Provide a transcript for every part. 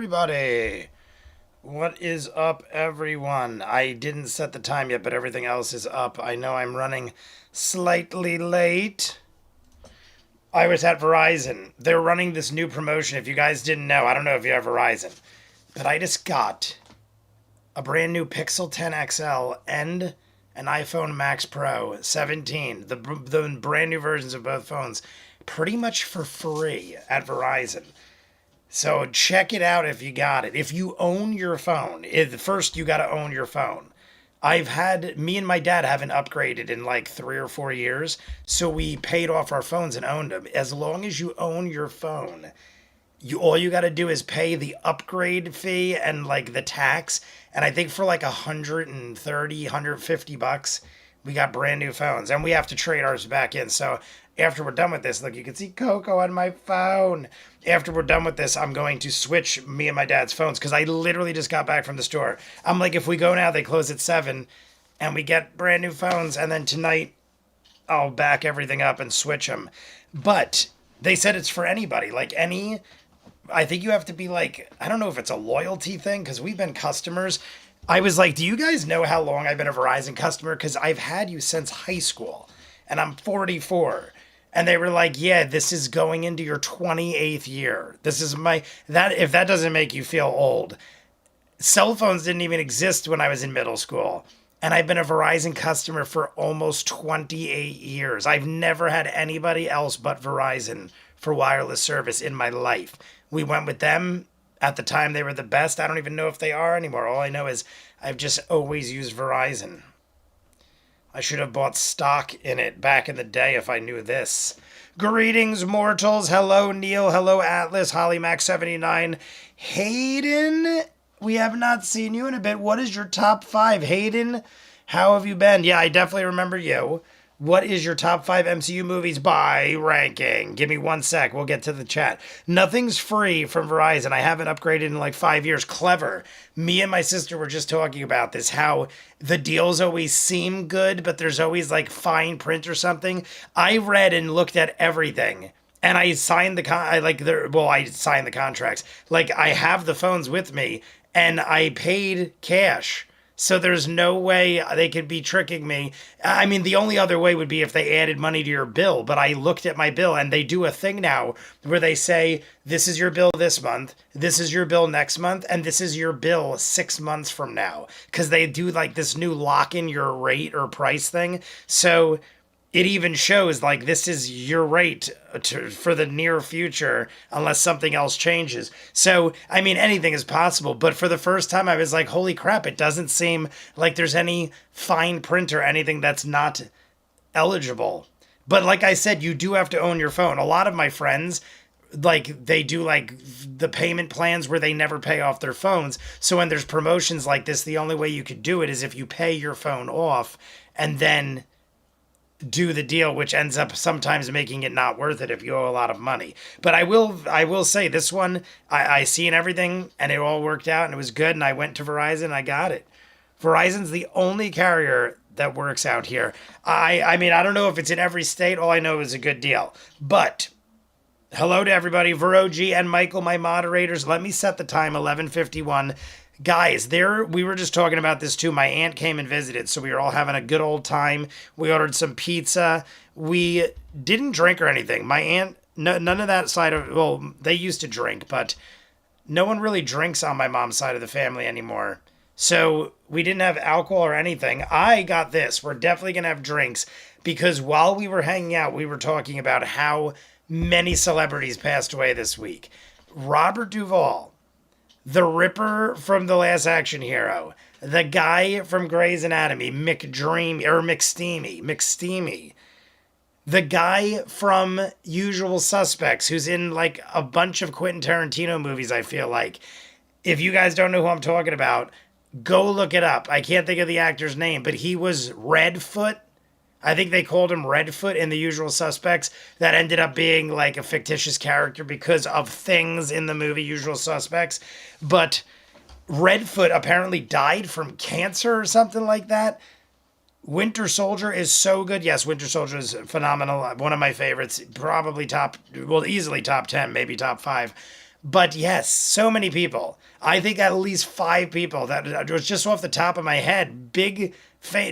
everybody? What is up, everyone? I didn't set the time yet, but everything else is up. I know I'm running slightly late. I was at Verizon. They're running this new promotion. If you guys didn't know, I don't know if you have Verizon, but I just got a brand new Pixel 10 XL and an iPhone Max Pro 17, the brand new versions of both phones, pretty much for free at Verizon. So check it out if you got it. If you own your phone, first you got to own your phone. Me and my dad haven't upgraded in like 3 or 4 years, so we paid off our phones and owned them. As long as you own your phone, all you got to do is pay the upgrade fee and like the tax. And I think for like 130, 150 bucks, we got brand new phones, and we have to trade ours back in. So after we're done with this, look, you can see Coco on my phone. After we're done with this, I'm going to switch me and my dad's phones because I literally just got back from the store. I'm like, if we go now, they close at 7 and we get brand new phones. And then tonight, I'll back everything up and switch them. But they said it's for anybody. I think you have to be like, I don't know if it's a loyalty thing because we've been customers. I was like, do you guys know how long I've been a Verizon customer? Because I've had you since high school and I'm 44. And they were like, yeah, this is going into your 28th year. This is if that doesn't make you feel old. Cell phones didn't even exist when I was in middle school. And I've been a Verizon customer for almost 28 years. I've never had anybody else but Verizon for wireless service in my life. We went with them. At the time, they were the best. I don't even know if they are anymore. All I know is I've just always used Verizon. I should have bought stock in it back in the day if I knew this. Greetings, mortals. Hello, Neil. Hello, Atlas. HollyMac79. Hayden, we have not seen you in a bit. What is your top 5? Hayden, how have you been? Yeah, I definitely remember you. What is your top 5 MCU movies by ranking? Give me 1 sec. We'll get to the chat. Nothing's free from Verizon. I haven't upgraded in like 5 years. Clever. Me and my sister were just talking about this, how the deals always seem good, but there's always like fine print or something. I read and looked at everything. And I signed I signed the contracts. Like, I have the phones with me, and I paid cash. So there's no way they could be tricking me. I mean, the only other way would be if they added money to your bill. But I looked at my bill, and they do a thing now where they say, this is your bill this month, this is your bill next month, and this is your bill 6 months from now. Because they do like this new lock in your rate or price thing. So it even shows like this is your rate for the near future unless something else changes. So, I mean, anything is possible. But for the first time, I was like, holy crap, it doesn't seem like there's any fine print or anything that's not eligible. But like I said, you do have to own your phone. A lot of my friends, like, they do like the payment plans where they never pay off their phones. So when there's promotions like this, the only way you could do it is if you pay your phone off and then do the deal, which ends up sometimes making it not worth it if you owe a lot of money. But I will say this one, I seen everything and it all worked out and it was good, and I went to Verizon and I got it. Verizon's the only carrier that works out here. I mean, I don't know if it's in every state. All I know is a good deal. But hello to everybody, Veroji and Michael, my moderators. Let me set the time, 11:51. Guys, we were just talking about this too. My aunt came and visited, so we were all having a good old time. We ordered some pizza. We didn't drink or anything. My aunt, none of that side of, well, they used to drink, but no one really drinks on my mom's side of the family anymore. So we didn't have alcohol or anything. I got this. We're definitely going to have drinks because while we were hanging out, we were talking about how many celebrities passed away this week. Robert Duvall, the Ripper from The Last Action Hero, the guy from Grey's Anatomy, McSteamy, the guy from Usual Suspects, who's in like a bunch of Quentin Tarantino movies, I feel like. If you guys don't know who I'm talking about, go look it up. I can't think of the actor's name, but he was Redfoot. I think they called him Redfoot in The Usual Suspects. That ended up being like a fictitious character because of things in the movie Usual Suspects. But Redfoot apparently died from cancer or something like that. Winter Soldier is so good. Yes, Winter Soldier is phenomenal. One of my favorites. Probably easily top 10, maybe top 5. But yes, so many people. I think at least 5 people that was just off the top of my head. Big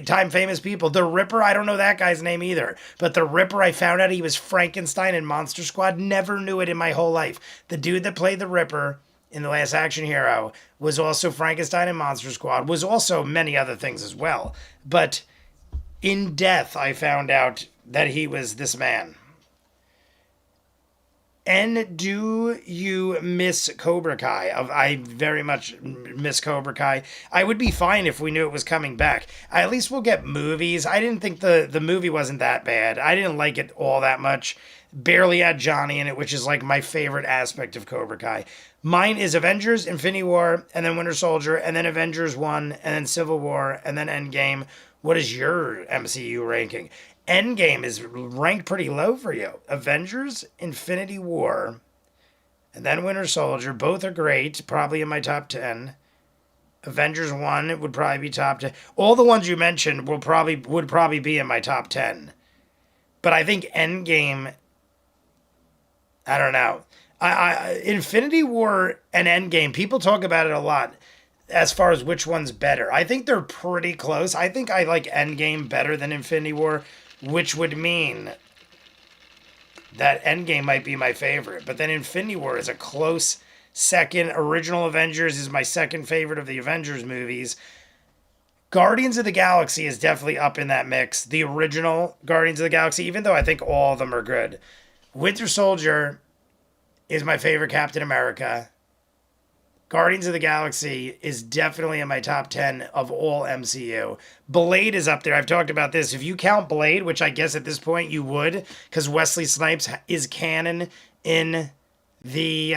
time famous people. The Ripper, I don't know that guy's name either. But the Ripper, I found out he was Frankenstein in Monster Squad. Never knew it in my whole life. The dude that played the Ripper in The Last Action Hero was also Frankenstein in Monster Squad, was also many other things as well. But in death, I found out that he was this man. And do you miss Cobra Kai? I very much miss Cobra Kai. I would be fine if we knew it was coming back. At least we'll get movies. I didn't think the movie wasn't that bad. I didn't like it all that much. Barely had Johnny in it, which is like my favorite aspect of Cobra Kai. Mine is Avengers, Infinity War, and then Winter Soldier, and then Avengers 1, and then Civil War, and then Endgame. What is your MCU ranking? Endgame is ranked pretty low for you. Avengers, Infinity War, and then Winter Soldier. Both are great. Probably in my top 10. Avengers 1 would probably be top 10. All the ones you mentioned would probably be in my top 10. But I think Endgame, I don't know. Infinity War and Endgame, people talk about it a lot as far as which one's better. I think they're pretty close. I think I like Endgame better than Infinity War, which would mean that Endgame might be my favorite. But then Infinity War is a close second. Original Avengers is my second favorite of the Avengers movies. Guardians of the Galaxy is definitely up in that mix. The original Guardians of the Galaxy, even though I think all of them are good. Winter Soldier is my favorite Captain America. Guardians of the Galaxy is definitely in my top 10 of all MCU. Blade is up there. I've talked about this. If you count Blade, which I guess at this point you would, because Wesley Snipes is canon in the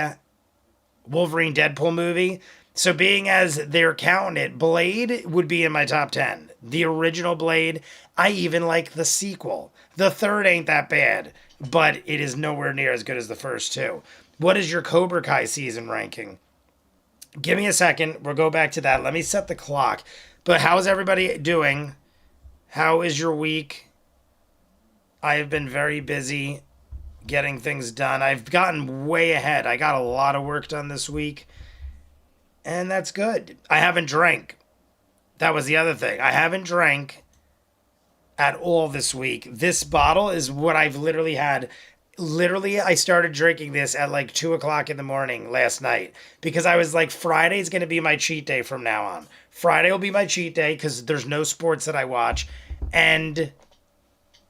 Wolverine Deadpool movie. So being as they're counting it, Blade would be in my top 10. The original Blade, I even like the sequel. The third ain't that bad, but it is nowhere near as good as the first two. What is your Cobra Kai season ranking? Give me a second. We'll go back to that. Let me set the clock. But how is everybody doing? How is your week? I have been very busy getting things done. I've gotten way ahead. I got a lot of work done this week. And that's good. I haven't drank. That was the other thing. I haven't drank at all this week. This bottle is what I've literally had. Literally, I started drinking this at like 2 o'clock in the morning last night because I was like, Friday's going to be my cheat day from now on. Friday will be my cheat day because there's no sports that I watch. And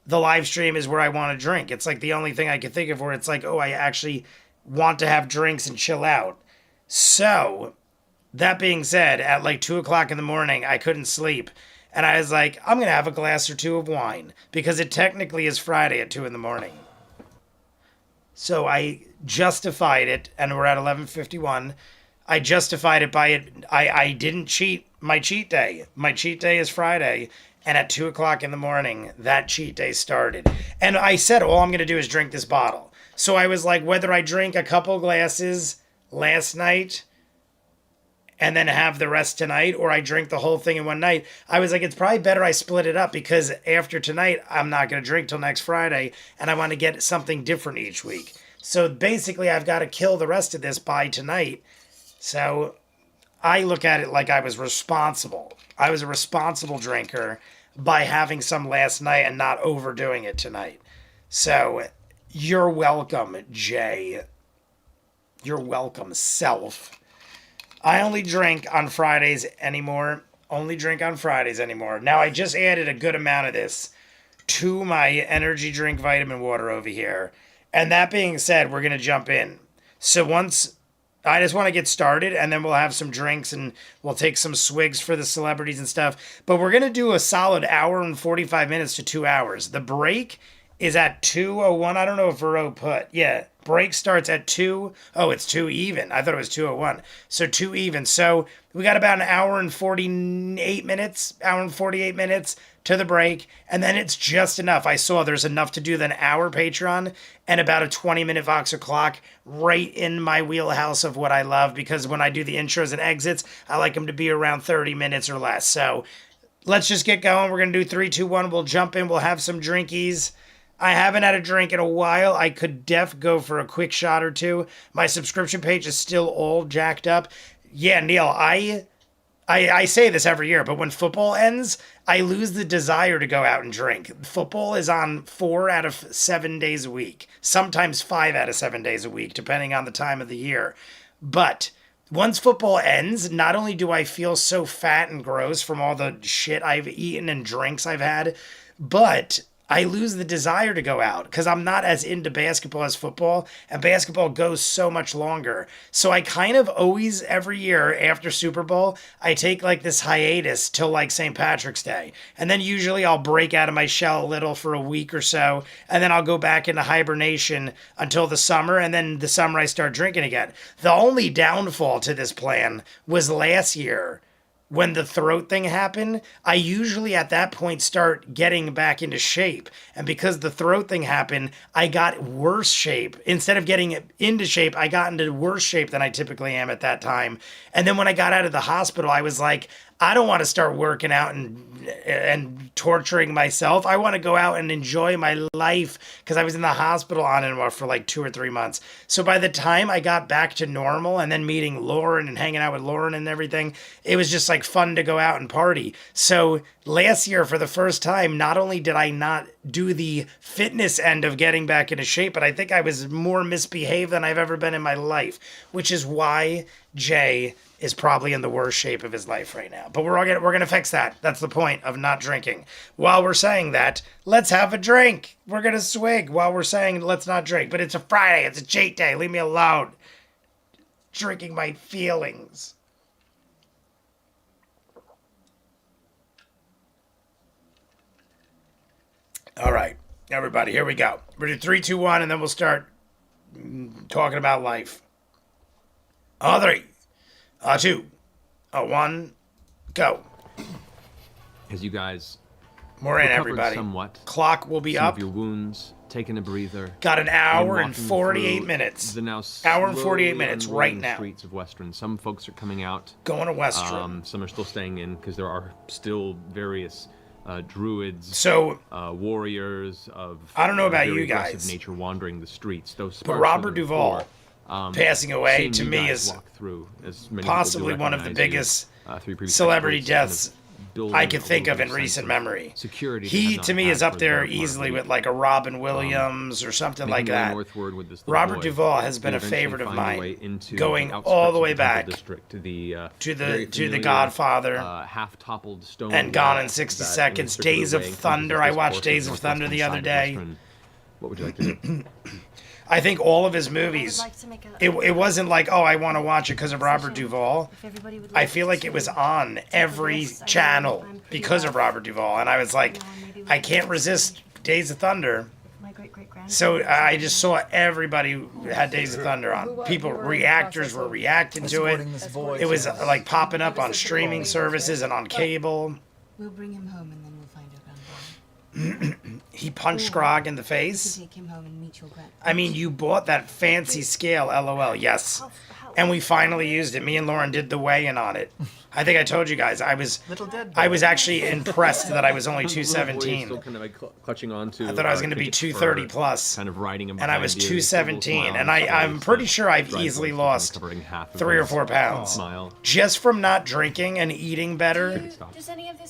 the live stream is where I want to drink. It's like the only thing I can think of where it's like, oh, I actually want to have drinks and chill out. So, that being said, at like 2 o'clock in the morning, I couldn't sleep. And I was like, I'm going to have a glass or two of wine because it technically is Friday at 2 in the morning. So I justified it, and we're at 11:51. I justified it by it. I didn't cheat my cheat day. My cheat day is Friday, and at 2 o'clock in the morning, that cheat day started. And I said, all I'm going to do is drink this bottle. So I was like, whether I drink a couple glasses last night and then have the rest tonight, or I drink the whole thing in one night, I was like, it's probably better I split it up because after tonight, I'm not going to drink till next Friday, and I want to get something different each week. So basically, I've got to kill the rest of this by tonight. So I look at it like I was responsible. I was a responsible drinker by having some last night and not overdoing it tonight. So you're welcome, Jay. You're welcome, self. I only drink on Fridays anymore. Now, I just added a good amount of this to my energy drink vitamin water over here. And that being said, we're going to jump in. So once I just want to get started, and then we'll have some drinks and we'll take some swigs for the celebrities and stuff. But we're going to do a solid hour and 45 minutes to 2 hours. The break is at 2:01. I don't know if Vero put. Yeah, break starts at 2. Oh, it's 2 even. I thought it was 2:01. So 2 even. So we got about an hour and 48 minutes to the break. And then it's just enough. I saw there's enough to do an hour Patreon and about a 20-minute Vox o'clock, right in my wheelhouse of what I love. Because when I do the intros and exits, I like them to be around 30 minutes or less. So let's just get going. We're going to do 3, 2, 1. We'll jump in. We'll have some drinkies. I haven't had a drink in a while. I could go for a quick shot or two. My subscription page is still all jacked up. Yeah, Neil, I say this every year, but when football ends, I lose the desire to go out and drink. Football is on 4 out of 7 days a week, sometimes 5 out of 7 days a week, depending on the time of the year. But once football ends, not only do I feel so fat and gross from all the shit I've eaten and drinks I've had, but I lose the desire to go out because I'm not as into basketball as football, and basketball goes so much longer. So I kind of always, every year after Super Bowl, I take like this hiatus till like St. Patrick's Day. And then usually I'll break out of my shell a little for a week or so, and then I'll go back into hibernation until the summer, and then the summer I start drinking again. The only downfall to this plan was last year. When the throat thing happened, I usually at that point start getting back into shape. And because the throat thing happened, I got worse shape. Instead of getting into shape, I got into worse shape than I typically am at that time. And then when I got out of the hospital, I was like, I don't want to start working out and torturing myself. I want to go out and enjoy my life because I was in the hospital on and off for like 2 or 3 months. So by the time I got back to normal and then meeting Lauren and hanging out with Lauren and everything, it was just like fun to go out and party. So last year, for the first time, not only did I not do the fitness end of getting back into shape, but I think I was more misbehaved than I've ever been in my life, which is why Jay is probably in the worst shape of his life right now. But we're gonna fix that. That's the point of not drinking. While we're saying that, let's have a drink. We're gonna swig while we're saying let's not drink. But it's a Friday. It's a cheat day. Leave me alone. Drinking my feelings. All right, everybody, here we go. We're gonna do 3, 2, 1, and then we'll start talking about life. 3, 2, 1, go. As you guys more in, everybody. Somewhat, clock will be some up. Of your wounds, taking a breather. Got an hour and 48 minutes. The now hour and 48 minutes right now. Streets of Western. Some folks are coming out. Going to Western. Some are still staying in because there are still various druids, warriors of I don't know about very you guys, aggressive nature wandering the streets. Those but Robert Duvall passing away to me is possibly one of the biggest celebrity deaths I could think of in recent memory. He, to me, is up there easily with like a Robin Williams or something like that. Robert Duvall has been a favorite of mine, going all the way back to the Godfather, and Gone in 60 Seconds, Days of Thunder. I watched Days of Thunder the other day. What would you like to do? I think all of his movies, it wasn't like, oh, I want to watch it because of Robert Duvall. I feel like it was on every channel because of Robert Duvall. And I was like, I can't resist Days of Thunder. So I just saw everybody who had Days of Thunder on. Reactors were reacting to it. It was like popping up on streaming services and on cable. We'll bring him home and then we'll find your grandpa. He punched Grog in the face. I mean, you bought that fancy scale, LOL. Yes. And we finally used it. Me and Lauren did the weigh-in on it. I think I told you guys. I was actually impressed that I was only 217. Still kind of like clutching on to, I thought I was going to be 230 plus. Kind of riding him, and I was 217. And I'm pretty sure I've easily lost 3 or 4 pounds. Just from not drinking and eating better.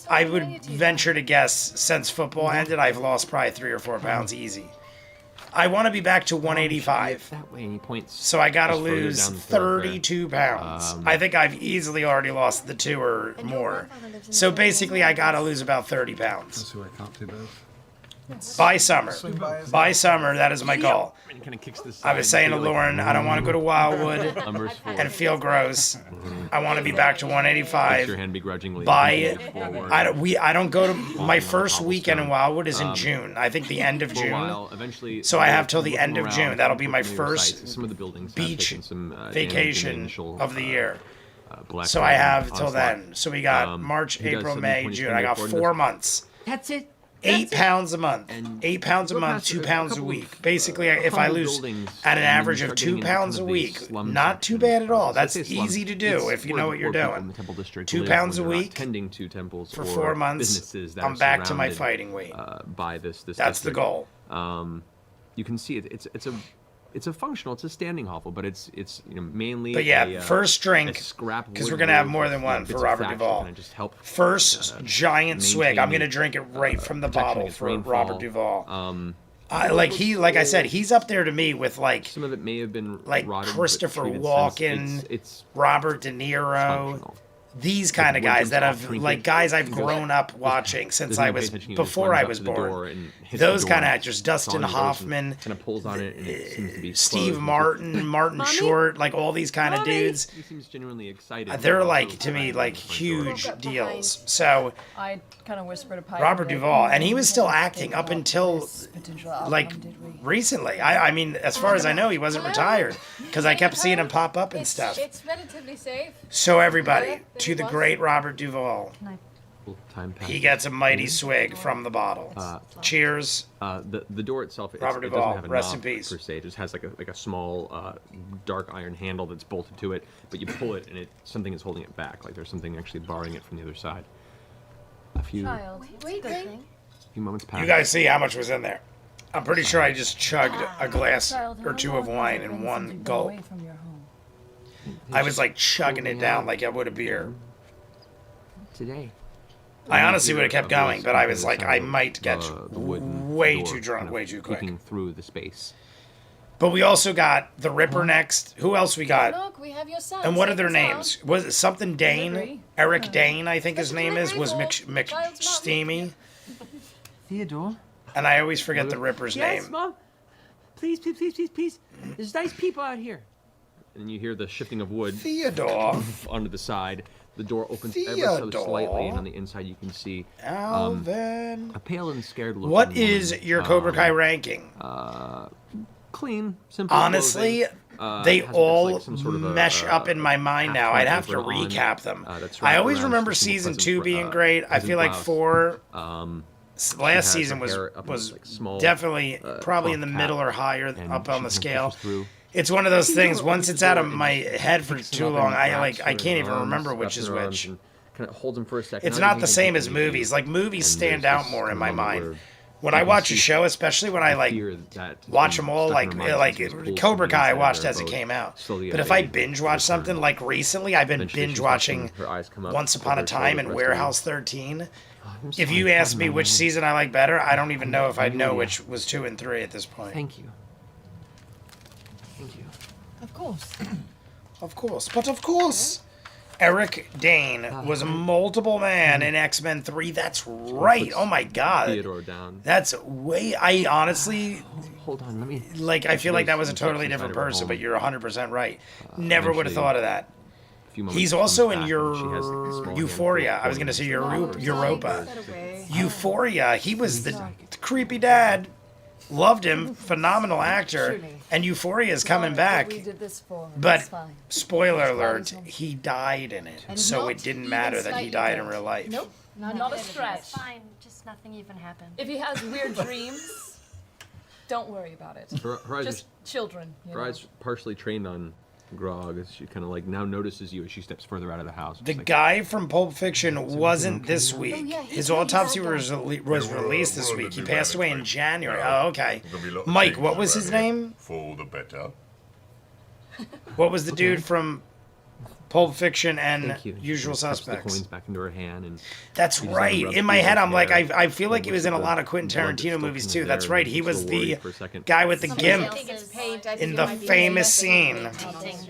I would venture to guess since football ended, I've lost probably 3 or 4 pounds easy. I want to be back to 185. So I got to lose 32 pounds. I think I've easily already lost the 2 or more. So basically, I got to lose about 30 pounds. That's who I can't do both. By summer. By summer, that is my goal. I was saying to Lauren, I don't want to go to Wildwood and feel gross. I want to be back to 185. I don't go to my first weekend in Wildwood is in June. I think the end of June. So I have till the end of June. That'll be my first beach vacation of the year. So I have till then. So we got March, April, May, June. I got 4 months. That's it. 8 pounds a month. 8 pounds a month, 2 pounds a week. Basically, if I lose at an average of 2 pounds a week, not too bad at all. That's easy to do if you know what you're doing. 2 pounds a week for 4 months, I'm back to my fighting weight. That's the goal. You can see it's a functional, it's a standing hovel, but it's mainly. But yeah, first drink, because we're gonna have more than one for Robert Duvall. First giant swig. I'm gonna drink it right from the bottle for Robert Duvall. Like I said, he's up there to me with like some of it may have been like rotted, Christopher Walken, it's Robert De Niro. These kind of guys that have, like, guys I've grown up watching since I was, before I was born. Those kind of actors, Dustin Hoffman, kind of pulls on it, and it seems to be Steve Martin, Martin Short, like all these kind of dudes. He seems genuinely excited. They're like, to me, like huge deals. So I kind of whispered a pipe. Robert Duvall, and he was still acting up until like recently. I mean, as far as I know, he wasn't retired because I kept seeing him pop up and stuff. It's relatively safe. So everybody, to the great Robert Duvall. He gets a mighty swig from the bottle. Cheers. The door itself, Robert it Duvall, doesn't have a rest knob in peace. per se. It just has like a small dark iron handle that's bolted to it. But you pull it, and something is holding it back. Like there's something actually barring it from the other side. A few moments pass. You guys see how much was in there? I'm pretty sure I just chugged a glass or two of wine in one gulp. I was like chugging it down like I would a beer. Today. I honestly would have kept going, but I was like, I might get way too drunk, way too quick. Looking through the space. But we also got the Ripper next. Who else we got? Look, we have your son. And what are their names? Was it something Dane? Eric Dane, I think his name is. Was McSteamy. Theodore. And I always forget the Ripper's name. Yes, Mom. Please. There's nice people out here. And you hear the shifting of wood. Theodore. Onto the side. The door opens ever so slightly, and on the inside you can see Alvin. a pale and scared look. What is your Cobra Kai ranking? Clean, simple. Honestly, they all mesh up in my mind now. I'd have to recap them. I always remember season 2 being great. I feel like 4. Last season was definitely probably in the middle or higher up on the scale. It's one of those things. Once it's out of my head for too long, I can't even remember which is which. Kind of holds him for a second. It's not the same as movies. Like movies stand out more in my mind. When I watch a show, especially when I watch them all, like Cobra Kai, I watched as it came out. But if I binge watch something, like recently, I've been binge watching Once Upon a Time and Warehouse 13. If you ask me which season I like better, I don't even know if I know which was 2 and 3 at this point. Thank you. Of course. Of course. Eric Dane was a multiple man in X-Men 3. That's right. Oh my God. Theodore down. That's way. I honestly. Hold on, let me. I feel like that was a totally different person, but you're 100% right. Never would have thought of that. He's also in Euphoria. I was going to say Europa. Euphoria. He was the creepy dad. Loved him. Phenomenal actor. And Euphoria is coming back. But, spoiler alert, he died in it. So it didn't matter that he died in real life. Nope. Not a stretch. It's fine. Just nothing even happened. If he has weird dreams, don't worry about it. Just children. Her eyes partially trained on Grog, as she kind of now notices you as she steps further out of the house. The guy from Pulp Fiction wasn't this week. His autopsy was released this week. He passed away in January. Oh, okay. Mike, what was his name? For the better. What was the dude from Pulp Fiction and Usual The Suspects? coins back into her hand, and that's right. In my head, I'm like, I feel like he was in a lot of Quentin Tarantino movies too. That's right. He was the guy with the gimp in the famous scene.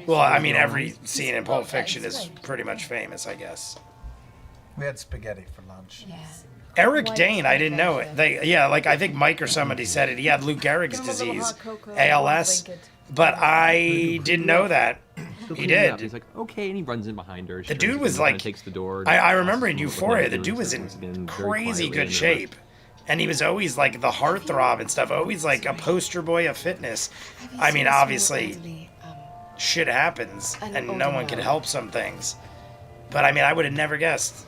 Well, I mean, every scene in Pulp Fiction is pretty much famous, I guess. We had spaghetti for lunch. Yeah. Eric Dane, I didn't know it. I think Mike or somebody said it. He had Lou Gehrig's disease, ALS, but I didn't know that. He did. He's like, okay, and he runs in behind her. The dude was like, takes the door. I remember in Euphoria, the dude was in crazy good shape. And he was always like the heartthrob and stuff, always like a poster boy of fitness. I mean, obviously, shit happens and no one can help some things. But I mean, I would have never guessed.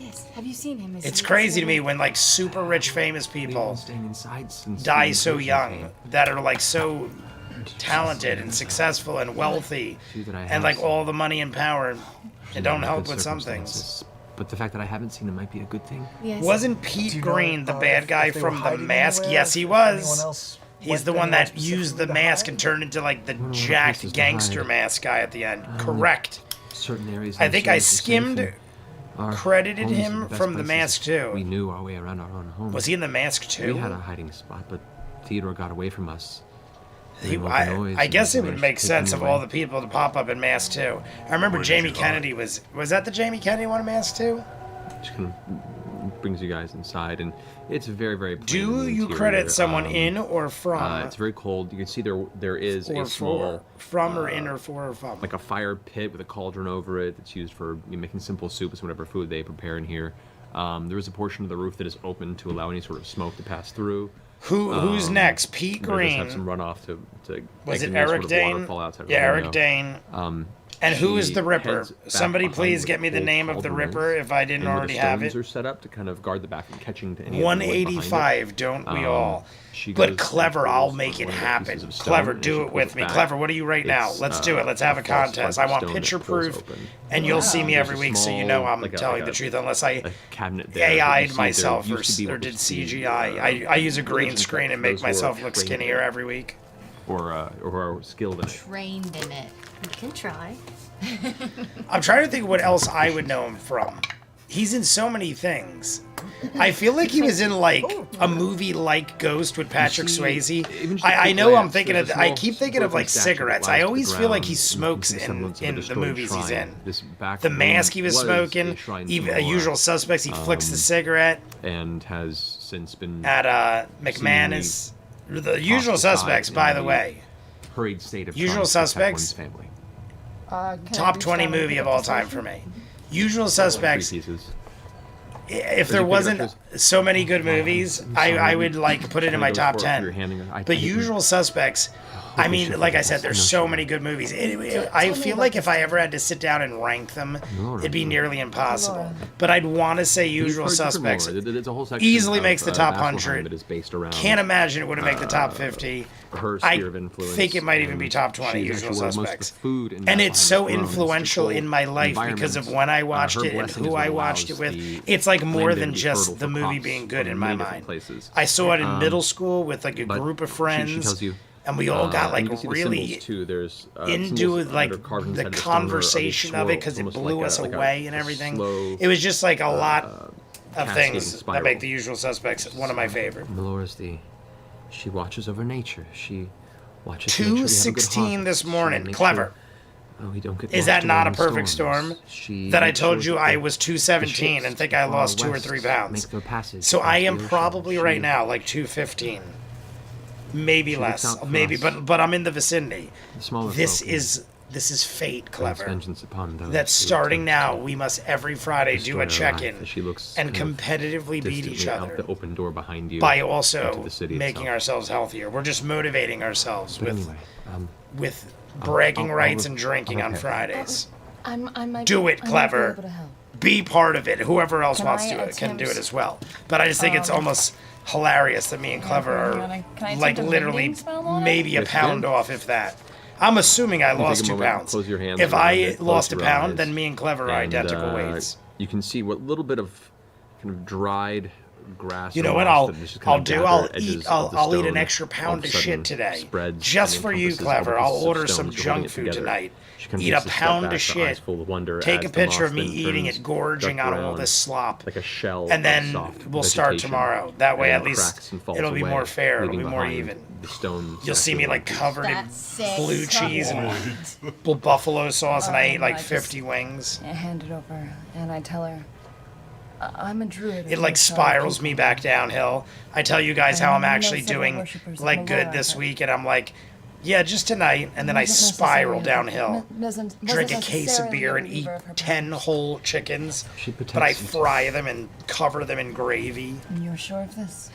Yes. Have you seen him? It's crazy to me when like super rich famous people die so young that are like so talented and successful and wealthy and like all the money and power and don't help with some things. but the fact that I haven't seen him might be a good thing. Yes. Wasn't Do Pete you Green know, the bad if guy they were from The hiding Mask? anywhere, Yes, he if anyone was. else He's went the one anywhere that used the specifically to mask hide? and turned into like the One of the jacked places to gangster hide. mask guy at the end. Correct. Certain areas. I think I skimmed, our credited homes are him the best from The places. Mask too. We knew our way around our own home. Was he in The Mask We too? had a hiding spot, but Theodore got away from us. I guess it would make sense of all the people to pop up in Mask 2. I remember Jamie Kennedy was that the Jamie Kennedy one in Mask 2? Just kind of brings you guys inside, and it's very, very plain in Do the you interior. credit someone in or from? It's very cold. You can see there is or a small from or in or for or from? like a fire pit with a cauldron over it that's used for making simple soups and whatever food they prepare in here. There is a portion of the roof that is open to allow any sort of smoke to pass through. Who's next? Pete They just Green. have some runoff to Was make it any sort Eric of Dane? waterfall outside of Yeah, the Eric window. Dane. And who is She the Ripper? heads back Somebody behind please where get me the old name of the cauldron Ripper is, if I didn't and where already the have stones it. are set up to kind of guard the back from catching to any of the wood behind it. 185, don't we all? She But goes Clever, and I'll pulls make it one of the happen. pieces of stone, Clever, and do she it pulls with me. back. Clever, what are you right now? It's, Let's do it. Let's have a false contest. front I want stone that picture pulls proof, open. and you'll see me There's every a week, so you small, know I'm like a- telling like the a- truth, unless I a cabinet there. You AI'd see myself there used to be or what did was the, CGI. I use a green religion screen text. and make Those who are myself look trained skinnier in it, every week. or who are skilled in it. Trained in it. You can try. I'm trying to think of what else I would know him from. He's in so many things. I feel like he was in like a movie like Ghost with Patrick see, Swayze. even just a I quick know I'm glance, thinking there's of. a I small keep thinking of broken like statue that cigarettes. lies I to the always feel like he ground. smokes You can see in semblance of a the destroyed movies he's shrine. in. This back The room Mask he was a smoking. shrine Even to Usual Suspects. He flicks the cigarette and has since been at McManus. The Usual Suspects, by the way. hurried state of Usual trying to protect Suspects? one's family. Top 20 movie of all time for me. Usual Suspects. 3 pieces. If there you pick it up, wasn't there's- so many good movies, I would like put it in my top You're 10. handing it. I But didn't- Usual Suspects, I mean, should like I focus. said, there's No, so sure. many good movies. I feel like if I ever had to sit down and rank them, No, it'd be no. nearly impossible. But I'd want to say Usual You've heard different Suspects. lore. There's a whole section Easily of, makes the top Vasselheim 100. that is based around Can't imagine it would have made the top 50. her I sphere of influence. think it might even be and top 20, she's Usual actually where most of the Suspects. food in And Vasselheim it's so is grown. influential It's in my life controlled because of environment. when I watched Her it and blessing who is what I watched it allows with. the It's like more land than to be just fertile the for movie crops being good from in my many different mind. places. I saw it in middle school with like a but group of she friends, tells you, and we all got and like you can see the really symbols, too. There's, into symbols like that are carved inside the of the stone are conversation of it because it almost blew like us a- like a- away and a everything. slow, It was just like a lot of cascading things that spiral. make the Usual Suspects one of my favorite. Melora's she watches over nature. She watches to make sure we have a good 2:16 this harvest. She morning. makes Clever. sure, we don't get Is lost that away not a in perfect storms. storm? She That I makes told sure you that I the- was the 217 ships and think I far lost 2 or west 3 pounds. make their passage So I across the am ocean. probably She- right now like 215. Maybe She looks less. out for Maybe, us. but I'm in the vicinity. the smaller This folk is fate, brings Clever. vengeance upon those That's who starting attempt now. to We must every Friday do destroy a our check-in life as she looks and kind of competitively beat each distantly out other the open door behind you by into also the city making itself. ourselves healthier. We're just motivating ourselves But with anyway, with bragging I'll rights rep- and drinking I'll on repair. Fridays. I might Do it, I might be Clever. able to help. Be part of it. Whoever else Can wants I to can do it attempt, as well. But I just think it's almost hilarious that me and Clever can are I like attempt a literally mending spell on it? maybe a Yes, you pound can. off, if that. I'm assuming I take a lost 2 moment, pounds. close your hands If around I it, close lost a your pound, eyes, then me and Clever are and, identical weights. You can see what little bit of kind of dried grass. You or know what moss I'll that just kind I'll of do? gathered I'll at edges eat of I'll, the I'll eat an stone, extra all pound of shit sudden today, spreads just and for you, encompasses all the Clever. I'll pieces of order stones some you're holding junk it food together. tonight. She kind of Eat a takes step pound back, of her shit. eyes full of wonder Take as a the picture moss of me then eating turns it, gorging dark on all brown, this slop. like a shell And of then soft we'll start vegetation, tomorrow. That way, and at least cracks and falls it'll be away, more fair. It'll be leaving more behind even. the stone You'll see me statue like covered in That's sick. blue cheese and buffalo sauce, and I ate like 50 wings. I hand it over and I tell her, I'm a druid. It like spirals me back downhill. I tell you guys how I'm actually doing like good this week, and I'm like, yeah, just tonight, and then I spiral downhill. Drink a case of beer and eat 10 whole chickens, She but I protects you. fry them and cover them in gravy. And you're sure of this?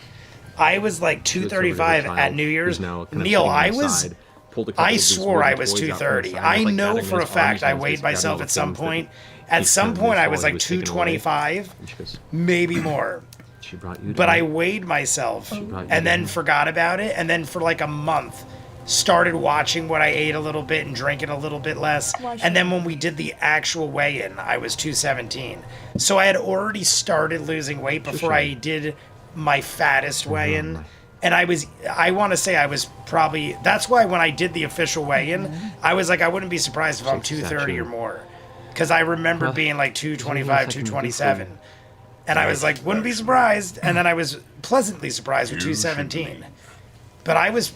I was like She looks over to her 235 at child, New Year's. who's now kind of Neil, sitting on I the was. side, pulled a couple I of these swore I wooden was toys out from 230. inside, I like, know gathering for a his arms fact I and weighed just grabbing myself all at the some things that point. he At some kind of point, I used was while he like taken away. 225, And she goes, maybe more. she brought you But I down. weighed myself brought you and then down. forgot about it. And then for like a month, started watching what I ate a little bit and drinking a little bit less. And then when we did the actual weigh-in, I was 217. So I had already started losing weight before I did my fattest weigh-in. And I want to say I was probably, that's why when I did the official weigh-in, I was like, I wouldn't be surprised if I'm 230 or more. Because I remember being like 225, 227. And I was like, wouldn't be surprised. And then I was pleasantly surprised with 217. But I was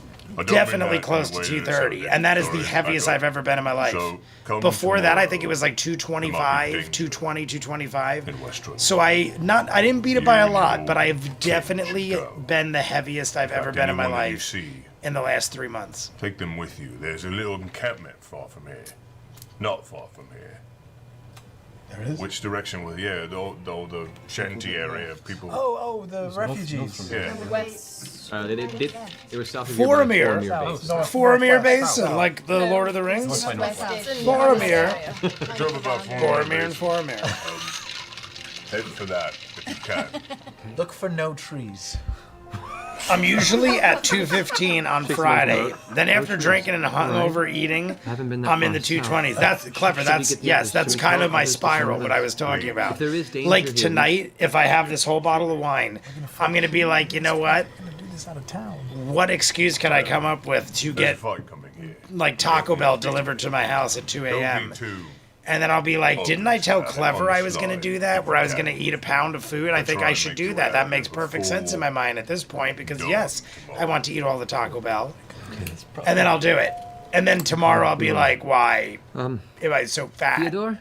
definitely close to 230. And that is the heaviest I've ever been in my life. Before that, I think it was like 225, 220, 225. So I didn't beat it by a lot, but I have definitely been the heaviest I've ever been in my life in the last 3 months. Take them with you. There's a little encampment far from here. Not far from here. There it is. Which direction was? Yeah, the shanty area. People. Oh, the refugees. Yeah. West. They were south of Faramir. Faramir Basin, like the Lord of the Rings. West. Faramir. Drove about Faramir and Faramir. Head for that if you can. Look for no trees. I'm usually at 215 on Friday. Then after drinking and hungover eating, I'm in the 220s. That's clever. That's kind of my spiral, what I was talking about. Like tonight, if I have this whole bottle of wine, I'm going to be like, you know what? I'm gonna do this out of town. What excuse can I come up with to get like Taco Bell delivered to my house at 2 a.m.? And then I'll be like, didn't I tell Clever I was going to do that? Where I was going to eat a pound of food? I think I should do that. That makes perfect sense in my mind at this point because, yes, I want to eat all the Taco Bell. And then I'll do it. And then tomorrow I'll be like, why am I so fat? Theodore?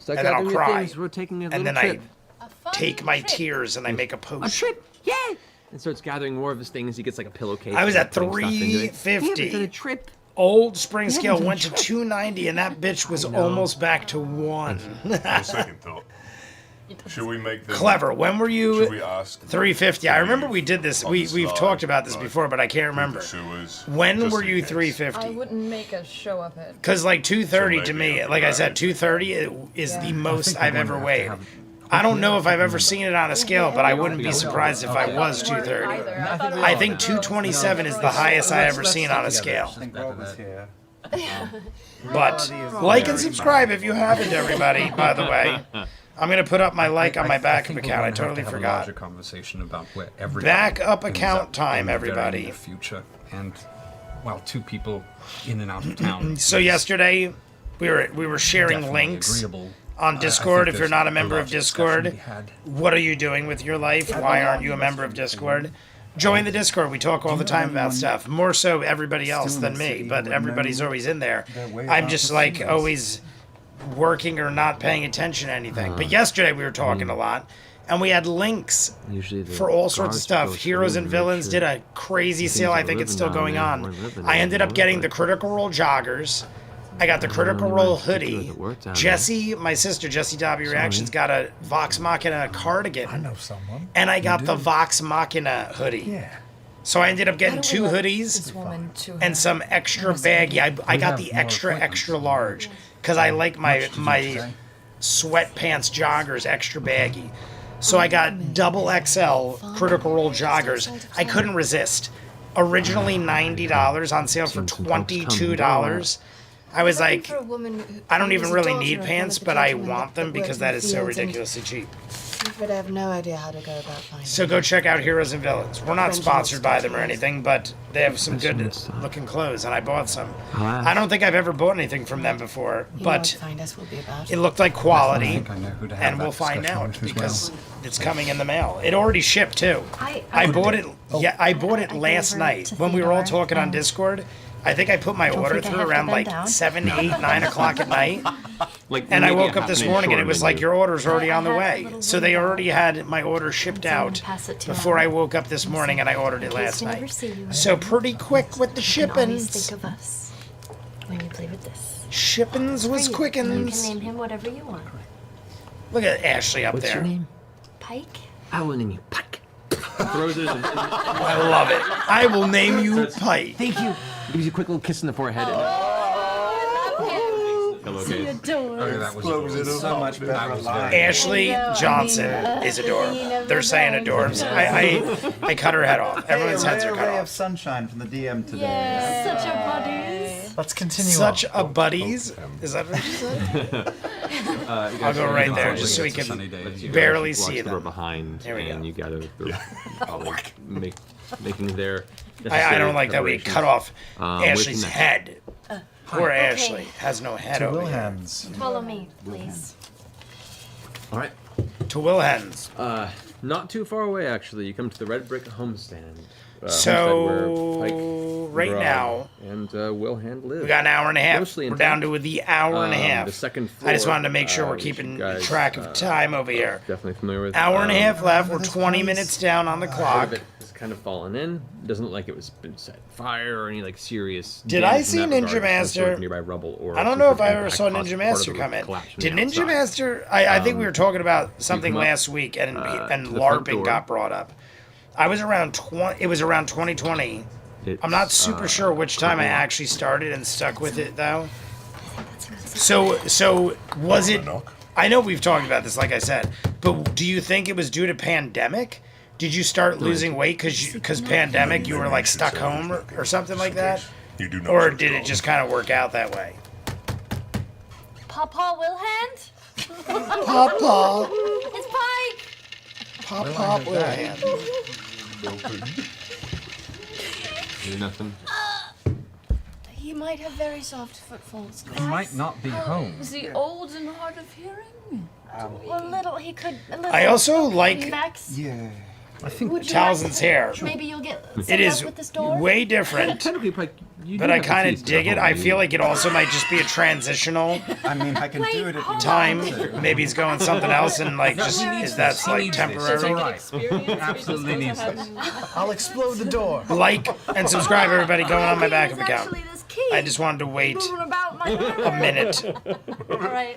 And then I'll cry. We're taking a And then trip. I take my tears and I make a post. A trip? Yeah! And starts gathering more of his things. He gets like a pillowcase. I was at putting stuff into it. 350. Yeah, but a trip. Old spring scale went to 290 and that bitch was almost back to 1. Second thought. Should we make them Clever. When were you Should we ask 350? I remember we did this. We've talked about this before, but I can't remember. When were you 350? I wouldn't make a show of it. Because like 230 to me, like I said, 230 is the most I've ever weighed. I don't know if I've ever seen it on a scale, but I wouldn't be surprised if I was 230. I think 227 is the highest I ever seen on a scale. But like and subscribe if you haven't, everybody, by the way. I'm going to put up my like on my backup account. I totally forgot. Backup account time, everybody. Future and, well, 2 people in and out of town. So yesterday, we were sharing links on Discord. If you're not a member of Discord, what are you doing with your life? Why aren't you a member of Discord? Join the Discord. We talk all the time about stuff. More so everybody else than me, but everybody's always in there. I'm just like always working or not paying attention to anything. But yesterday we were talking a lot. And we had links for all sorts of stuff. Heroes and Villains did a crazy sale. I think it's still going on. I ended up getting the Critical Role joggers. I got the Critical Role hoodie. Jesse, my sister, Jesse Dobby Reactions, got a Vox Machina cardigan. I know someone. And I got the Vox Machina hoodie. Yeah. So I ended up getting 2 hoodies and some extra baggy. I got the extra large because I like my sweatpants joggers extra baggy. So I got double XL Critical Role joggers. I couldn't resist. Originally $90 on sale for $22. I was like, I don't even really need pants, but I want them because that is so ridiculously cheap. But I have no idea how to go about finding So go check out Heroes and Villains. We're not sponsored by them or anything, but they have some good looking clothes, and I bought some. I don't think I've ever bought anything from them before, but it looked like quality, and we'll find out because it's coming in the mail. It already shipped too. I bought it. Yeah, I bought it last night when we were all talking on Discord. I think I put my order through around like 7, 8, 9 o'clock at night. And I woke up this morning and it was like, your order's already on the way. So they already had my order shipped out before I woke up this morning and I ordered it last night. So pretty quick with the shippins. Think of us when you play with this. Shippins was quickins. You can name him whatever you want. Look at Ashley up What's there. your name? Pike? I will name you Pike. Throws it. I love it. I will name you Pike. Thank you. Gives you a quick little kiss in the forehead. pillowcase. Okay, that was Close it So up. much better alive. Ashley Johnson is adorable. They're saying adorbs. I cut her head off. Everyone's heads are cut ray of off. sunshine from the DM today. Such a buddies. Let's continue Such on. a buddies. Is that what you said? I'll go right there just so we can barely see the door them. behind, There we and go. you gather the probably making their. I don't like that we cut off where's Ashley's the next? head. Poor Ashley has no head To over here. Wilhelm's. Follow me, please. All right. To Wilhelm's. Not too far away, actually. You come to the red brick homestand. So, Pike, right Grog, now, and Wilhand live. we got an hour and a half. Mostly We're intact. down to the hour and a half. The second I just floor, wanted to make sure we're which keeping you guys, track of time over here. Definitely familiar with. Hour and a half left. We're this 20 place? minutes down on the Part clock. of it has kind of fallen in. Doesn't look like it was been set fire or any like serious. Did damage I in see that Ninja regard. It's Master? sort of nearby rubble or I don't some know sort if of I ever impact saw caused Ninja part Master of the come in. collapse from Did the Ninja outside. Master? I think we were talking about something come up, last week, and to the front LARPing door. got brought up. I was around 20. It was around 2020. I'm not super sure which time I actually started and stuck with it though. So was it? I know we've talked about this, like I said, but do you think it was due to pandemic? Did you start losing weight because pandemic? You were like stuck home or something like that, You do not or so did it strong. just kind of work out that way? Papa Wilhand? Papa, It's Pike! Papa, Wilhelm. Nothing. He might have very soft footfalls. He might not be home. Is he old and hard of hearing? A little, he could. A little. I also like Vex, Yeah. I think would you Talzin's hair. Maybe you'll get It set is up with this door? way different, Technically, Pike, you but do I have the kind keys of to the dig it. home. I feel like it also might just be a transitional I mean, I can do it if you time. want to. Maybe he's going something else, and like just is that's like It's all temporary. right. Absolutely needs this. I'll explode the door. Like and subscribe, everybody, going on my backup There's account. actually this key. I just wanted to wait moving about my a minute. All right.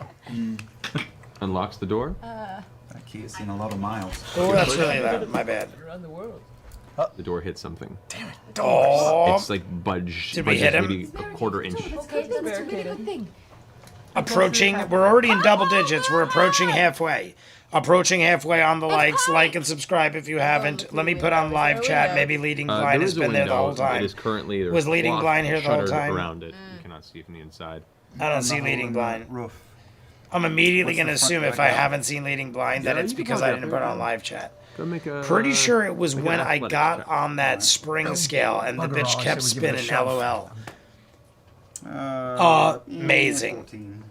Unlocks the door. That key has seen a lot of miles. Oh, that's really loud. My bad. Around the world. The door hits something. Oh, It's like budged. Did we budges hit him? maybe a quarter inch. Okay, that's a really good thing. approaching. We're already in double digits. We're approaching halfway. Approaching halfway on the likes. Like and subscribe if you haven't. Let me put on live chat. Maybe Leading Blind There has is a been there the window. whole time. It is currently there's Was Leading cloth Blind here the whole shuttered time? around it. You cannot see from the inside. I don't see Leading Blind. Roof. I'm immediately What's going to the front assume if back I out? haven't seen Leading Blind that Yeah, it's you can because pop I it didn't up put it there. on live chat. Go make a. Pretty sure it was make when an I athletics got check. on that spring scale and the Bugger bitch all, I kept said we give it a spinning shove. LOL. Amazing. 14.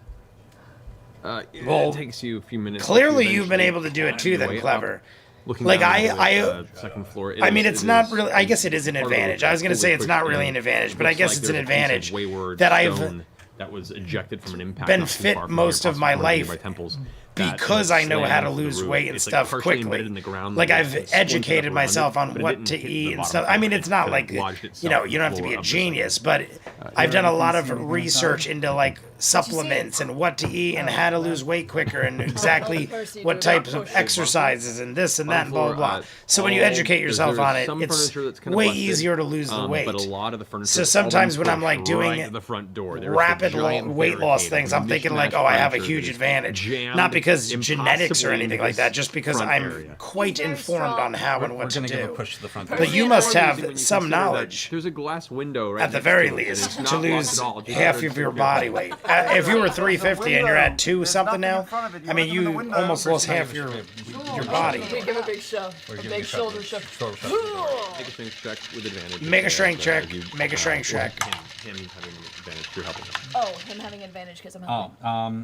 Well, it takes you a few minutes. Clearly to you've been eventually able to do it climb too your then, way up. Clever. Looking Like, down I- into the second floor. I mean, it's not is really, I guess it is an part of the advantage. I was going to say it's not really an advantage, but I guess it's an advantage that I've that was ejected from an impact been not too fit far from most here, of my across one life nearby temples, that because I know slammed how to into the lose roof. weight and It's, like, stuff partially quickly. embedded in the ground, Like like, I've it's splintered educated up around myself it, on but it what didn't to hit the eat and bottom stuff. floor. I mean, it's not It like, lodged you itself know, in you don't have the to be floor a of the genius, but I've done a lot of research into like supplements and what to eat and how to lose weight quicker and exactly what types of exercises and this and that and blah, blah, blah. So when you educate yourself on it, it's way easier to lose the weight. But a lot of the furniture So is sometimes all when I'm like pushed doing right to the front door. There's rapid a giant weight loss barricade things, of I'm thinking like, mismatched oh, I have a furniture huge that is advantage. jammed Not because genetics or impossibly anything into like that, this just because front I'm area. quite informed on how and We're what to gonna give a do. push to the front. But you must When have you some consider that knowledge, There's a glass window right at the next very to it, and least, it's to not locked lose at all, just half under of your the body door. weight. If you were 350 and you're at 2 something now, I mean, you almost lost half your body. We give a big shove. A big shoulder shove. Make a strength check with advantage. Make a strength check. As you, Make a strength or check. Him having advantage. You're helping. Oh, him having advantage because I'm helping. Oh,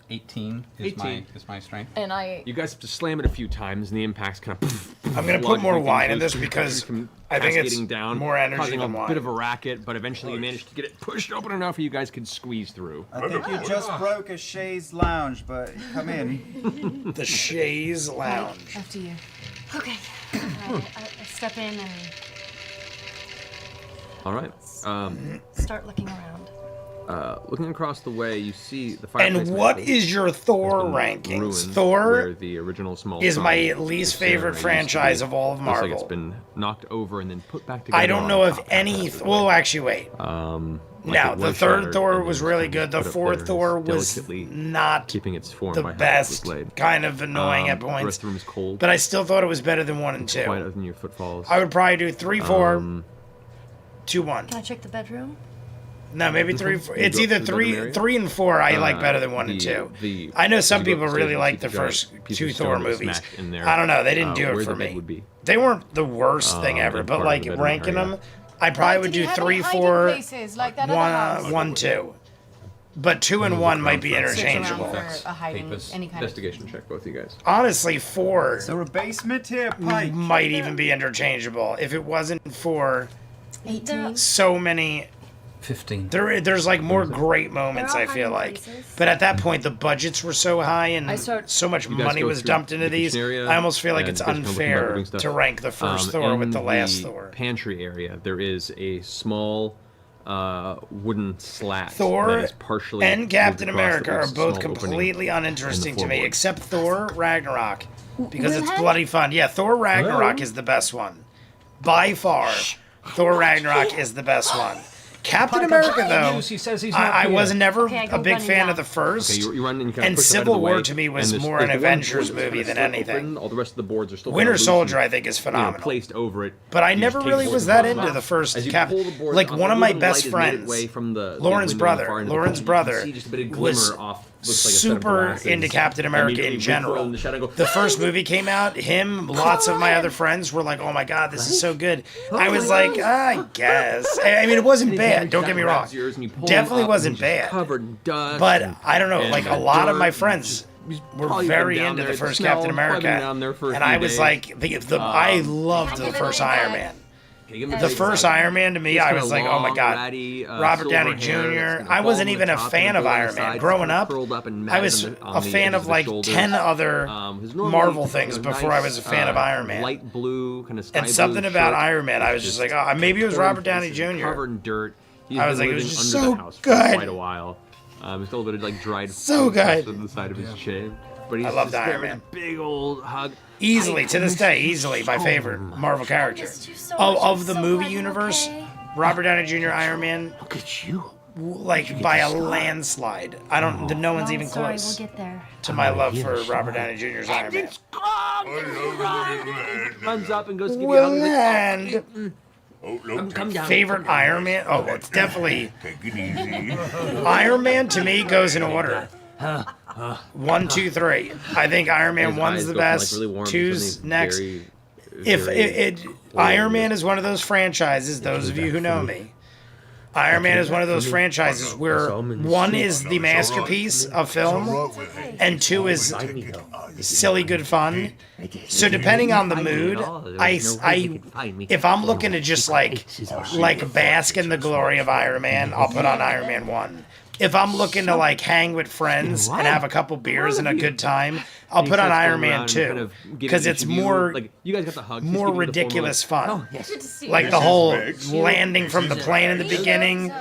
18 is 18. my strength. And I. You guys have to slam it a few times, and the impacts kind of. I'm going to put more wine in this because I think it's down, more energy causing than a wine. bit of a racket, but eventually you managed to get it pushed open enough where you guys could squeeze through. I think you just broke a chaise lounge, but come in. The Shays Lounge. After you. Okay. I step in and All right. start looking around. Looking across the way, you see the fireplace. And what mantle is your Thor has been rankings? ruined, Thor where the original small is sun my least is there favorite where it used to franchise be. of all of Looks like it's Marvel. been knocked over and then put back together. I don't on know if top any. half of it. Well, actually, wait. No, it the was third shattered Thor and was then really kind good. of The put up fourth there Thor as was delicately not keeping its form the by how it was best. laid. Kind of annoying at The points. rest of them is cold. But I still thought it was better than 1 and 2. Quite other than your footfalls. I would probably do 3, 4, 2, 1. Can I check the bedroom? No, maybe 3, 4. You It's go either up to the bedroom 3, area? 3 and 4. I like better than 1 and 2. I know some as you go people up the really stairs, like you the see giant first piece 2 of stone Thor that was movies. smashed in there, I don't know. They didn't do where it for the bed me. would be. They weren't the worst thing ever, and but part of like the bedroom ranking area. them, I probably would Did you do have 3, any hiding 4, places like that other house? 1, 2. But 2 and 1 might be Search around interchangeable. for a hiding, Papers. any kind of. Investigation check, both of you guys. Honestly, 4 Is there a basement here, Pike? might even be interchangeable. If it wasn't for 18. so many 15. there's like more great moments, They're I all feel hiding like. places. But at that point the budgets were so high and I start- so much You guys money go was through dumped into the these. kitchen area, I almost feel like and it's you guys come up with some unfair marketing stuff. to rank the first Thor with in the last Thor. Pantry area, there is a small wooden slat Thor that is partially and moved Captain across America that are leaves a both small opening completely uninteresting to me, floorboard. except Thor Ragnarok. Because it's Windhead? bloody fun. Yeah, Thor Ragnarok is the best one. By far, Thor Ragnarok is the best one. Captain America, though, He says he's not I here. was never Okay, I go a big running fan down. of the first. Okay, you run and you kind And of push that out of Civil the War way, to me was and there's- more there's an the one Avengers board that's movie kind than of split anything. open. All the rest of the boards are still Winter kind of loose Soldier, and, I think, is you know, phenomenal. placed over it. But I You never just take really the was boards that off. into the first As you Cap. pull the boards Like off, one a of my little best light is made friends, away from the Lauren's window on the brother, far end of the Lauren's kitchen. You can brother, see just a bit of was glimmer off, looks like a set of super glasses. into Captain And America immediately in recoil general. in the shadow and go, The first movie came out, him, lots of my other friends were like, "Oh my god, this is so good." I was like, I guess. I mean, it wasn't bad. Don't get me wrong. Definitely wasn't bad. Covered in dust. But and- I don't know, and like a lot of dirt my and friends were probably very been down into there, the first smell, Captain probably been America, down there for a and few I was days. like, I loved the first Iron Man. The first Iron Man to me, I was like, oh my god, Robert Downey Jr. I wasn't even a fan of Iron Man. Growing up, I was a fan of like 10 other Marvel things before I was a fan of Iron Man. Light blue, kind of sky And something blue about shirt, Iron Man, I was just like, oh, maybe it was torn Robert Downey pieces, Jr. Covered in dirt. He's I was been like, it was living just under so the house for good. quite a while. There's still a bit of like dried So fruit good. on the side of his chin. But he's I loved just there Iron with Man. a big old hug. Easily, to this day, easily my favorite Marvel character. missed you so much. Of I'm the so movie glad you're universe, okay. Robert Downey Jr. Iron Man, Look at you. like by a landslide. I don't. No one's Oh, even sorry, close we'll get there. to my love for Robert Downey Jr.'s Iron Man. Runs up and goes to give you a hug. Well, and Oh, look, Come down. favorite Iron Man. Oh, it's definitely take it easy. Iron Man. To me, goes in order. 1, 2, 3. I think Iron Man His 1's eyes the go from, like, best. really warm to 2's something next. very- If very it cold. Iron Man is one of those franchises, those of you who know me, Iron Man is one of those franchises where 1 is the masterpiece of film and 2 is silly good fun. So depending on the mood, if I'm looking to just like bask in the glory of Iron Man, I'll put on Iron Man 1. If I'm looking to like hang with friends and have a couple beers and a good time, I'll put on Iron Man 2 because it's more like you guys got the hug. more ridiculous fun. Good to see Like you. the whole landing from the plane in the beginning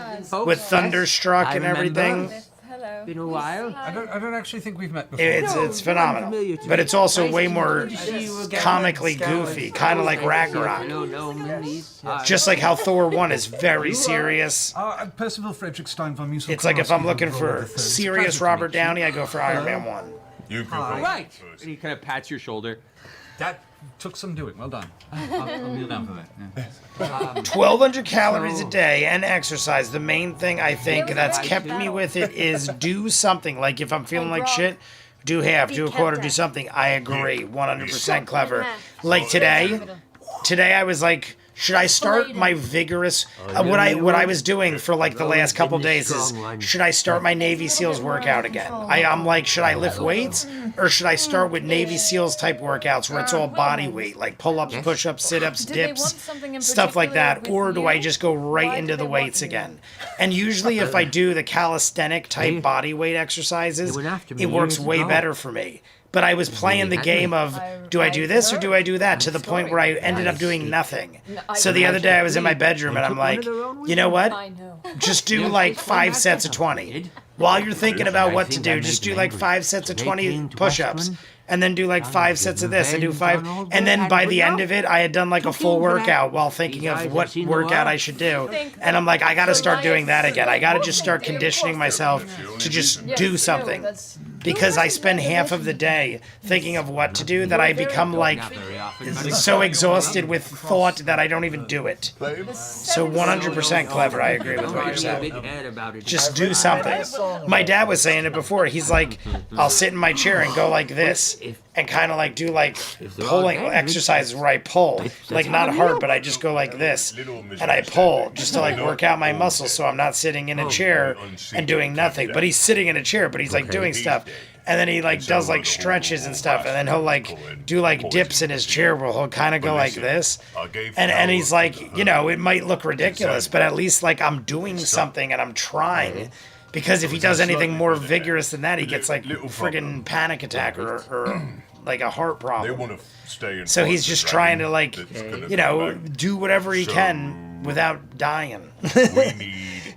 with Thunderstruck I and remember. everything. Hello. Been a while. I don't actually think we've met before. It's phenomenal. But it's also way more comically goofy, kind of like Ragnarok. No, Mindy's. Just like how Thor 1 is very serious. Percival Frederick Stein von Musel. It's like if I'm looking for serious Robert Downey, I go for Iron Man 1. You can vote Right. first. And he kind of pats your shoulder. That took some doing. Well done. I'll kneel down for that. Yeah. 1,200 calories a day and exercise. The main thing I think that's kept me with it is do something. Like if I'm feeling like shit, do half, do a quarter, do something. I agree. 100% clever. Like today I was like, should I start my vigorous what I was doing for like the last couple days is should I start my Navy SEALs workout again? I'm like, should I lift weights or should I start with Navy SEALs type workouts where it's all body weight, like pull-ups, push-ups, sit-ups, Did they want dips, something in stuff like that, particular or with do I you? just go right Why into did the they want weights you? again? And usually if I do the calisthenic type body weight exercises, went after me it works years way ago. better for me. But I was playing the game of, do I do this or do I do that, to the point where I ended up doing nothing. So the other day I was in my bedroom and I'm like, you know what? I know. Just do like 5 sets of 20. while you're thinking about what to do, just do like 5 sets of 20 push-ups. And then do like 5 sets of this and do 5. And then by the end of it, I had done like a full workout while thinking of what workout I should do. And I'm like, I got to start doing that again. I got to just start conditioning myself to just do something. Because I spend half of the day thinking of what to do that I become like so exhausted with thought that I don't even do it. So 100% clever. I agree with what you're saying. Just do something. My dad was saying it before. He's like, I'll sit in my chair and go like this and kind of like do like pulling exercises where I pull. Like not hard, but I just go like this and I pull just to like work out my muscles so I'm not sitting in a chair and doing nothing. But he's sitting in a chair, but he's like doing stuff. And then he like does like stretches and stuff, and then he'll like do like dips in his chair where he'll kind of go like this, and he's like, you know, it might look ridiculous, but at least like I'm doing something and I'm trying, because if he does anything more vigorous than that, he gets like friggin' panic attack or like a heart problem. So he's just trying to like, you know, do whatever he can without dying.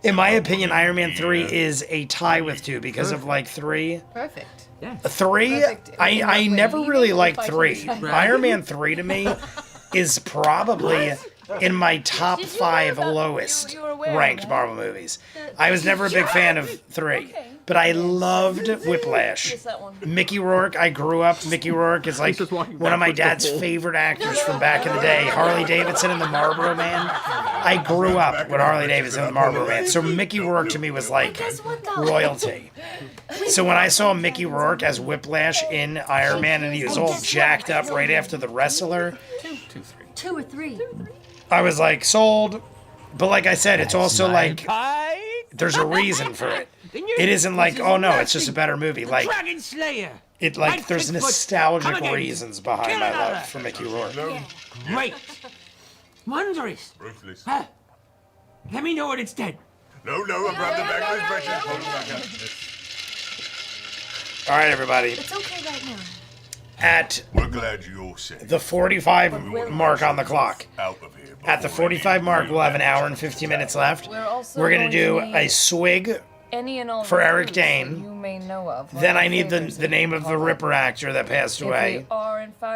In my opinion, Iron Man 3 is a tie with 2 because of like 3. Perfect. Yeah. 3, I never really liked 3. Iron Man 3 to me is probably in my top 5 lowest ranked Marvel movies. I was never a big fan of 3. But I loved Whiplash. Mickey Rourke, I grew up. Mickey Rourke is like one of my dad's favorite actors from back in the day. Harley Davidson and the Marlboro Man. I grew up with Harley Davidson and the Marlboro Man. So Mickey Rourke to me was like royalty. So when I saw Mickey Rourke as Whiplash in Iron Man and he was all jacked up right after the wrestler, 2 or 3. I was like, sold. But like I said, it's also like there's a reason for it. It isn't like, oh no, it's just a better movie. Like, Dragon Slayer. it like there's nostalgic reasons behind my love for Mickey Rourke. Great. Wondrous. Ruthless. Huh. Let me know when it's dead. No, I grabbed the bag of his precious. Pull him back out. All right, everybody. It's okay right now. At We're glad you're safe. the 45 mark on the clock. Out of here. At the 45 mark, we'll have an hour and 15 minutes left. We're gonna do a swig Any and all for Eric recruits Dane. you may know of. Then I need the name of the Ripper actor that passed away.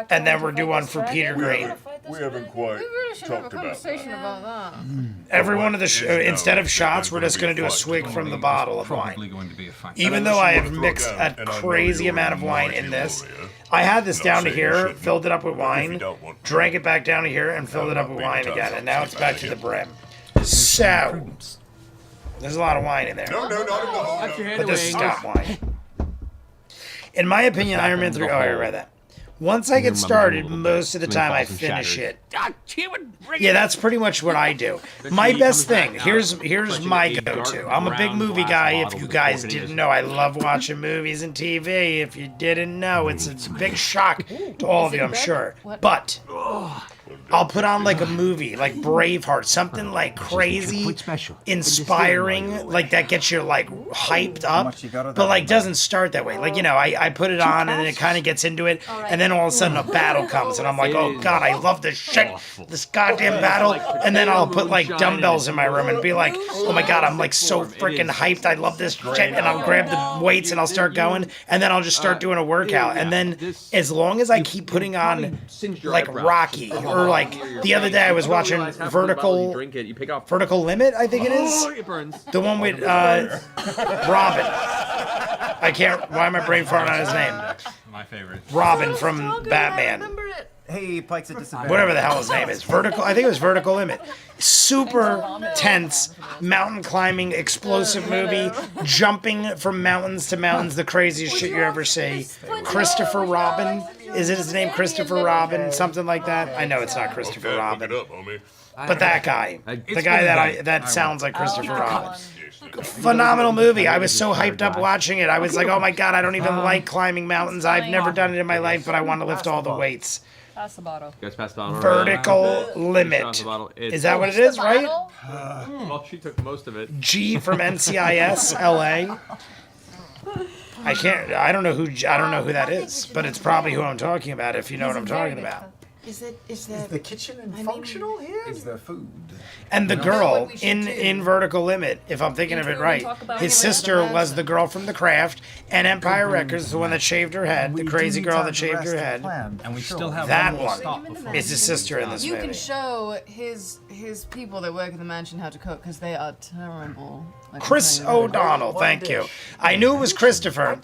And then we're doing one for Peter Green. We haven't quite talked about that. about that. Every one of the instead of shots, we're just gonna do a swig from the bottle of wine. Probably going to be a fight. Even though I have mixed a crazy amount of wine in this, I had this down to here, filled it up with wine, drank it back down to here, and filled it up with wine again, and now it's back to the brim. So, there's a lot of wine in there, No, not in the hole. Got your hand but this is away. Scott wine. In my opinion, Iron Man 3, oh, I read that. Once I get started, most of the time I finish it. Yeah, that's pretty much what I do. My best thing, here's my go-to. I'm a big movie guy. If you guys didn't know, I love watching movies and TV. If you didn't know, it's a big shock to all of you, I'm sure. But I'll put on like a movie, like Braveheart, something like crazy, inspiring, like that gets you like hyped up, but like doesn't start that way. Like, you know, I put it on and then it kind of gets into it, and then all of a sudden a battle comes and I'm like, oh god, I love this shit, this goddamn battle, and then I'll put like dumbbells in my room and be like, oh my god, I'm like so freaking hyped, I love this shit, and I'll grab the weights and I'll start going, and then I'll just start doing a workout, and then as long as I keep putting on like Rocky, or like the other day I was watching Vertical Limit, I think it is, the one with Robin. I can't, why am I brain farting on his name? My favorite. Robin from Batman. Hey, Pike's at disadvantage. Whatever the hell his name is. I think it was Vertical Limit. Super tense, mountain climbing, explosive movie, jumping from mountains to mountains, the craziest shit you ever see. Christopher Robin. Is it his name Christopher Robin? Something like that? I know it's not Christopher Robin. But that guy. The guy that sounds like Christopher Robin. Phenomenal movie. I was so hyped up watching it. I was like, oh my god, I don't even like climbing mountains. I've never done it in my life, but I want to lift all the weights. Pass the bottle. You guys passed the bottle. Vertical Limit. Is that what it is, right? Well, she took most of it. G from NCIS LA. I don't know who that is, but it's probably who I'm talking about if you know what I'm talking about. Is the kitchen mean- functional here? Is there food? And the what girl we should in do. Vertical Limit, if I'm thinking of it Intro right, and talk about his it. sister was the girl from The Craft, and Empire Records, the one that shaved her head, the crazy girl that shaved her head. And we still have That one more one stop before is his sister in this You movie. can show his people that work in the mansion how to cook because they are terrible. I can Chris tell you that. O'Donnell, thank you. I knew it was Christopher.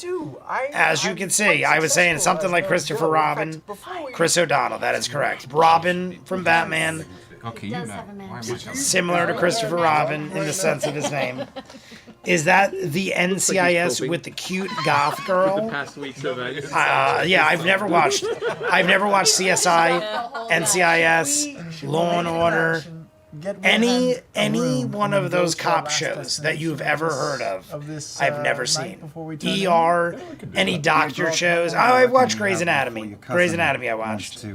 As you I'm can quite see, I was saying successful something as like a Christopher villain. In Robin. fact, before we- Chris O'Donnell, that is correct. Robin from Batman, Okay, It you does know. have a Why am I mansion. telling you? similar to Christopher Robin in the sense of his name. Is that the NCIS coping. with the cute goth girl? Past week's events. Yeah, I've never watched CSI, NCIS, Law and Order, any one of those cop shows that you've ever heard of. I've never seen. ER, any doctor shows. Oh, I've watched Grey's Anatomy. Grey's Anatomy I watched.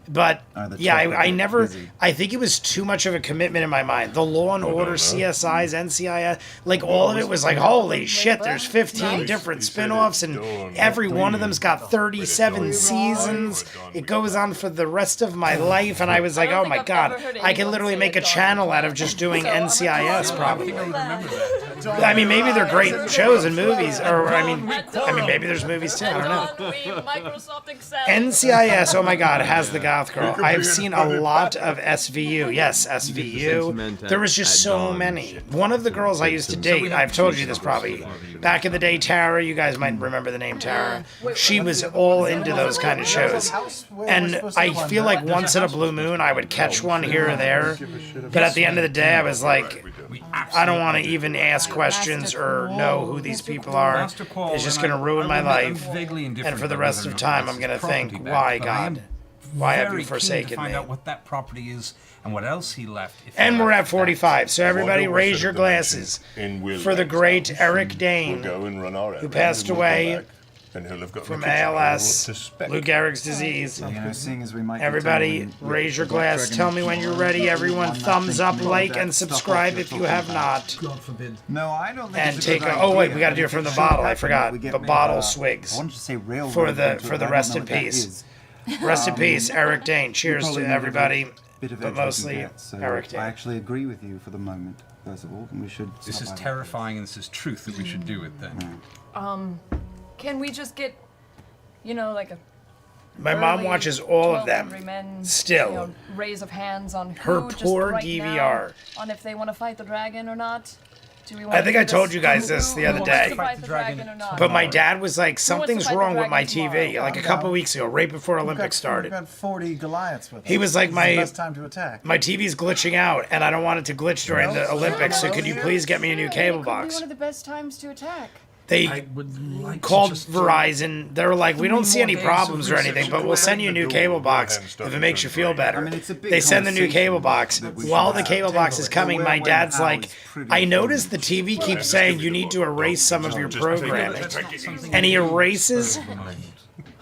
But yeah, I never. I think it was too much of a commitment in my mind. The Law and Order, CSIs, NCIS, like all of it was like, holy shit! There's 15 different spin-offs, and every one of them's got 37 seasons. It goes on for the rest of my life, and I was like, oh my god, I can literally make a channel out of just doing NCIS, probably. I mean, maybe they're great shows and movies, or I mean, maybe there's movies too. I don't know. Microsoft Excel. NCIS, oh my god, has the goth girl. I've seen a lot of SVU. Yes, SVU. There was just so many. One of the girls I used to date, I've told you this probably, back in the day, Tara, you guys might remember the name Tara. She was all into those kind of shows. And I feel like once in a blue moon, I would catch one here or there. But at the end of the day, I was like, I don't want to even ask questions or know who these people are. It's just going to ruin my life. And for the rest of time, I'm going to think, why, God? Why have you forsaken find me? out what that property is and what else he left. And we're at 45, so everybody raise your glasses for the great Eric Dane, who passed away from ALS, Lou Gehrig's disease. Seeing as we might be Everybody, turning raise your the glass. dragon Tell me when you're ready. Everyone, thumbs up, like, and subscribe if you have not. God forbid. No, I don't think And it's a take good a. Oh wait, idea. we got to do it from the Should bottle. I happen, forgot. we get The rid bottle of, swigs. I wanted to say railroad For the into it, but I rest don't in know what that peace. is. Rest in peace, Eric Dane. Cheers Probably to need a everybody, bit of but edge we can mostly get, so Eric I Dane. actually agree with you for the moment, first of all, and we should. This stop is having terrifying and this is truth that we should do it then. Can we just get, like a My mom early watches all of 12 Angry them. Men, Still. raise of hands on Her who, just poor right DVR. now, on if they want to fight the dragon or not. Do we I want think I told you guys this the other day. Fight the dragon or not? But my dad was like, something's fight the wrong with my dragon TV. tomorrow? Like a couple weeks ago, right before Olympics We've started. got 40 Goliaths with us. He was like, This is the best time to attack. my TV's glitching out, and I don't want it to glitch during the Olympics. So could you please get me a new cable It could be box? one of the best times to attack. They would like called Verizon. They were like, we don't see any days of problems or research anything, to but we'll send you a new cable box if it makes you feel better. I mean, it's a big They send the new cable conversation box. that we While should the have. cable box is coming, Where, my when, dad's how like, is pretty I noticed the important. TV keeps saying you need to erase some of your programming. And he erases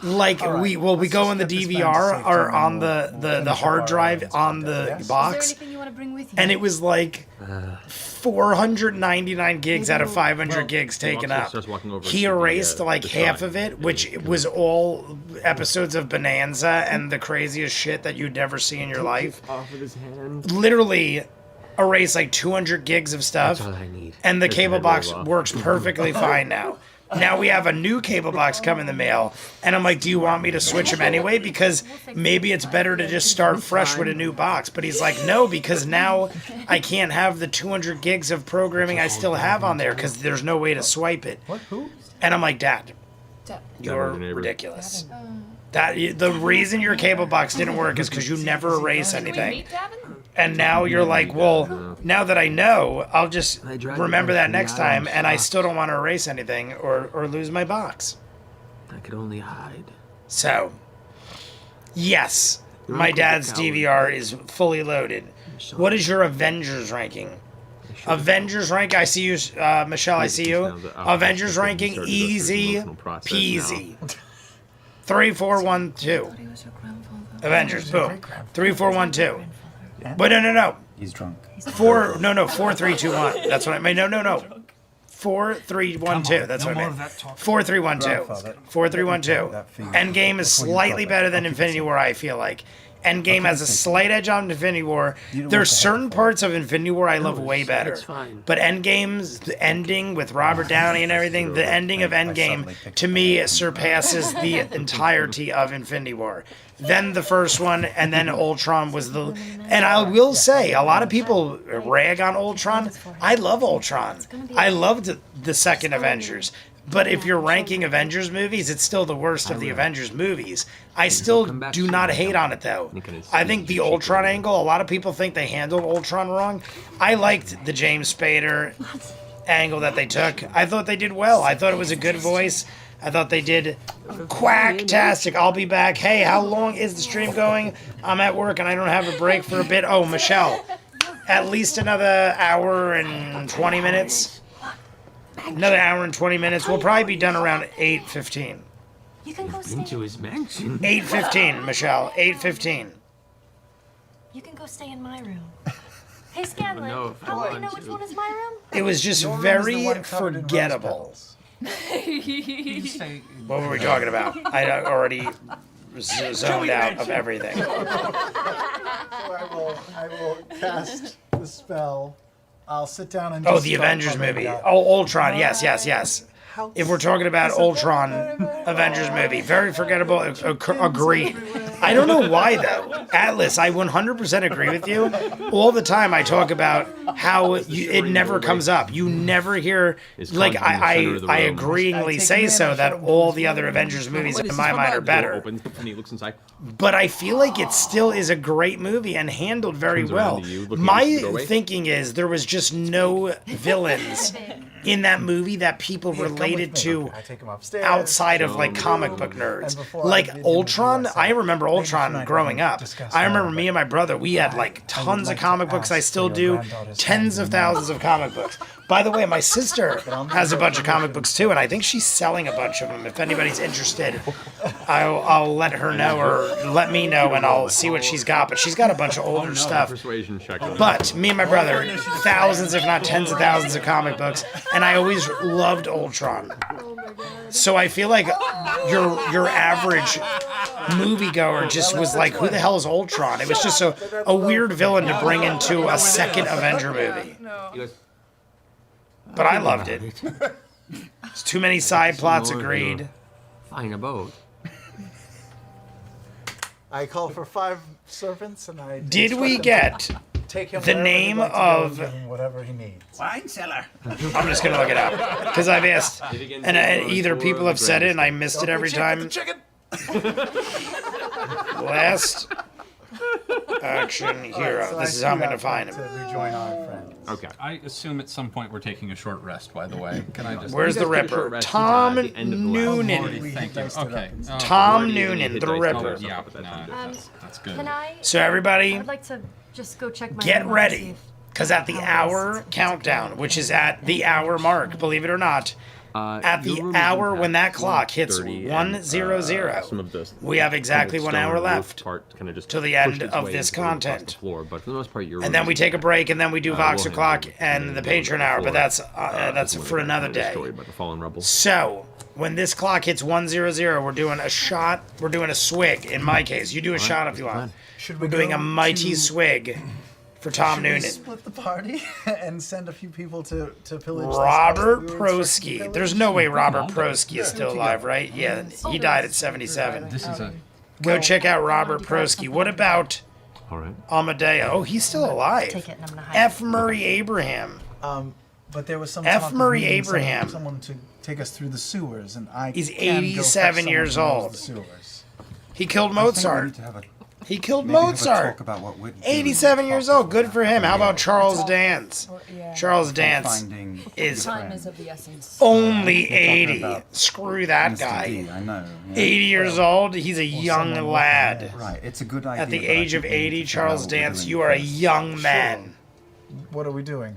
like we go in the DVR or on the hard drive on the Is there box, anything you want to bring with you? and it was like 499 gigs out of 500 gigs taken also up. starts walking over He to the, erased like the half side. of it, which was all episodes of Bonanza and the craziest shit that you'd never see in your life. Off with his hand. Literally erased like 200 gigs of stuff. That's all I need. And the That's cable what I box roll off. works perfectly fine now. Now we have a new cable box come in the mail, and I'm like, do you want me to switch them anyway? Because maybe it's better to just start fresh with a new box. But he's like, no, because now I can't have the 200 gigs of programming I still have on there because there's no way to swipe it. What? Who? And I'm like, Dad, you're Neighbor. ridiculous. That the reason your cable box didn't work is because you never erase anything. And now you're like, well, now that I know, I'll just remember that next time, and I still don't want to erase anything or lose my box. I could only hide. So, yes, my dad's DVR is fully loaded. What is your Avengers ranking? Avengers rank, I see you, Michelle, I see you. Avengers ranking, easy peasy. 3, 4, 1, 2. Avengers, boom. 3, 4, 1, 2. But no. He's drunk. 4, 3, 2, 1. That's what I mean. No. 4, 3, 1, 2. That's what I meant. 4, 3, 1, 2. 4, 3, 1, 2. Endgame is slightly better than Infinity War, I feel like. Endgame has a slight edge on Infinity War. There's certain parts of Infinity War I love way better. It's fine. But Endgame's the ending with Robert Downey and everything, the ending of Endgame to me surpasses the entirety of Infinity War. Then the first one, and then Ultron was the. And I will say, a lot of people rag on Ultron. I love Ultron. I loved the second Avengers. But if you're ranking Avengers movies, it's still the worst of the Avengers movies. I still do not hate on it, though. I think the Ultron angle, a lot of people think they handled Ultron wrong. I liked the James Spader angle that they took. I thought they did well. I thought it was a good voice. I thought they did quacktastic. I'll be back. Hey, how long is the stream going? I'm at work and I don't have a break for a bit. Oh, Michelle, at least another hour and 20 minutes. Another hour and 20 minutes. We'll probably be done around 8:15. You can go stay. Into his mansion. 8:15, Michelle. 8:15. You can go stay in my room. Hey, Scanlan, know if I how will you want know which to. one is my room? It was just Your room is very the one covered in rose forgettable. petals. You can stay. What were we talking about? I already zoned out of everything. So I will cast the spell. I'll sit down and. Oh, just the start Avengers talking movie. about- Oh, Ultron. Yes, yes, yes. If we're talking about Ultron, Avengers movie, very forgettable. Agree. I don't know why though. Atlas, I 100% agree with you. All the time I talk about how it never comes up. You never hear, like I agreeingly say so that all the other Avengers movies in my mind are better. Opens and he looks inside. But I feel like it still is a great movie and handled very Turns around well. to you, looking at My the doorway. thinking is there was just no villains in that movie that people Yeah, come with related me. to Okay, I take him upstairs. outside of like comic book nerds. Like Ultron, I remember Ultron growing up. I remember me and my brother, we had like tons of comic books. I still do, tens of thousands of comic books. By the way, my sister has a bunch of comic books too, and I think she's selling a bunch of them. If anybody's interested, I'll let her know or let me know, and I'll see what she's got. But she's got a bunch of older stuff. Persuasion check. But me and my brother, thousands, if not tens of thousands of comic books, and I always loved Ultron. So I feel like your average moviegoer just was like, who the hell is Ultron? It was just a weird villain to bring into a second Avenger movie. He goes, But I loved it. It's too many side plots, agreed. Fine abode. I call for 5 servants and I. Did instruct we them to get take him the wherever he'd name like to go of- and give him whatever he needs? Wine cellar. I'm just gonna look it up because I've asked, and either people have said it and I missed it every time. Chicken. Last action hero. So This is how I'm queued gonna up find To him. rejoin our friends. okay. I assume at some point we're taking a short rest, by the way. Can I just... Where's You the guys took a short Ripper? rest Tom at the end of the last Noonan. Already, thank you. diced it up Okay. and Oh, Tom Already Noonan, hit the dice Ripper. numbers yeah, up at that time. that's good. Can I? So everybody, I'd like to just go check my get room out, see ready. if- Because at the hour countdown, which is at the hour mark, believe it or not, at the Your room hour doesn't when have that clock hits 30 and, 1:00, some of the we have exactly 1 hour stone roof left part kinda just till the pushed end its of way this across the content. floor, but for the most part, your And then room we is take a break, and then we do Vox we'll O'Clock handle and the Patreon hour, but that's for another day. Story about the fallen rebels. So, when this clock hits 1:00, we're doing a shot, we're doing a swig, in my case. You do a shot if you want. Should We're doing a go mighty to- swig for Tom Should we Noonan. split the party and send a few people to pillage this Robert house that we were instructed to Prosky. pillage? There's no way Robert Prosky is still alive, right? Yeah, he died at 77. This is a... Go check out Robert Prosky. What about All right. Amadeo? Oh, he's still alive. Take it and I'm gonna hide F. Murray Abraham. But there was some F. talk of Murray needing Abraham. someone to take us through the sewers, and I He's can go fetch 87 someone years who knows old. the sewers. He killed I think we Mozart. need to have a, He killed maybe have a Mozart. talk about what Whitney 87 years old. Good for him. How about Charles Dance? Yeah. Charles Dance finding is Time is of the essence. only We're talking 80. about Screw that Mr. guy. D, I know. Yeah. 80 years old. He's a young someone lad. Right, it's a good idea. At the but I age think of we need 80, to figure out Charles what we're Dance, doing you are a first. young man. What are we doing?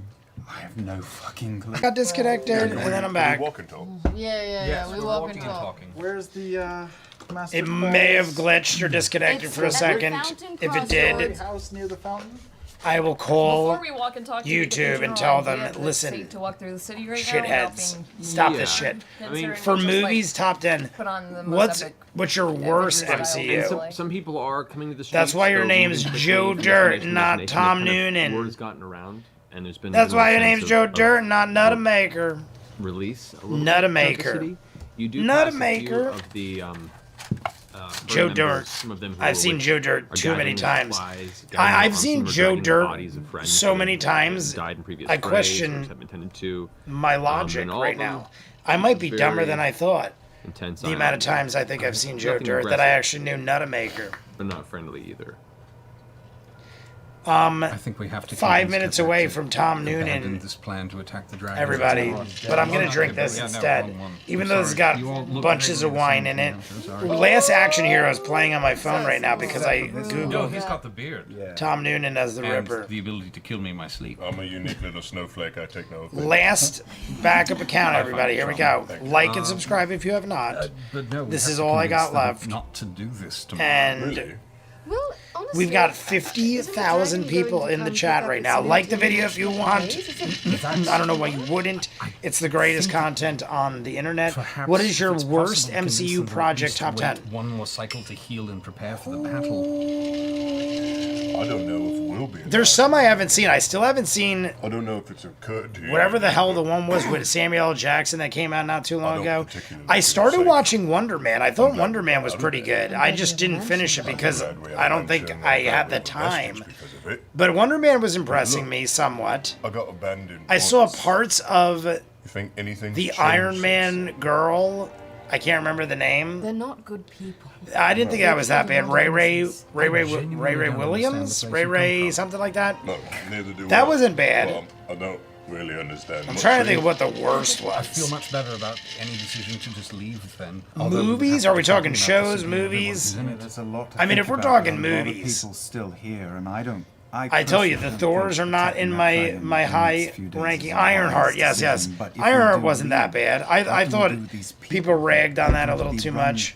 I have no fucking clue. Got disconnected, and then I'm back. Walk and talk. Yeah, we walk and talk. Where's the master? It may have glitched or disconnected for a second. If it did, house near the fountain. I will call Before we walk and talk to you, get the YouTube general and tell them, idea that it's listen, safe to walk through the city right now without shitheads, being stop Yeah. this shit. I mean, For just, like, movies, top 10. put on the most epic What's your worst Avengers style MCU? display. Some people are coming to the streets. That's why your they're name's moving quickly Joe from Dirt, destination to not destination. Tom That kind of Noonan. Word has gotten around, and there's been. That's a why your real name's sense Joe of Dirt, not Nuttamaker. Release. A little Nuttamaker. bit of the city. You do pass a few Nuttamaker. of the Joe members, Dirt. some of them who I've are seen with- Joe Dirt are too many gathering times. supplies, gathering I've arms seen and Joe dragging the Dirt bodies of friends so who many have times, died in previous I frays or question have been tended to. My logic and all right of them now. I might be dumber very than I thought. Intense. The amount of island. times I think I've seen Joe Nothing Dirt that I aggressive. actually knew Nuttamaker. They're not friendly either. I think we have to 5 convince minutes Quebec away to from Tom abandon Noonan. this plan to attack the dragon. Everybody, but I'm gonna drink this Yeah, no, instead. wrong one. Even I'm though it's sorry. got You all look bunches of vaguely the wine same in to it. me, I'm so sorry. Last Action Hero is playing on my phone right now because I No, googled he's got the beard. Yeah. Tom Noonan as the And Ripper. the ability to kill me in my sleep. I'm a unique little snowflake. I take no offense. Last backup account, everybody. Here we go. Like and subscribe if you have not. But no, we This have is to all I convince got them left. Not to do this tomorrow. And Really? Well, honestly, we've got 50,000 people in the chat right now. Like the video if you want. I don't know why you wouldn't. It's the greatest content on the internet. Perhaps What is your it's worst possible to convince MCU them to at project least top 10? wait one more cycle to heal and prepare for the battle. I don't know if we'll be. There's some I haven't seen. I still haven't seen I don't know if it's occurred to you. whatever the hell the one was with Samuel L. Jackson that came out not too long don't ago. particularly I started say. watching Wonder Man. I thought Wonder Man was pretty good. I just didn't finish it because I don't think I had the time. Because of it. But Wonder Man was impressing me somewhat. I got abandoned. I saw once. parts of You think anything? the Iron Man girl. I can't remember the name. They're not good people. I didn't think that was that bad. Ray genuinely Williams? don't understand the place you come from. Something like that. No, neither do That I. wasn't bad. Well, I don't really understand. I'm trying to think of what the worst I feel was. much better about any decision to just leave then. Movies? Are we talking shows, movies? There's a lot to I mean, think if we're about, talking but a lot of movies. people still here, and I don't. I tell you, the personally don't Thors think are not protecting in that my dragon my in the high next few days ranking. is a Ironheart, wise yes, yes. decision, but if we Ironheart do wasn't that leave, bad. what I do thought we do with these people ragged on that a little Be too run much.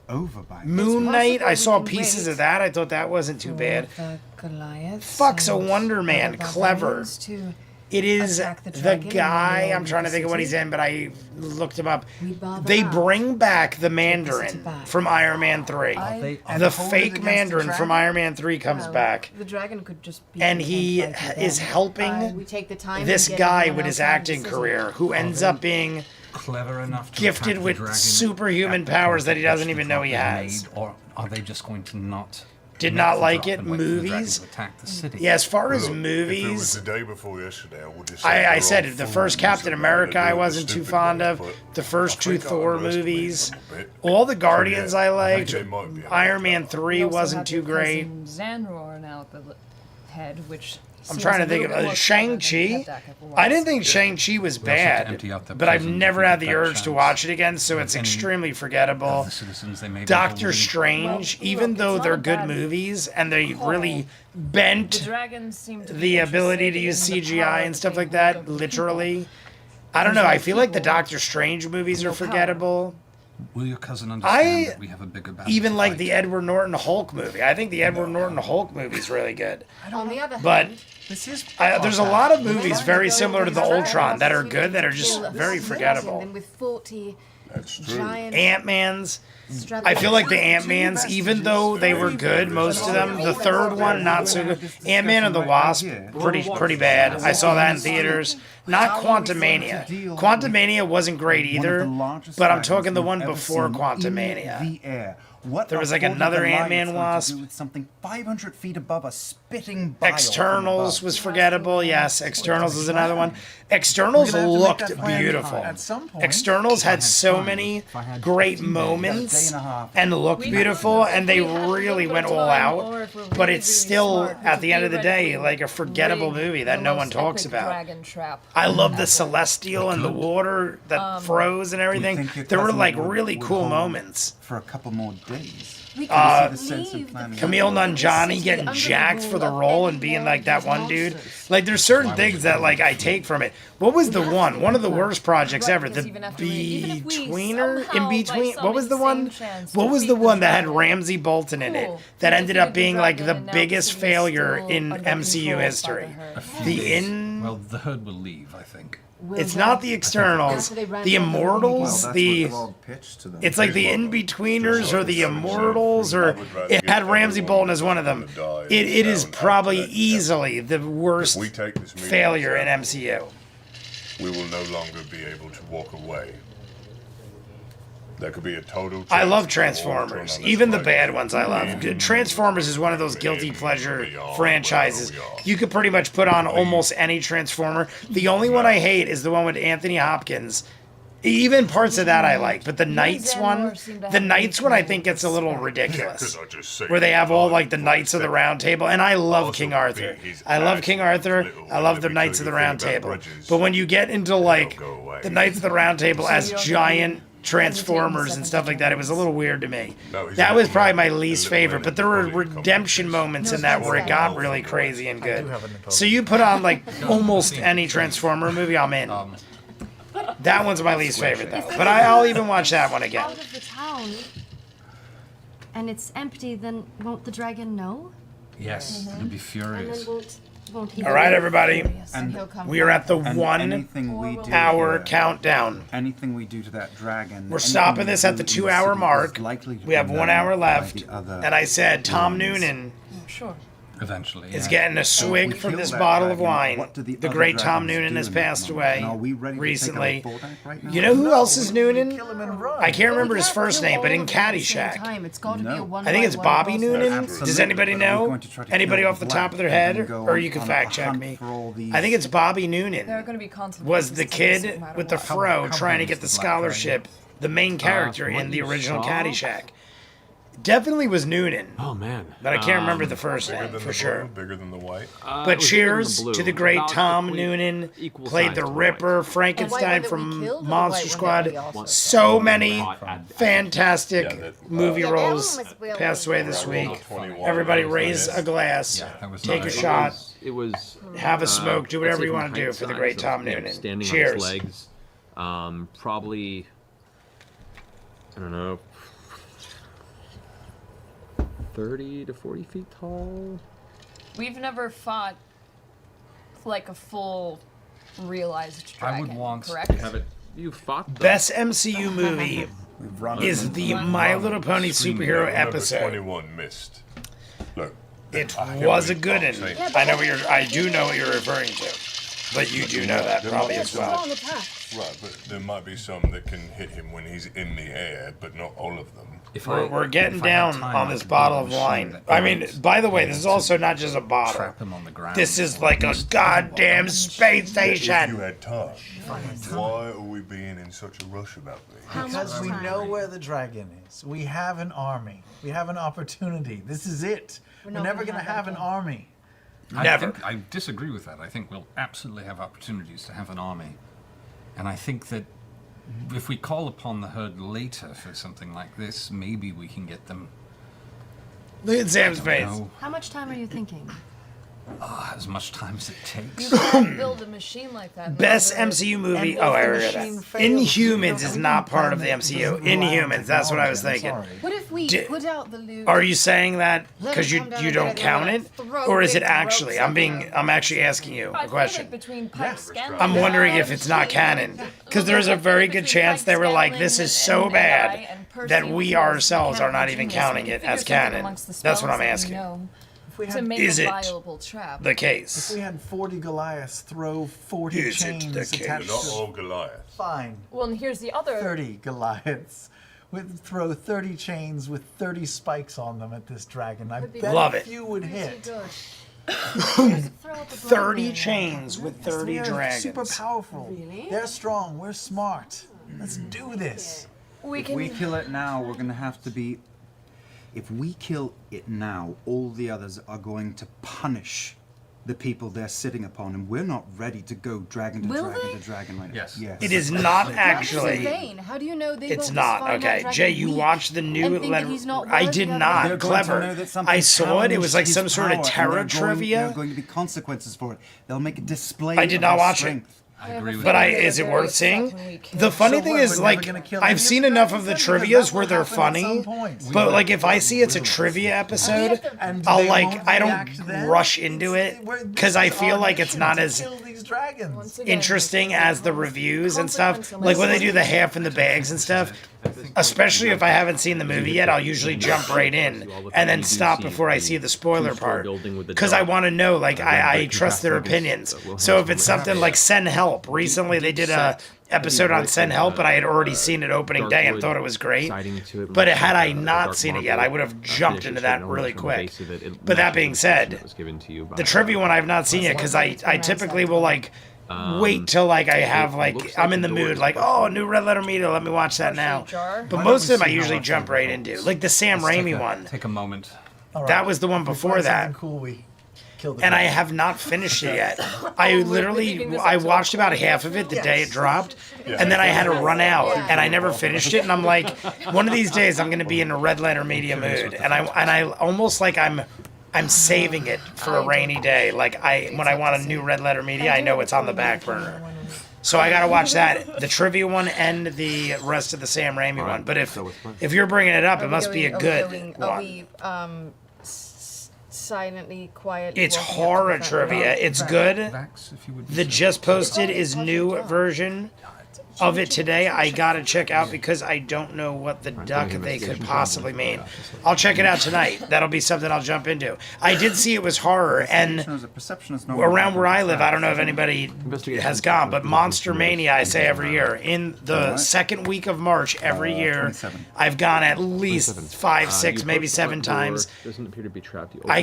Over by Moon Knight, I we saw can pieces wait of that. I thought that wasn't too bad. The Goliaths Fuck's a and Wonder Man, the clever. barbarians to It is attack the the dragon guy. and I'm trying to think of what he's city. in, but I looked him up. We bar They them out. bring back the city Mandarin back. from Iron Man 3. And The hold it fake against Mandarin the from dragon? Iron Man 3 comes Well, back. The dragon could just be And content he fighting is them. helping We take the time this and get guy everyone with his else out of the acting city. career who ends up being Clever enough to gifted attack the with dragon superhuman at the powers point that he at doesn't which the even know he drop is has. made, or are they just going to not? Did make not the like drop it. and wait for the dragon Movies? to attack the city? Yeah, as far as Look, If it was movies, the day before yesterday, I would have I said said we're it. The all first fools Captain about America it, I doing the wasn't too stupid fond way, of. but The first I two think I Thor underestimated movies. it a bit. All the Guardians yeah, I I liked. think they might be Iron Man 3 wasn't too great. Zanror now at the head, which I'm seems trying a to think of little bit more Shang-Chi. clever than Tech I didn't think Shang-Chi was We also have to bad, empty out the but I've prison never if we had get the that urge to chance. watch it again, so it's Any extremely of forgettable. the citizens they may be Doctor holding. Strange, Well, even look, though it's they're not a good bad movies and they call. really The bent dragons seem to be the ability to interested use in the power CGI and that stuff they like hold that, over literally. I don't know, I feel like the Doctor Strange movies are No power. forgettable. Will your cousin understand that we have a bigger battle Even to like fight? the Edward Norton Hulk movie. I think the Edward Norton Hulk movie is really good. On the other But hand, This is there's a lot of movies let's very go similar to with the dragon Ultron that are to good, that are kill just a very city forgettable. Than with 40 That's true. giant Ant-Man's. I feel like the Ant-Mans, even though they were good, most of them, the third one, not so good. Ant-Man and the Wasp, pretty bad. I saw that in theaters. Not Quantumania. Quantumania wasn't great either, but I'm talking the one before Quantumania. There was like another Ant-Man Wasp. Do with something 500 feet above a spitting bile from Externals above. was forgettable. Yes, Externals is another one. Externals We're gonna have to make looked that plan beautiful. at some point. Externals had so many great moments and looked beautiful, and they really went all out. But it's still, at the end of the day, like a forgettable movie that no one talks about. Dragon trap. I love the Celestial and the water that froze and everything. Think your There were cousin like would- really would cool hold moments. for a couple more days. We Uh, could The sense of leave the planning. Camille people Nanjiani city getting under the jacked for the rule of role any and being more like that of one these dude. monsters. Like there's certain Why would things you that do like that? I take from it. What was the have to one? be One of the regular. worst projects Right, ever. because The even after even if we Betweener? somehow, In between? by What was the some one? insane chance, What was the defeat the one that had dragon. Ramsey Bolton in it? Cool. That We ended defeated up the being like dragon, the and now biggest city is failure still in under MCU control by history. the herd. A few The days. in. Well, the herd will leave, I think. It's not the externals. After they ran The from the Immortals. Well, that's The. what Grog pitched to them. It's like the In-Betweeners or the Immortals, or it had Ramsey Bolton as one of them. It is probably easily the worst If we take this meeting failure in as MCU. we will no longer be able to walk away. There could be a total. I love change for all Transformers, autonomous even the life. bad ones I love. Transformers is one of those guilty pleasure franchises. You could pretty much put on almost any Transformer. The only one I hate is the one with Anthony Hopkins. Even parts of that I like, but the Knights one, I think gets a little ridiculous. 'Cause I just say Where they have all like the for Knights of the Round Table, and I love Also, King Arthur. he's I love King Arthur. little, I love the every Knights of the time you Round think about Table. bridges, But when you get into like go away. the Knights of the Round Table as you don't giant Transformers and second stuff like that, it was a little weird to me. No, he's That a was little probably my man, least a little favorite, man but there were in the redemption moments in that where it got really crazy and good. have a Napoleon. So you put on like almost any Transformer movie, I'm in. That one's my least favorite though, but I'll even watch that one again. out of the town and it's empty, then won't the dragon know? Yes, he'll be And furious. then won't he? All right, everybody, And he'll come we are at the And 1 anything we do hour here, countdown. anything we do to that dragon. We're stopping this at the 2 hour mark. We have 1 hour left, And and I said Tom Noonan Sure. Eventually. is yeah. getting a swig from this bottle of wine. The great Tom Noonan has passed away recently. You know who else is Noonan? Kill him and run. I can't remember his first name, but in Caddyshack. I think it's Bobby Noonan. Does anybody know? Anybody off the top of their head? Or you can fact check me. I think it's Bobby There are Noonan. going to be consequences. Was the to this no kid matter with the what. fro How trying to big get is the the Black Dragon? scholarship, the main character from what in the you original saw? Caddyshack? Definitely was Noonan, Oh man. but I can't remember the first Bigger name than for the sure. blue, bigger than the white. It But was bigger than cheers the blue. to the great About Tom equal- Noonan. equal Played size the to the Ripper, white. Frankenstein that we from killed or the Monster white Squad. one that we also So many At- fantastic Yeah, that- movie Yeah, roles that one was passed away this Roll week. 21. Everybody raise a glass, Yeah, that was take a nice. shot, It was. have a smoke, do whatever I'd say you from want to do height for the size great of, Tom you know, Noonan. standing on Cheers. his legs. Probably. I don't know. 30 to 40 feet tall. We've never fought like a full realized dragon. I would want correct? to have it. You fought them. Best MCU movie We've run is the My Little Pony superhero Number episode. 21 missed. Look. It I was a can't good believe one. I'm saying- I know what you're. I do know what you're referring to, but you do know that probably as well. Right, but there might be some that can hit him when he's in the air, but not all of them. If We're getting if I had down time, on I this could bottle build of a wine. machine I that mean, would by the way, be this is able also to not just a bottle. trap him on the ground. This is like a goddamn space If station. you had time, why are we being in such a rush about this? Because we know where the dragon is. We have an army. We have an opportunity. This is it. We're not never gonna going to have have that an army. Never. I disagree with that. I think we'll absolutely have opportunities to have an army. And I think that if we call upon the herd later for something like this, maybe we can get them. Look at Sam's face. No, How much time are you thinking? as much time as it takes. You can't build a machine like that. Best Never- MCU movie. And Oh, if I the already read machine that. fails, Inhumans we is don't not part of the plan MCU. it. Inhumans. That's what I was I'm thinking. sorry. What if we Di- put out the loot? Are you saying that Let because it you come down you and don't get it count and it, throw or is it big actually? ropes everywhere. I'm actually asking you I a feel question. like between Pipe Scanlon I'm wondering if and it's not Scanlon- canon, because there's a very good chance they were like, "This is so bad that we ourselves are not even counting it as canon." That's what I'm asking. If we To had, make Is a it viable trap. The if case. we had 40 Goliaths throw 40 Is it chains the case? attached They're not to... all Goliath. Fine. Well, and here's the other. 30 Goliaths. Would throw 30 chains with 30 spikes on them at this dragon. I bet Love a it. few would hit. 30 chains with 30 They're dragons. super powerful. They're strong. We're smart. Let's do this. We If can. we kill it now, we're going to have to be. If we kill it now, all the others are going to punish the people they're sitting upon, and we're not ready to go dragon to Will dragon they? to dragon right now. Yes. It is not actually. Vain. How do you know they It's won't not. find Okay, that Jay, dragon you weak watched the new and think that letter. he's not I worthy did of it? not. They're going to Clever. know that something I saw it. It was like challenged some his sort of power, terror and there are trivia. going to be consequences for it. They'll make a display. I did of not their watch it. strength. I agree with But you. is it worth seeing? The funny So thing what, is, we're like, never gonna kill any I've of seen the enough dragons of the then? Because trivias that where will they're happen at funny. some point. But like, if I see it's a trivia episode, And I'll they like, won't I don't react then? rush into it because I feel like it's not as Kill these dragons. interesting as the reviews and stuff. Like when they do the half in the bags and stuff. Especially if I haven't seen the movie yet, I'll usually jump right in and then stop before I see the spoiler part. Because I want to know, like, I trust their opinions. So if it's something like Send Help, recently they did a episode on Send Help, but I had already seen it opening day and thought it was great. But had I not seen it yet, I would have jumped into that really quick. But that being said, the trivia one I've not seen yet because I typically will, like, wait till like I have like I'm in the mood like, oh, new Red Letter Media, let me watch that now. But most of them I usually jump right into, like the Sam Raimi one. Take a moment. That was the one before that. Cool, we killed and I have not finished it yet. I watched about half of it the day it dropped, and then I had to run out, and I never finished it. And I'm like, one of these days I'm going to be in a Red Letter Media mood, and I almost like I'm saving it for a rainy day. Like when I want a new Red Letter Media, I know it's on the back burner. So I gotta watch that, the trivia one and the rest of the Sam Raimi one. But if you're bringing it up, it must be a good one. Silently, quietly. It's horror trivia. It's good. The just posted is new version of it today. I gotta check out because I don't know what the duck they could possibly mean. I'll check it out tonight. That'll be something I'll jump into. I did see it was horror, and around where I live, I don't know if anybody has gone, but Monster Mania, I say every year, in the second week of March every year, I've gone at least 5, 6, maybe 7 times. Doesn't appear to be trapped. I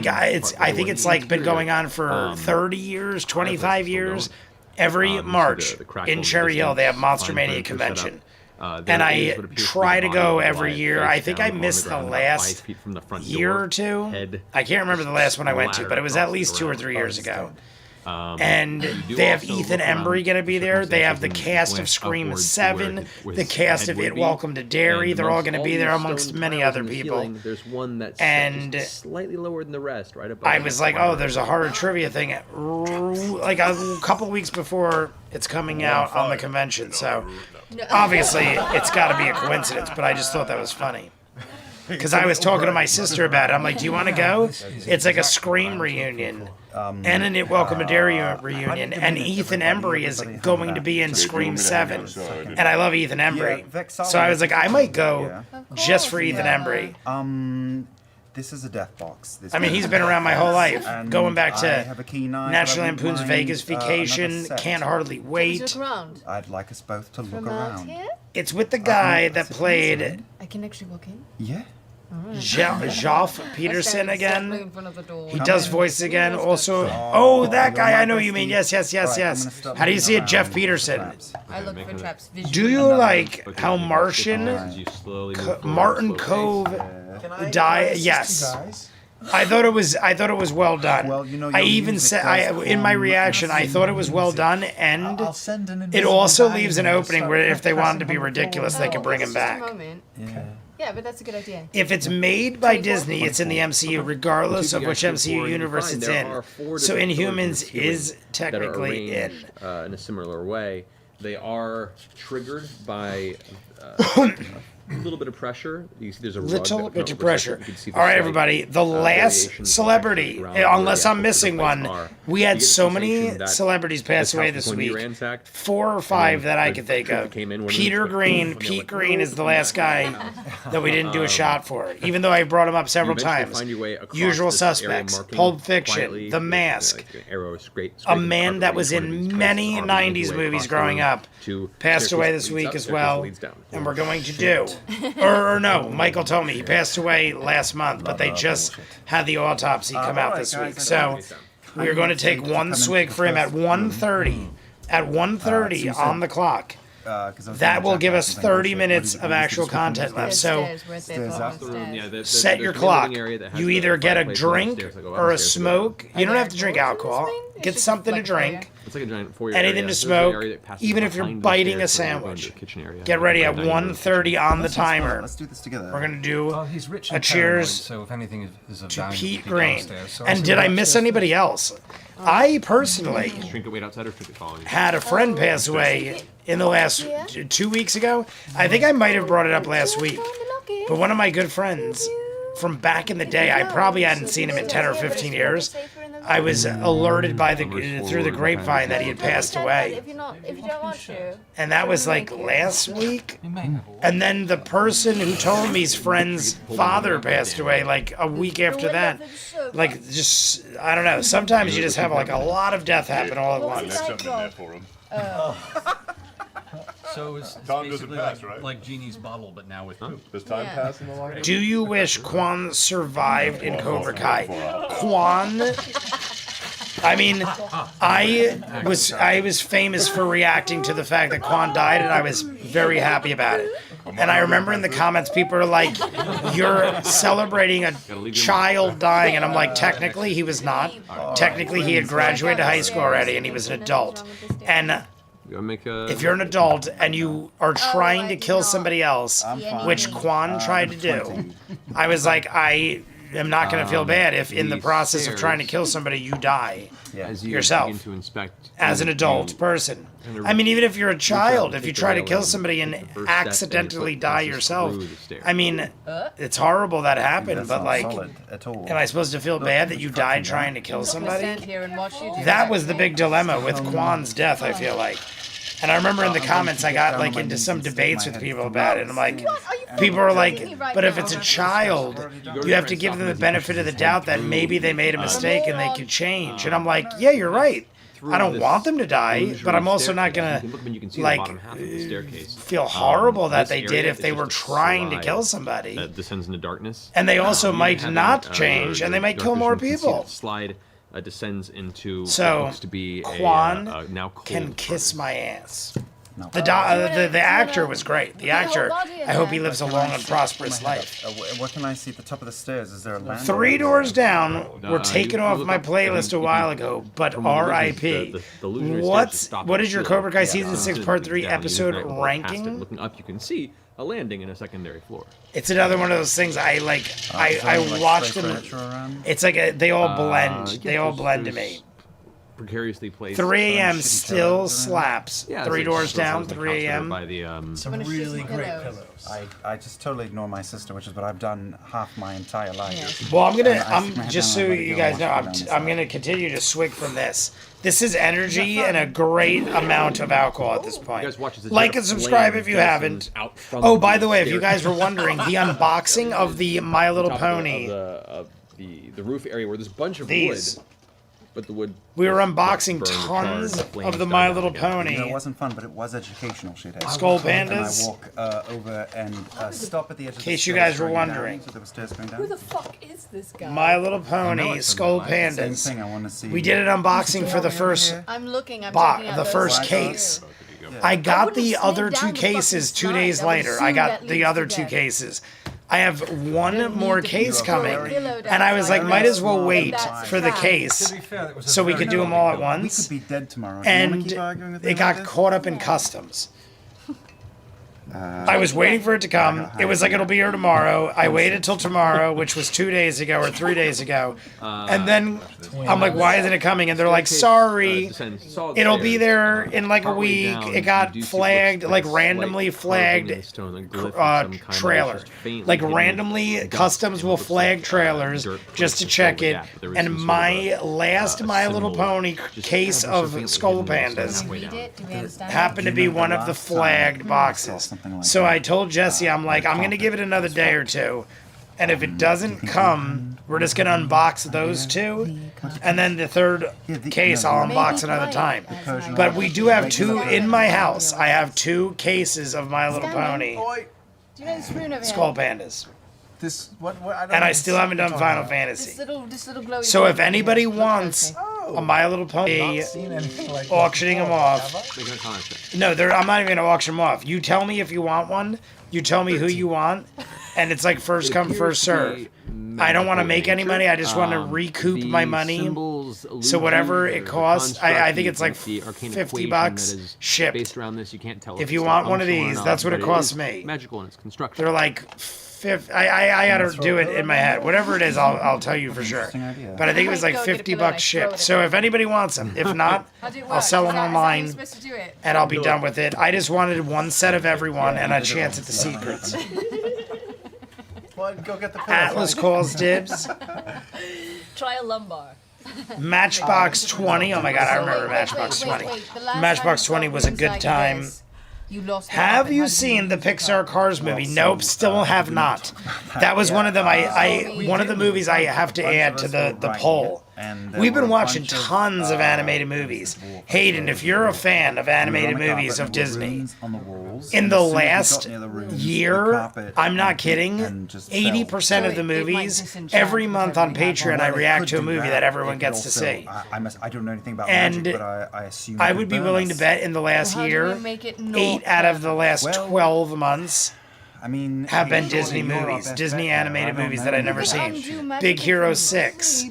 think it's like been going on for 30 years, 25 years. Every March in Cherry Hill, they have Monster Mania convention. And I try to go every year. I think I missed the last year or 2. I can't remember the last one I went to, but it was at least 2 or 3 years ago. And they have Ethan Embry going to be there. They have the cast of Scream 7, the cast of It Welcome to Derry. They're all going to be there amongst many other people. There's one that's and slightly lower than the rest, right? I was like, oh, there's a horror trivia thing like a couple weeks before it's coming out on the convention. So obviously it's got to be a coincidence, but I just thought that was funny. Because I was talking to my sister about it. I'm like, do you want to go? It's like a Scream reunion. And an It Welcome to Derry reunion. And Ethan Embry is going to be in Scream 7. And I love Ethan Embry. So I was like, I might go just for Ethan Embry. This is a death box. I mean, he's been around my whole life. Going back to National Lampoon's Vegas Vacation, Can't Hardly Wait. I'd like us both to look around. It's with the guy that played... I can actually walk in? Yeah. Joff Peterson again. He Come does in. voice again. Also, oh, that guy. I know who you mean. Yes. How do you see it, Jeff Peterson? I look for traps. Do you like how Martian Martin Cove died? Yes. I thought it was well done. I even said in my reaction, I thought it was well done, and it also leaves an opening where if they wanted to be ridiculous, they could bring him back. Yeah, but that's a good idea. If it's made by Disney, it's in the MCU, regardless of which MCU universe it's in. So Inhumans is technically in. In a similar way, they are triggered by a little bit of pressure. You see there's a little bit of pressure. All right, everybody. The last celebrity, unless I'm missing one, we had so many celebrities pass away this week. 4 or 5 that I could think of. Peter Green. Pete Green is the last guy that we didn't do a shot for, even though I brought him up several times. Usual Suspects, Pulp Fiction, The Mask. A man that was in many 90s movies growing up passed away this week as well, and we're going to do. or no, Michael told me he passed away last month, but they just had the autopsy come out this week. So we're going to take one swig for him at 1:30. At 1:30 on the clock. because that will give us 30 minutes of actual content left. So set your clock. You either get a drink or a smoke. You don't have to drink alcohol. Get something to drink. It's like a giant foyer Anything area. to There's an smoke, area that passes even if you're behind the biting a stairs, so we're going to sandwich. the kitchen area. Get ready at Dining room. 1:30 on the timer. Let's do this together. We're gonna do Well, he's rich a and cheers paranoid, so if anything is of to value, Pete it'll be Green. downstairs. So And did I miss anybody else? I personally Drink it, wait outside, or drink it following you? had a friend pass away in the last 2 weeks ago. I think I might have brought it up last week. But one of my good friends from back in the day, I probably hadn't seen him in 10 or 15 years. I was alerted by through the grapevine that he had passed away. If you don't want to. And that was like last week. And then the person who told me his friend's father passed away like a week after that. Like, just, I don't know. Sometimes you just have like a lot of death happen all at once. There's something in there for him. So it's Time doesn't basically pass, right? like Genie's bottle, but now with poop. Does time pass in the line? Do you wish Quan survived in Cobra Kai? Quan, I mean, I was famous for reacting to the fact that Quan died, and I was very happy about it. And I remember in the comments, people are like, "You're celebrating a child dying," and I'm like, technically he was not. Technically he had graduated high school already, and he was an adult. And if you're an adult and you are trying to kill somebody else, which Quan tried to do, I was like, I am not going to feel bad if in the process of trying to kill somebody you die yourself as an adult person. I mean, even if you're a child, if you try to kill somebody and accidentally die yourself, I mean, it's horrible that happened, but like, am I supposed to feel bad that you died trying to kill somebody? That was the big dilemma with Quan's death, I feel like. And I remember in the comments I got like into some debates with people about it. And I'm like, people are like, but if it's a child, you have to give them the benefit of the doubt that maybe they made a mistake and they could change. And I'm like, yeah, you're right. I don't want them to die, but I'm also not gonna like feel horrible that they did if they were trying to kill somebody. That descends into darkness. And they also might not change, and they might kill more people. Slide descends into So what looks to be Quan now cold can kiss my ass. The actor was great. The actor, I hope he lives a long and prosperous life. What can I see at the top of the stairs? Is there a landing? 3 doors down were taken off my playlist a while ago, but R.I.P. What is your Cobra Kai Season 6 Part 3 episode ranking? Looking up, you can see a landing in a secondary floor. It's another one of those things I like. I watched them. It's like they all blend. They all blend to me. Precariously placed. 3 a.m. still slaps. Yeah, 3 it's doors just down, something 3 a.m. by the, Some really great pillows. I just totally ignore my sister, which is what I've done half my entire life. Well, I'm And just so you guys know, I'm gonna continue to swig from this. This is energy and a great amount of alcohol at this point. Like and subscribe if you haven't. Oh, by the way, if you guys were wondering, the unboxing of the My Little Pony. The roof area where there's a bunch of wood. But the wood. We were unboxing tons of the My Little Pony. You know, it wasn't fun, but it was educational. Skull Pandas. And I walk over and stop at the edge of the stairs. In case you guys were wondering. So there were stairs going down. Who the fuck is this guy? My Little Pony, Skull Pandas. Same thing, I want to see. We did an unboxing for the first I'm looking. I'm checking out the those first ones. case. I got the other 2 cases 2 days later. I got the other 2 cases. I have 1 more case coming, and I was like, might as well wait for the case so we could do them all at once. We could be dead tomorrow. And it got caught up in customs. I was waiting for it to come. It was like, it'll be here tomorrow. I waited till tomorrow, which was 2 days ago or 3 days ago. And then I'm like, why isn't it coming? And they're like, sorry, it'll be there in like a week. It got flagged, like randomly flagged trailer. Like randomly customs will flag trailers just to check it. And my last My Little Pony case of Skull Pandas happened to be one of the flagged boxes. So I told Jesse, I'm like, I'm going to give it another day or 2. And if it doesn't come, we're just going to unbox those 2. And then the 3rd case, I'll unbox another time. But we do have 2 in my house. I have 2 cases of My Little Pony Skull Pandas. And I still haven't done Final Fantasy. This little glowy So if anybody wants a My Little Pony, Not seen anything like auctioning that them before, off. have I? Make an Arcana check. No, I'm not even gonna auction them off. You tell me if you want one. You tell me who you want, and it's like first come, first serve. I don't want to make any money. I just want to recoup my money. So whatever it costs, I think it's like $50 shipped. Based around this, you can't tell If you want one of these, that's what it costs me. Magical in its construction. They're like I gotta do it in my head. Whatever it is, I'll tell you for sure. But I think it was like $50 shipped. So if anybody wants them, if not, I'll sell them online and I'll be done with it. I just wanted one set of everyone and a chance at the secrets. Well, go get the pills. Atlas calls dibs. Try a lumbar. Matchbox 20. Oh my god, I remember Matchbox 20. Matchbox 20 was a good time. Have you seen the Pixar Cars movie? Nope, still have not. That was one of them. One of the movies I have to add to the poll. We've been watching tons of animated movies. Hayden, if you're a fan of animated movies of Disney, in the last year, I'm not kidding, 80% of the movies, every month on Patreon, I react to a movie that everyone gets to see. I don't know anything about And magic, but I assume I would be willing to bet in the last year, 8 out of the last 12 months have been Disney movies, Disney animated movies that I've never seen. Big Hero 6,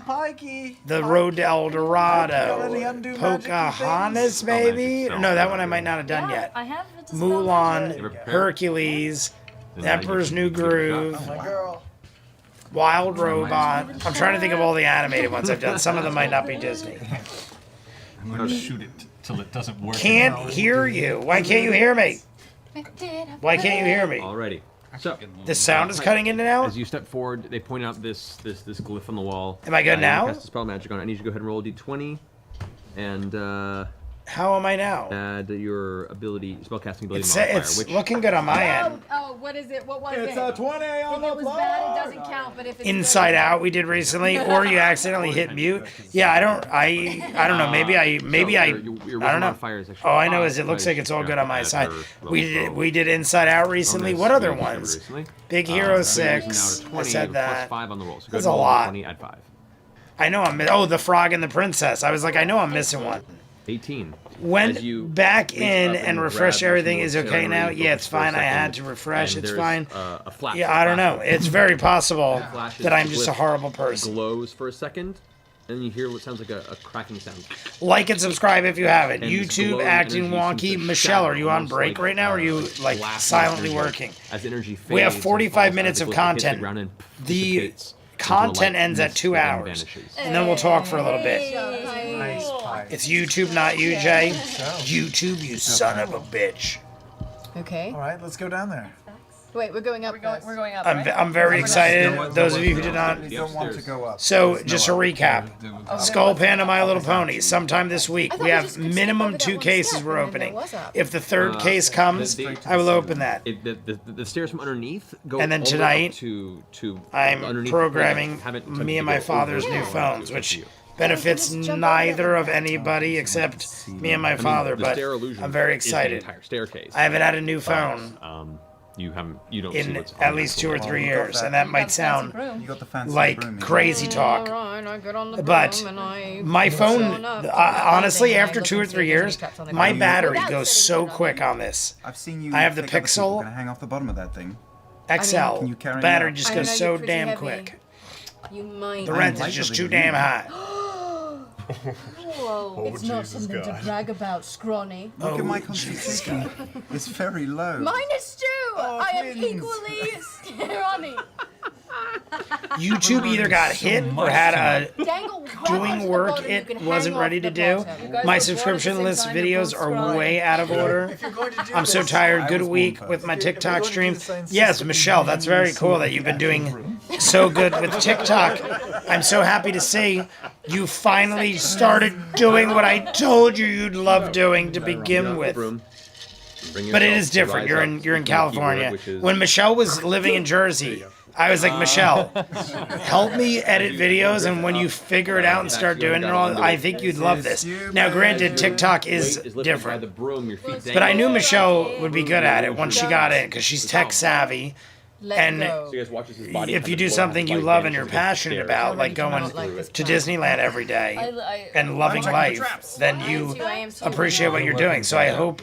The Road to El Dorado, Pocahontas maybe? No, that one I might not have done yet. I have it. Mulan, Hercules, Emperor's New Groove, Wild Robot. I'm trying to think of all the animated ones I've done. Some of them might not be Disney. I'm going to shoot it till it doesn't work. Can't hear you. Why can't you hear me? Why can't you hear me? Alrighty. So The sound is cutting in and out? as you step forward, they point out this glyph on the wall. Am I good now? Cast a spell magic on it. I need you to go ahead and roll a d20, and How am I now? add your ability, spellcasting ability It's, modifier. it's Which looking good on my end. Oh, what is it? What was It's it? a 20 on If the it was bad, it doesn't count. But if it's Inside Out we did recently, or you accidentally hit mute. Yeah, I don't know. Maybe I your I don't know. modifier is actually All I know 5, is it looks like it's all because good on my you side. have to add We her did Inside Out recently. bonus What other you discovered ones? recently. Big Hero So you're using 6. now I to 20 said plus that. 5 on the roll. So go That's ahead and a roll lot. 20, add 5. I know oh, the Frog and the Princess. I was like, I know I'm missing one. 18. When As you back reach in up and grab refresh the everything small is okay now? ceremony, Yeah, it's focus for a fine. I had second, to refresh. and It's there's, fine. A flash. Yeah, I don't know. It's very possible Flashes, that I'm the just a glyph horrible person. Glows for a second, and you hear what sounds like a cracking sound. Like and subscribe if you haven't. And this YouTube glowing acting energy wonky. seems to Michelle, shatter, are you on almost break like, right now? Or are you like blast silently energy. working? As energy fades We have and 45 falls, minutes as of the glyph hits content. ground and The dissipates into a content light ends at mist 2 that then hours. vanishes. And then we'll talk for a little bit. Nice pie. It's YouTube, not you, Jay. YouTube, you son of a bitch. Okay. All right, let's go down there. Wait, we're going up. We're going up. I'm very excited. Those of you who did not. You don't want to go up. So, just a recap. Skull Panda, My Little Pony, sometime this week. We have minimum 2 cases we're opening. If the third case comes, I will open that. The stairs from underneath go And then all the way up tonight, to I'm underneath programming haven't me attempted and to my go father's over new it. phones, It's up which to you. benefits neither of anybody except me and my father, the but stair illusion I'm very is the excited. entire staircase. I haven't had a new phone You don't see in what's on at the least actual 2 or wall. 3 years, and that might sound You got the fancy like broom, yeah. crazy talk. Alright, I get on the But broom and I my phone, turn up. honestly, I after look 2 or and see 3 if there's any years, traps on the my ground. battery Without goes sitting so down. quick on this. I've seen you. I have the pick up a Pixel and hang off the bottom of that thing. XL. Can you carry Battery it? just I goes know so you're pretty damn heavy. quick. You might. The I'm rent is lighter just than too you. damn high. Whoa. It's not something to brag about, scrawny. Look at my Oh, concentration. It's very low. Mine is too! I am twins. equally scrawny. YouTube either got hit or had a Dangle right doing onto the work bottom, you it can wasn't hang ready off to the do. bottom. My both born at the subscription same list time, you're videos both are scrawny. way out of order. If you're going to do I'm so this- tired. I Good was week born with my first. If you're TikTok going to stream. do the same Yes, system, Michelle, you that's need very to cool see that you've been the doing actual so good with TikTok. I'm so happy to see you finally started doing what I told you you'd love doing to begin with. But it is different. You're in California. When Michelle was living in Jersey, I was like, Michelle, help me edit videos, and when you figure it out and start doing it all, I think you'd love this. Now, granted, TikTok is different, but I knew Michelle would be good at it once she got in, because she's tech savvy. And go. So you guys watch as his body if kind you of do blows something you light love and vanishes you're into passionate stairs. about, like going to Disneyland every day and loving life, then you appreciate what you're doing. So I hope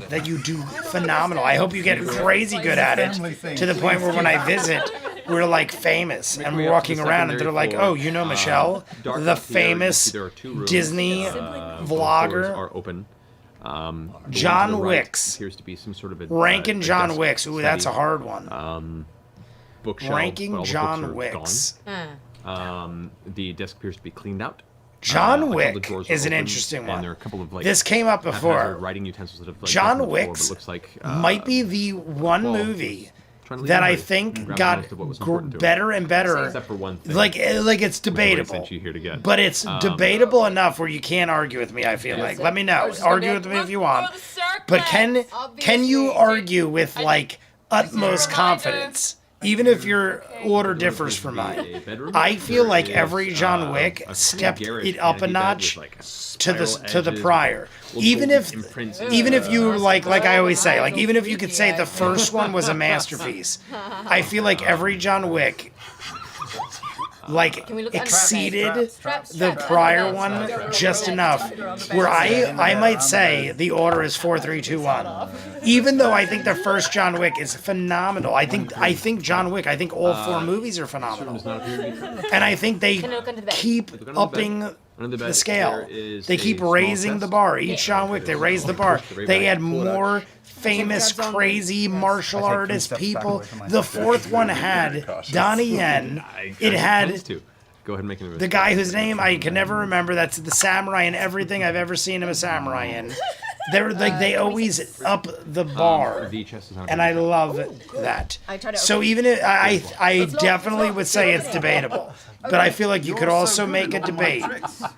that you do phenomenal. I hope you get crazy good at it to the point where when I visit, we're like famous and we're walking around and they're like, oh, you know Michelle, the famous Disney vlogger. Are open. The one to John the right Wicks. appears to be some sort of a Ranking a John desk Wicks. Ooh, that's a study. hard one. Bookshelf, but Ranking all the John books are Wicks. The desk appears to be cleaned out. John All the Wick drawers are is an open, interesting and one. there are a couple of, like, This came up before. haphazard writing utensils that have, like, John left on the floor, Wicks but it looks like, might be the one well, movie trying to leave that I memory think and grab got most of what was important to it. better and better. Except for one thing. Like it's which is what I debatable, sent you here to get. but it's debatable enough where you can't argue with me. I feel like. Let me know. Argue with me if you want. But can you argue with like utmost confidence? Even if your order differs from mine, I feel like every John Wick stepped it up a notch to the prior. Even if you like I always say, like even if you could say the first one was a masterpiece, I feel like every John Wick like exceeded the prior one just enough where I might say the order is 4 3 2 1, even though I think the first John Wick is phenomenal. I think John Wick, I think all 4 movies are phenomenal, and I think they keep upping the scale. They keep raising the bar. Each John Wick, they raise the bar. They add more famous, crazy martial artist people. The 4th one had Donnie Yen. It had Go ahead and make an the guy whose name I can never remember. That's the samurai in everything I've ever seen him a samurai in. They're like they always up the bar, and I love that. So even if, I definitely would say it's debatable, but I feel like you could also make a debate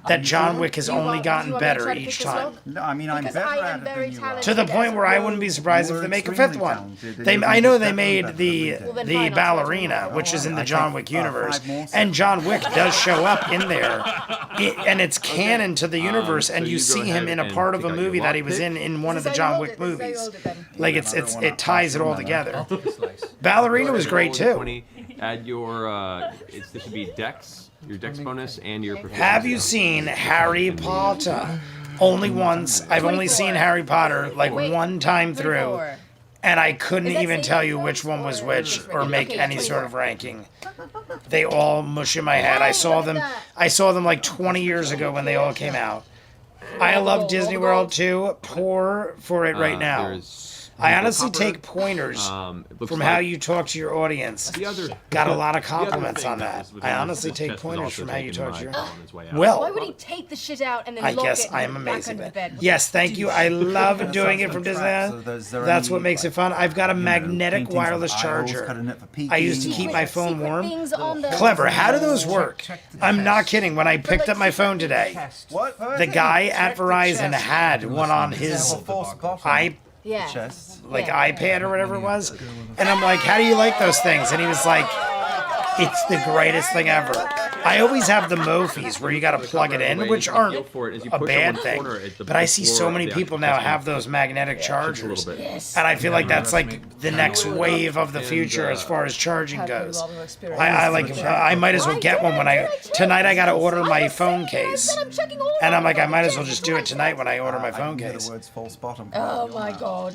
that John Wick has only gotten better each time. No, I mean, I'm better at it than you are. To the point where I wouldn't be surprised if they make a 5th one. I know they made the ballerina, which is in the John Wick universe, and John Wick does show up in there, and it's canon to the universe, and you see him in a part of a movie that he was in one of the John Wick movies. Like it ties it all together. Ballerina was great too. Add your this would be Dex, your Dex bonus, and your performance. Have you seen Harry Potter? Only once. I've only seen Harry Potter like one time through, and I couldn't even tell you which one was which or make any sort of ranking. They all mush in my head. I saw them like 20 years ago when they all came out. I love Disney World too. Poor for it right now. I honestly take pointers from how you talk to your audience. Got a lot of compliments on that. I honestly take pointers from how you talk to your Well, why would he take the shit out and then I lock guess it I am back amazing. under the bed? Yes, thank you. I love doing it from Disneyland. That's what makes it fun. I've got a magnetic wireless charger. I used to keep my phone warm. Clever. How do those work? I'm not kidding. When I picked up my phone today, the guy at Verizon had one on his iPad or whatever it was, and I'm like, how do you like those things? And he was like, it's the greatest thing ever. I always have the Mophis where you got to plug it in, which aren't a bad thing, but I see so many people now have those magnetic chargers, and I feel like that's like the next wave of the future as far as charging goes. I might as well get one tonight I got to order my phone case, and I'm like, I might as well just do it tonight when I order my phone case. Oh my god.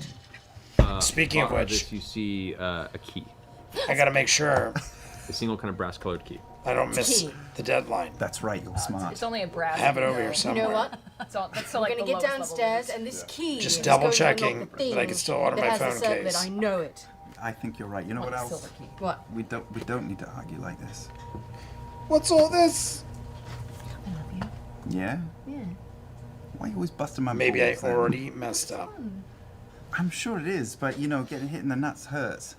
Speaking of which, you see a key. I gotta make sure a single kind of brass-colored key. I don't miss the deadline. That's right, you're smart. It's only a brass. I have it over here somewhere. You know what? That's We're like gonna the get lowest downstairs, level. and this key Just is double going to unlock checking the thing that I can still order that my has the phone circlet. case. I know it. I think you're right. You know what else? Silver key. What? We don't need to argue like this. What's all this? I love you. Yeah? Yeah. Why are you always busting my Maybe I balls then? already messed up. I'm sure it is, but getting hit in the nuts hurts.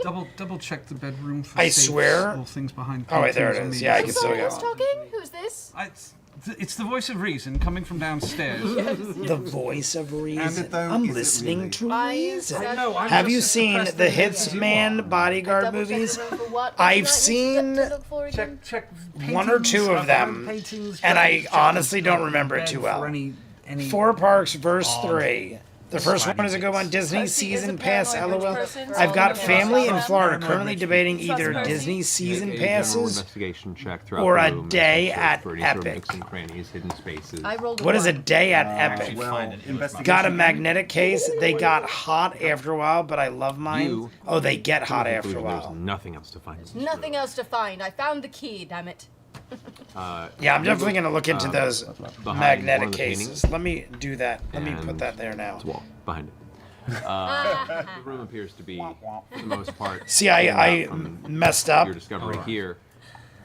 Double check the bedroom for I safes swear. or things behind. Oh wait, there it paintings is. on Yeah, I the- can still Someone go. else talking? Who's this? It's the voice of reason coming from downstairs. The voice of reason. though, I'm is it listening really? to I reason. said- No, I'm Have you just seen impressed the that Hitsman bodyguard Double check movies? the room for what? I've Would you seen like me to look for again? Check one or two of them, and I honestly don't remember it too well. Four Parks verse 3. The first one is a good one. Disney Percy is a season pass. paranoid LOL. person, so I've got you family in trust Florida them. currently debating Trust either Percy. Disney season A general passes investigation check throughout or the a room, day search at for any sort of Epic. nooks and crannies, hidden spaces. I rolled a What is a one. day at Epic? Investigation. Got a magnetic case. They got hot after a while, but I love mine. You Oh, they get hot to the after a conclusion while. There's nothing else to find. Nothing else to find. I found the key, damn it. Yeah, I'm definitely going to look into those behind one magnetic of the cases. paintings. Let me do that. Let me put And that there now. It's a wall behind it. The room appears to be, for the most part. See, I from messed up. Your discovery here.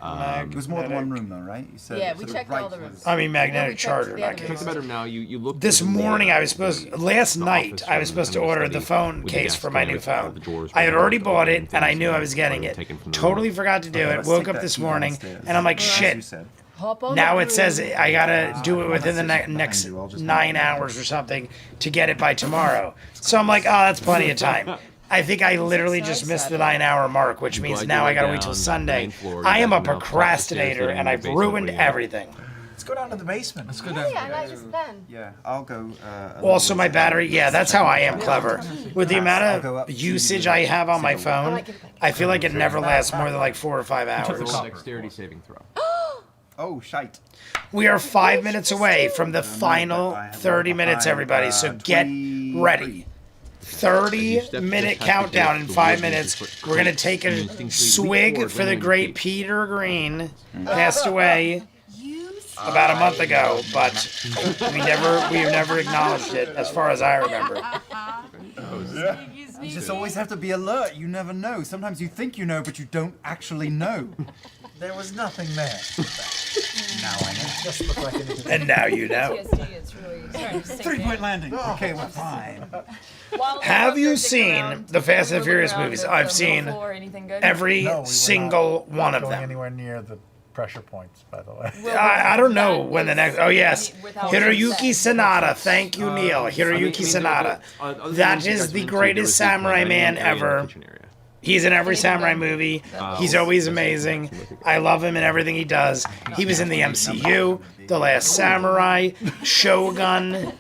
It was more than one room, though, right? You said Yeah, so we the checked right all the was- rooms. I mean, magnetic Yeah, we checked charger, the not other Check case. the bedroom now. You look. This through the, morning, I was supposed. Last the night, office I was room supposed to and the order the study phone with case desk for my new with all phone. the drawers I had where already the bought it, things and I knew I was getting were it. taken from the Totally room. forgot to do Okay, it. let's Woke take up that this key morning, downstairs. and I'm like, As you shit. said. Hop on Now the it says broom. I gotta do it within the behind next you, I'll just 9 hours or something to get it by tomorrow. So I'm like, oh, that's plenty of time. I think I literally just missed the 9-hour mark, which means Glad now you I went gotta down wait till to the Sunday. main floor. I You am guys a can now walk procrastinator, upstairs and to I've the basement ruined where you have- everything. Let's go down to the basement. Let's go Oh, down. yeah, I like this plan. Yeah, I'll go. Also, my battery, yeah, that's how I am clever. With the I'll amount go up of to usage the I have on my second phone, I feel like it never lasts more than like 4 or 5 hours. Roll a dexterity saving throw. Oh, shite. We are 5 minutes away from the final 30 minutes, everybody, so get 23. ready. 30-minute countdown in 5 minutes. We're gonna take a swig for the great Peter Green, passed away about a month ago, but we have never acknowledged it, as far as I remember. You just always have to be alert. You never know. Sometimes you think you know, but you don't actually know. There was nothing there. Now I know. Just looked like anything. And now you know. PTSD is really starting to sink in. Three-point landing. Okay, we're fine. While Have you're you digging seen around, the Fast and look Furious around movies? the I've middle seen floor, anything good? every No, we were single not one of going them. anywhere near the pressure points, by the way. I don't know when the next. Oh yes, Without Hiroyuki Sanada. Thank you, Neil. I Hiroyuki mean, Sanada. other than That those you is guys the mentioned, greatest there was the samurai dining man area and the ever. kitchen area. He's in every samurai movie. He's always amazing. I love him in everything he does. He was in the MCU, The Last Samurai, Shogun,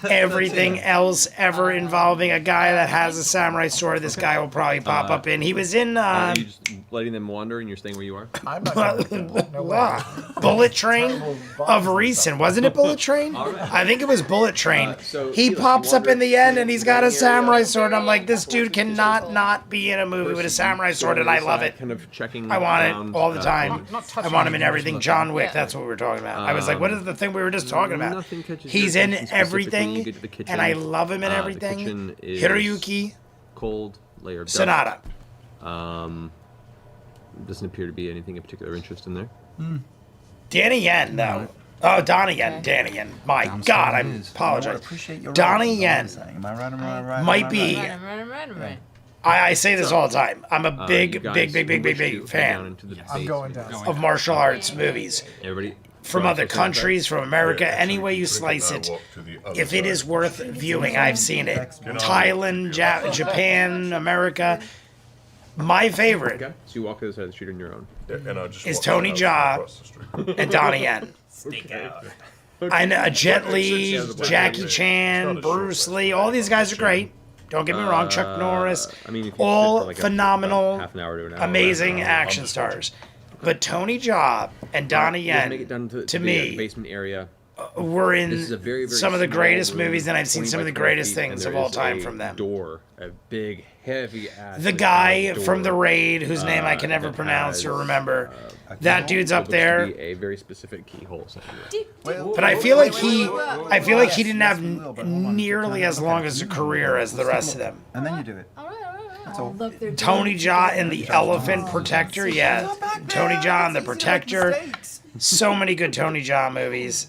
everything else ever involving a guy that has a samurai sword. This guy will probably pop up in. He was in Are you just letting them wander and you're staying where you are? I'm not going to go. No way. Bullet Train of recent. Wasn't it Bullet Train? I think it was Bullet Train. So, He Felix, pops you up in the end and he's got a wander area. samurai sword. I'm like, this dude cannot not be in a movie with a samurai sword, and I love it. Kind of checking I want around, it all the time. Not I want him in everything. John Wick, that's what we were talking about. I was like, what is the thing we were just talking about? Nothing catches He's your in attention specifically. You everything, get to the kitchen. and I love him in The everything. kitchen is Hiroyuki cold, layered dust. Sanada. Doesn't appear to be anything of particular interest in there. Danny Yen, though. Oh, Donnie Yen. Danny Yen. My Downstairs God, I it is. I apologize. appreciate your Donnie right. Yen Am I right? Am I right? might Am I be. right? Right. I say this all the time. I'm a You big guys wish to head down fan into the I'm going basement. down. of martial arts movies. Everybody From go other outside. countries, from America, Yeah, any way you actually, slice now it. walk to the other If it side. is worth viewing, I've seen it. Thailand, Japan, America. My favorite Okay, so you walk to the side of the street on your own. Yeah, and I just is walked Tony out Jaa across the street. and Donnie Yen. I know Jet Li, Jackie Chan, Bruce Lee, all these guys are great. Don't get me wrong, Chuck Norris, I mean, if you sit for all like phenomenal, half an hour to an hour, amazing right? action stars. But Tony Jaa and Donnie You make it Yen, down to to the me, basement area. were in This is a very, very some of the small greatest room, movies, and I've seen 20 some of by the 12 greatest feet, and things there of all is time a from them. Door, a big, heavy ass. The like, guy door, from The Raid, whose name I can never that pronounce or has, remember, that that dude's up looks to there. be a very specific keyhole. But I feel like he didn't have nearly as long as a career as the rest of them. And then you do it. That's all. Look, they're Tony Jaa and the Elephant Protector, yeah. Tony Jaa and the Protector. So many good Tony Jaa movies.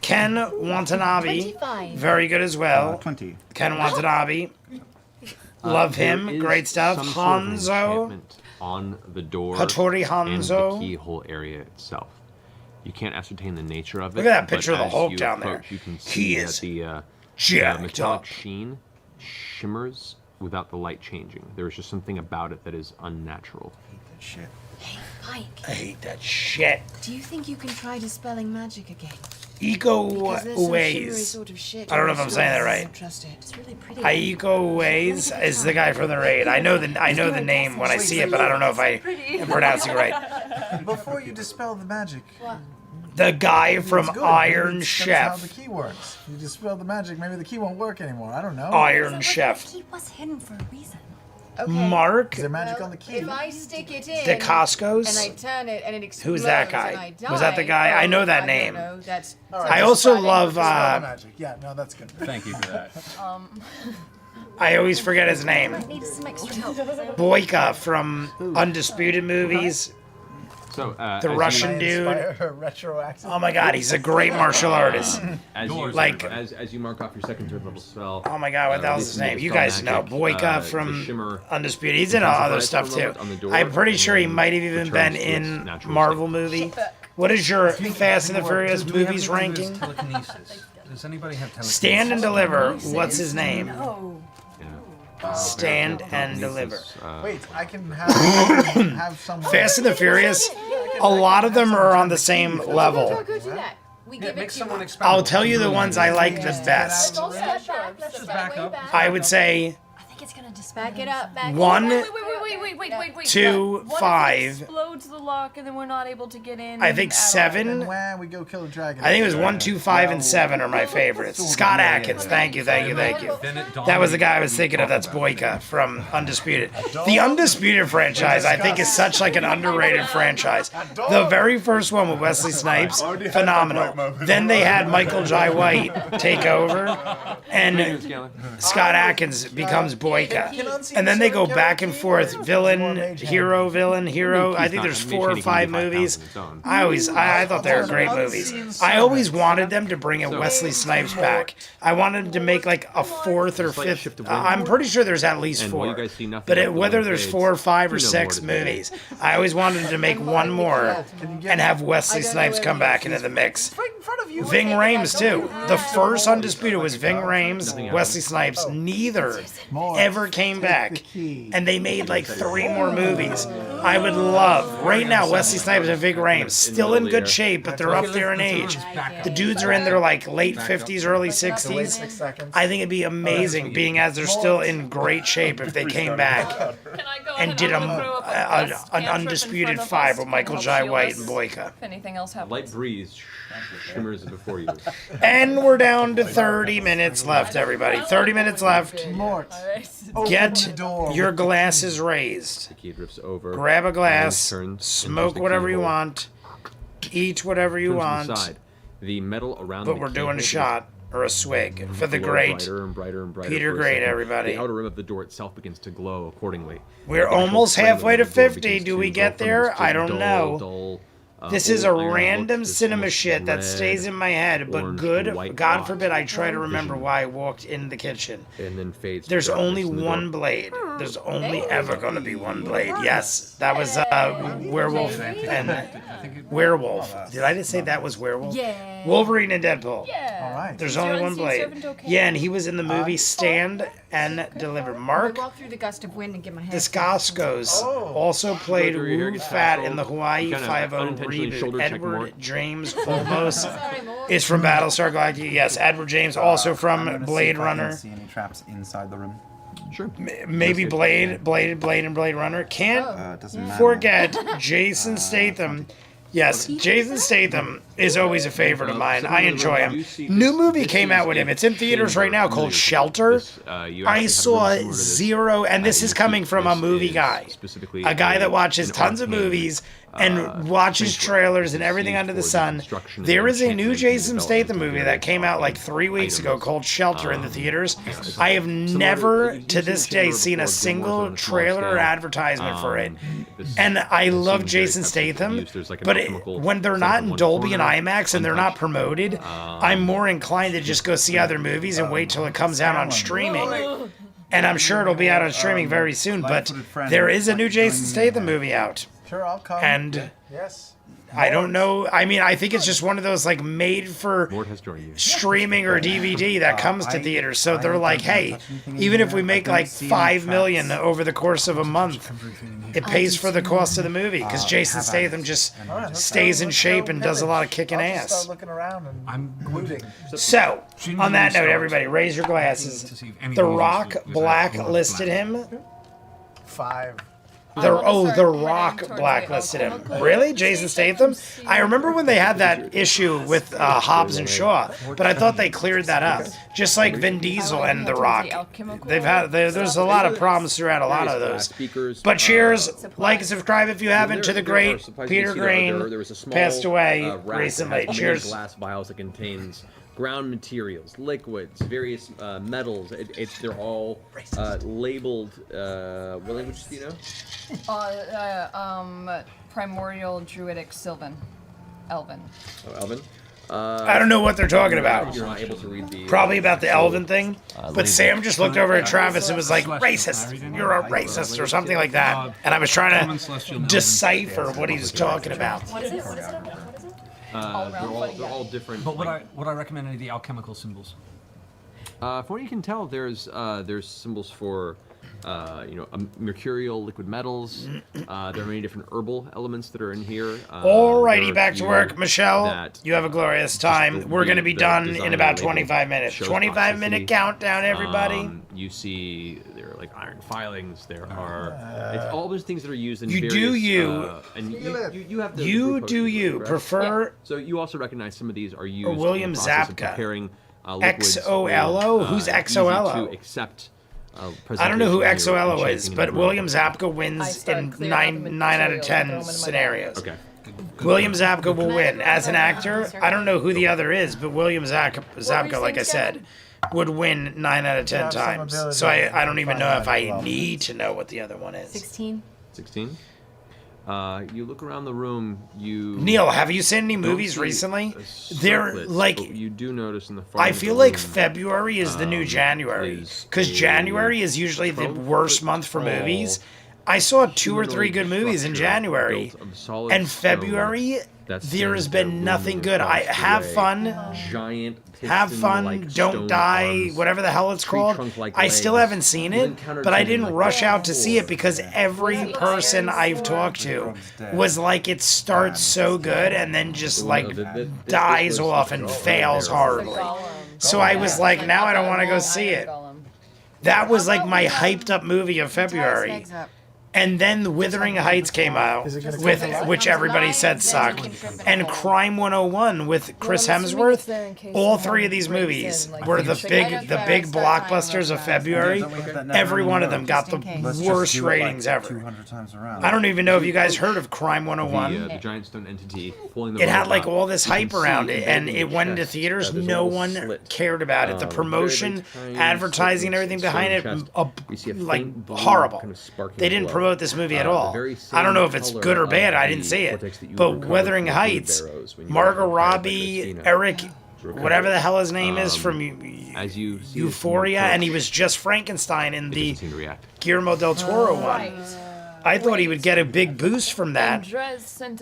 Ken Watanabe, 25. very good as well. 20. Ken Watanabe, love him, There is great stuff. some sort of Hanzo, enchantment on the door Hattori and the Hanzo. keyhole area itself. You can't ascertain the nature of it. Look at that but picture of the as Hulk you down there. approach, You can He see is that the jacked metallic up. sheen shimmers without the light changing. There is just something about it that is unnatural. That shit. Mike, I hate that shit. Do you think you can try dispelling magic again? Ways. I don't know if I'm saying that right. It's really pretty. Aiko Ways is the guy from the raid. I know the name when I see it, but I don't know if I am pronouncing it right. Before you dispel the magic. The guy from It's good. Iron That's Chef. how the key works. You dispel the magic, maybe the key won't work anymore. I don't know. Iron Chef. The key was hidden for a reason. Mark. Is there magic on the key? If I stick it in The Costco's? and I turn it and it explodes, Who's that and guy? I die, Was that the guy? I know that I name. don't know, that's All right, I also Dispel love. Dispel the magic. Yeah, no, that's good. Thank you for that. I always forget his name. I need some extra help. Boyka from Undisputed movies. So The Russian dude. Inspire a retro accent. Oh my god, he's a great martial artist. as you Like- as you mark off your second third level spell. Oh my god, what the hell's his name? You guys know. Boyka from Undisputed. He's in other stuff too. I'm pretty sure he might have even been in Marvel movie. What is your Fast and the Furious movies ranking? Telekinesis. Does anybody have telekinesis? Stand and Deliver. What's his name? Oh. Stand and Deliver. Wait, I can have someone. Fast and the Furious, a lot of them are on the same level. Go do that. We Yeah, give make it to someone you. expendable. I'll tell you the ones I like the best. Don't step back. Let's Just step back way up. back. I would say I think it's gonna dispel. Back it up. Back One, it up. Wait. 2, What if it 5. explodes the lock and then we're not able to get in? I think at all? 7. And when we go kill a dragon. I think it was 1, 2, 5, and 7 are my favorites. Scott Adkins, thank you. Then it That was the guy I was dominates thinking of. when That's you talk about Boyka from Undisputed. The Undisputed franchise, I think, is such like an underrated franchise. The very first one with Wesley Snipes, phenomenal. Then they had Michael Jai White take over, and Scott Adkins becomes Boyka. And then they go back and forth, villain, hero, villain, hero. I think there's 4 or 5 movies. I thought they were great movies. I always wanted them to bring in Wesley Snipes back. I wanted them to make like a 4th or 5th. I'm pretty sure there's at least And while 4. you guys see nothing But but whether the there's fades, 4 or 5 or you know 6 more to do. movies, I always wanted them to make one more and have Wesley Snipes come back into the mix. Right in front of you. Ving Rhames too. The first Undisputed was Ving Rhames, Wesley Snipes. Neither ever came back, and they made like 3 more movies. I would love right now Wesley Snipes and Ving Rhames still in good shape, but they're up there in age. The dudes are in their like late 50s, early 60s. I think it'd be amazing, being as they're still in great shape, if they came back Can I go and ahead did and throw up a an cantrip in Undisputed front of 5 us with to Michael help Jai shield White us and Boyka. If anything else happens. Light breeze shimmers before you. And we're down to 30 minutes left, everybody. 30 minutes left. Mort. Get your glasses raised. The key drifts over. Grab a glass, turns, smoke enters the whatever you keyhole, want, eat whatever you turns to the want, side. The metal around but the we're doing keyhole a shot or a swig for the glow great brighter and brighter and brighter Peter for a Great, second. everybody. The outer rim of the door itself begins to glow accordingly. We're The actual almost frame halfway of to the door 50. begins Do we to get go from there? this I don't know. dull, This is a old iron look random to this cinema almost shit that red, stays in my head, but orange, good. white God rot forbid I try to remember vision. why I walked in the kitchen. and then fades. to There's darkness only in the one door. blade. There's only ever going to be one blade. Yes, that was Werewolf and Werewolf. Did I just say that was Werewolf? Yeah. Wolverine and Deadpool. All right. There's Is your only one unseen blade. servant okay? Yeah, and he was in the movie Stand and Deliver. I Mark walk through the gust of wind and get my head. Descascos also played Your hair Wu gets Fat tousled. in the Hawaii You kinda 5-0 unintentionally shoulder reboot. check more. Edward James Olmos Sorry, Mort. is from Battlestar Galactica. Yes, Edward James, also I'm from gonna see Blade if I can Runner. see any traps inside the room. Sure. Maybe Blade, and Blade Runner. Can't Doesn't matter. forget Jason Statham. Yes, Jason Statham is always a favorite of mine. I enjoy him. New movie came out with him. It's in theaters right now called Shelter. I saw zero, and this is coming from a movie guy. A guy that watches tons of movies and watches trailers and everything under the sun. There is a new Jason Statham movie that came out like 3 weeks ago called Shelter in the theaters. I have never to this day seen a single trailer or advertisement for it. And I love Jason Statham, but when they're not in Dolby and IMAX and they're not promoted, I'm more inclined to just go see other movies and wait till it comes out on streaming. And I'm sure it'll be out on streaming very soon, but there is a new Jason Statham movie out. Sure, I'll come. And yes. I don't know. I mean, I think it's just one of those like made for Mort has joined you. streaming or DVD that comes to theaters. So they're like, hey, even if we make like 5 million over the course of a month, it pays for the cost of the movie because Jason Statham just stays in shape and does a lot of kicking I'll just ass. start looking around and I'm looting. So, on that note, everybody, raise your glasses. The Rock blacklisted him. 5. The Rock blacklisted him. Really? Jason Statham? I remember when they had that issue with Hobbs and Shaw, but I thought they cleared that up. Just like Vin Diesel and The Rock. There's a lot of problems throughout a lot of those. But cheers, like and subscribe if you haven't to the great Peter Green, passed away recently. Cheers. Glass vials that contains ground materials, liquids, various metals. They're all labeled. What languages do you know? Primordial Druidic Sylvan. Elven. Oh, Elven. I don't know what they're talking about. You're not able to read the. Probably about the Elven thing. But Sam just looked over at Travis and was like, racist. You're a racist or something like that. And I was trying to decipher what he was talking about. What is it? What is it? They're all different. But would I recommend any of the alchemical symbols? From what you can tell, there's symbols for mercurial liquid metals. There are many different herbal elements that are in here. Alrighty, back to work. Michelle, you have a glorious time. We're going to be done in about 25 minutes. 25-minute countdown, everybody. You see there are like iron filings. There are it's all those things that are used in various... and you have the You do you. correct? Prefer... Yeah. So you also recognize some of these are used William in the process of Zapka. comparing liquids XOLO? with, Who's easy XOLO? to accept I don't know who presentation here XOLO and is, shaping but and William Zapka wins in 9 out of 10 scenarios. Okay. William Zapka will win. As an actor, I don't know who the other is, but William Zapka, like I said, would win 9 out of 10 times. So I don't even know if I need to know what the other one is. 16. 16. You look around the room. Neil, have you seen any movies recently? They're like, you do notice in the far I feel like February is the new January, because January is usually the worst month for movies. I saw 2 or 3 good movies in January, and February there has been nothing good. I have fun. Giant. Have fun, don't die, whatever the hell it's called. I still haven't seen it, but I didn't rush out to see it because every person I've talked to was like, it starts so good and then just like dies off and fails horribly. So I was like, now I don't want to go see it. That was like my hyped up movie of February. And then Wuthering Heights came out, which everybody said sucked, and Crime 101 with Chris Hemsworth. All 3 of these movies were the big blockbusters of February. Every one of them got the worst ratings ever. I don't even know if you guys heard of Crime 101. The giant stone entity pulling the It had robot. like all this hype around it, and it went into theaters. No one cared about it. The promotion, advertising, and everything behind it, like horrible. They didn't promote this movie at all. I don't know if it's good or bad. I didn't see it. But Wuthering Heights, Margot Robbie, Eric, whatever the hell his name is from Euphoria, and he was just Frankenstein in the Guillermo del Toro one. I thought he would get a big boost from that,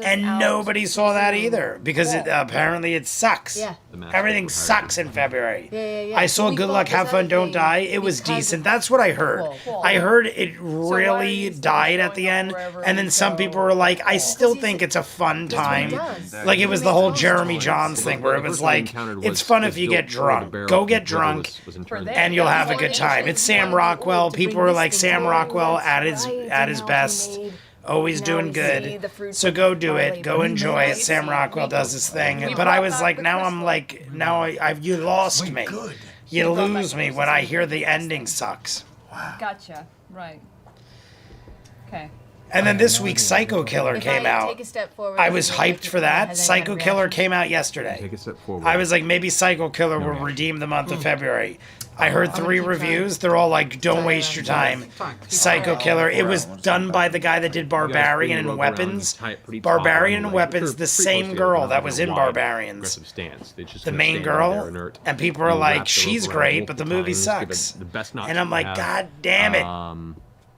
and nobody saw that either because apparently it sucks. Yeah. Everything sucks in February. Yeah. I saw Good Luck, Have Fun, Don't Die. It was decent. That's what I heard. I heard it really died at the end, and then some people were like, I still think it's a fun time. Like it was the whole Jeremy Johns thing where it was like, it's fun if you get drunk. Go get drunk, and you'll have a good time. It's Sam Rockwell. People were like, Sam Rockwell at his best. Always doing good. So go do it. Go enjoy it. Sam Rockwell does his thing. But I was like, you lost me. You lose me when I hear the ending sucks. Gotcha. Right. Okay. And then this week, Psycho Killer came out. I was hyped for that. Psycho Killer came out yesterday. Take a step forward. I was like, maybe Psycho Killer will redeem the month of February. I heard 3 reviews. They're all like, don't waste your time. Psycho Killer. It was done by the guy that did Barbarian and Weapons. Barbarian and Weapons, the same girl that was in Barbarians. The main girl. And people are like, she's great, but the movie sucks. And I'm like, God damn it.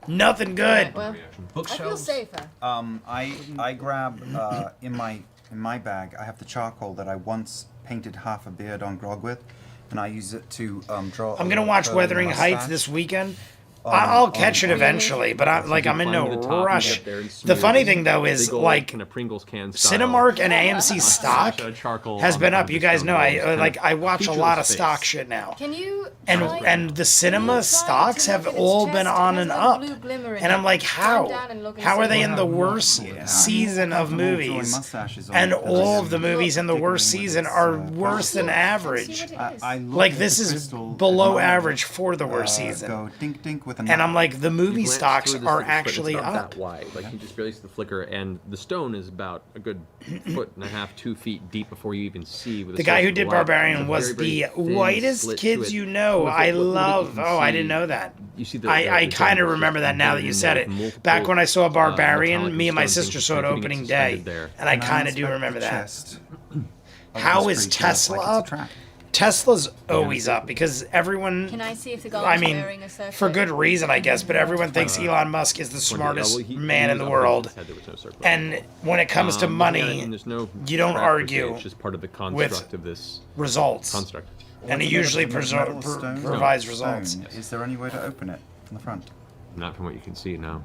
Nothing good. Well, I feel safer. I grab in my bag. I have the charcoal that I once painted half a beard on Grog with, and I use it to draw. I'm gonna watch Wuthering Heights this weekend. I'll catch it eventually, but I'm in no rush. The funny thing though is like Cinemark and AMC stock has been up. You guys know I watch a lot of stock shit now. Can you? And the cinema stocks have all been on and up. And I'm like, how? How are they in the worst season of movies? And all of the movies in the worst season are worse than average. Like this is below average for the worst season. And I'm like, the movie stocks are actually up. That wide. Like you just barely see the flicker, and the stone is about a good 1.5, 2 feet deep before you even see. The guy who did Barbarian was the whitest kids you know. I love. Oh, I didn't know that. You see I kind of remember that now that you said it. Back when I saw Barbarian, me and my sister saw it opening day, and I kind of do remember that. How is Tesla up? Tesla's always up because everyone. Can I see if the guy is wearing a circlet? For good reason, I guess, but everyone thinks Elon Musk is the smartest man in the world. And when it comes to money, you don't argue with results. And he usually provides results. Is there any way to open it from the front? Not from what you can see, no.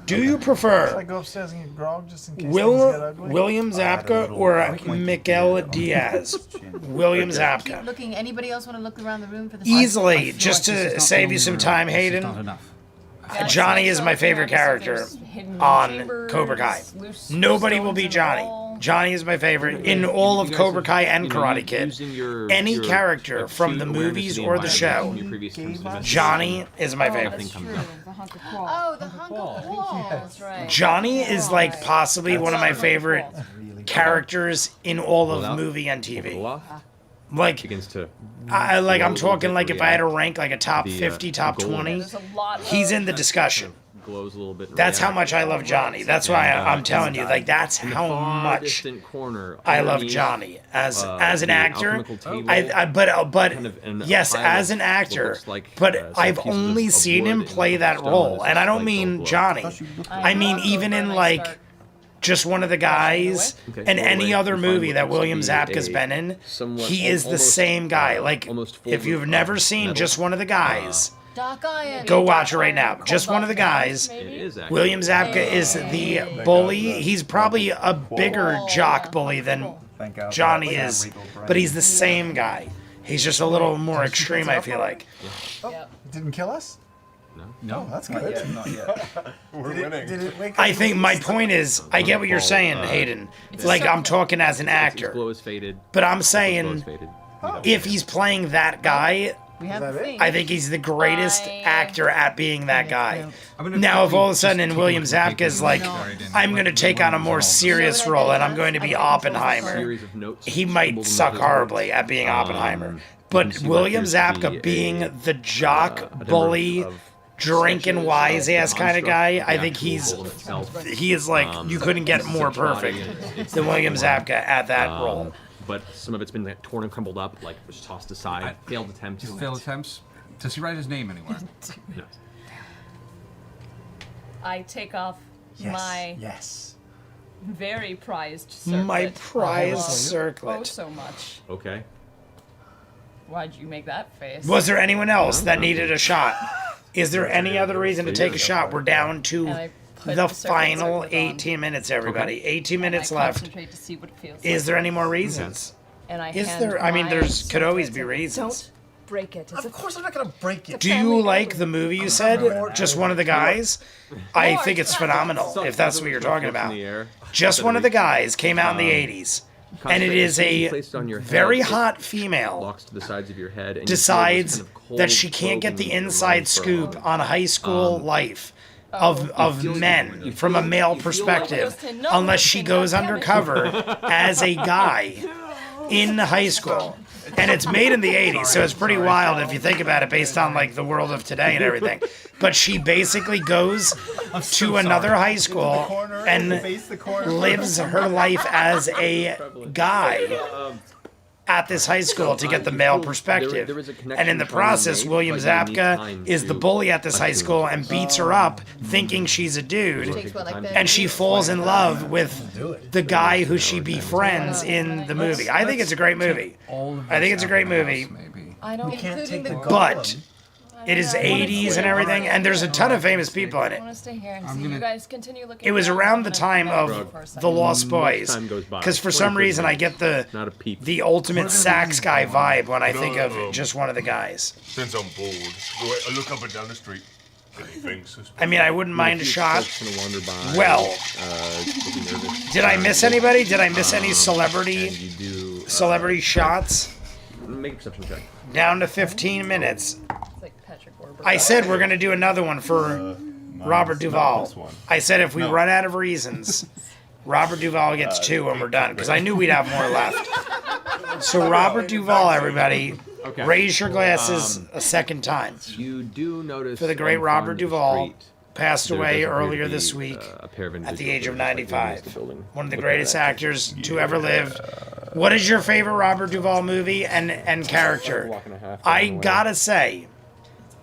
Do you prefer Should I go upstairs and get grog just in case things get ugly? William Zabka or Miguel Diaz? William Zabka. Looking. Anybody else want to look around the room for the Easily, just to save you some time, Hayden. Johnny is my favorite character on Cobra Kai. Nobody will be Johnny. Johnny is my favorite in all of Cobra Kai and Karate Kid. Any character from the movies or the show, Johnny is my favorite. Oh, the hunk of walls, right. Johnny is like possibly one of my favorite characters in all of movie and TV. Like, I'm talking like if I had to rank like a top 50, top 20, he's in the discussion. Glows a little bit. That's how much I love Johnny. That's why I'm telling you, like that's how much I love Johnny as an actor. Yes, as an actor. But I've only seen him play that role, and I don't mean Johnny. I mean even in like just one of the guys in any other movie that William Zabka's been in, he is the same guy. Like if you've never seen just one of the guys. Go watch it right now. Just one of the guys. William Zabka is the bully. He's probably a bigger jock bully than Johnny is, but he's the same guy. He's just a little more extreme, I feel like. Oh, it didn't kill us? No. Oh, that's good. Not yet. We're winning. I think my point is, I get what you're saying, Hayden. Like, I'm talking as an actor. But I'm saying, if he's playing that guy, I think he's the greatest actor at being that guy. Now, if all of a sudden in William Zabka is like, I'm going to take on a more serious role and I'm going to be Oppenheimer, he might suck horribly at being Oppenheimer. But William Zabka being the jock, bully, drinking wise-ass kind of guy, I think he is like, you couldn't get more perfect than William Zabka at that role. But some of it's been like, torn and crumbled up, like just tossed aside. Failed attempts. Failed attempts. Does he write his name anywhere? No. I take off my very prized circlet. My prized circlet. Oh, so much. Okay. Why'd you make that face? Was there anyone else that needed a shot? Is there any other reason to take a shot? We're down to the final 18 minutes, everybody. 18 minutes left. To see what it feels Is there any more reasons? And Is there? I mean, could always be reasons. Don't break it. Of course I'm not going to break it. Do you like the movie you said? Just one of the guys? I think it's phenomenal, if that's what you're talking about. Just one of the guys came out in the 80s. And it is a very hot female decides that she can't get the inside scoop on high school life of men from a male perspective unless she goes undercover as a guy in high school. And it's made in the 80s, so it's pretty wild if you think about it based on like the world of today and everything. But she basically goes to another high school and lives her life as a guy. at this high school to get the male perspective. There is a connection And in the trying to be process, made, William but you need Zabka time is the to bully at this high attune school to and it. beats her up thinking she's a dude. And she falls in love with the guy who she befriends in the movie. I think it's a great movie. I think it's a great movie. I don't Including the But it is 80s and everything, and there's a ton of famous people in I it. want to stay here and see you guys continue looking. It was around the time of The Lost Much Boys, time goes by. because for some 20 reason I get Not a peep. the ultimate sax guy vibe when I think of just one of the guys. Since I'm bored, I look up and down the street. Anything suspicious? I mean, I wouldn't mind a shot. Kind of wander by, Well, you'll be nervous. Did I miss anybody? Did I miss any And celebrity you do shots? make a perception check. Down to 15 minutes. It's like Patrick Warburton. I said we're gonna do another one for Robert Duvall. I said if we run out of reasons, Robert Duvall gets 2 and we're done, because I knew we'd have more left. So Robert Duvall, everybody, Okay. raise your glasses a second time. You do notice For the great on Robert Farm Duvall, Street, passed there away does appear to earlier be, this week a pair of at the age of individuals, like, underneath 95. the building, One of the looking greatest at actors to ever live. What is your favorite Robert Duvall movie and character? Walk and a half I down the way. gotta say,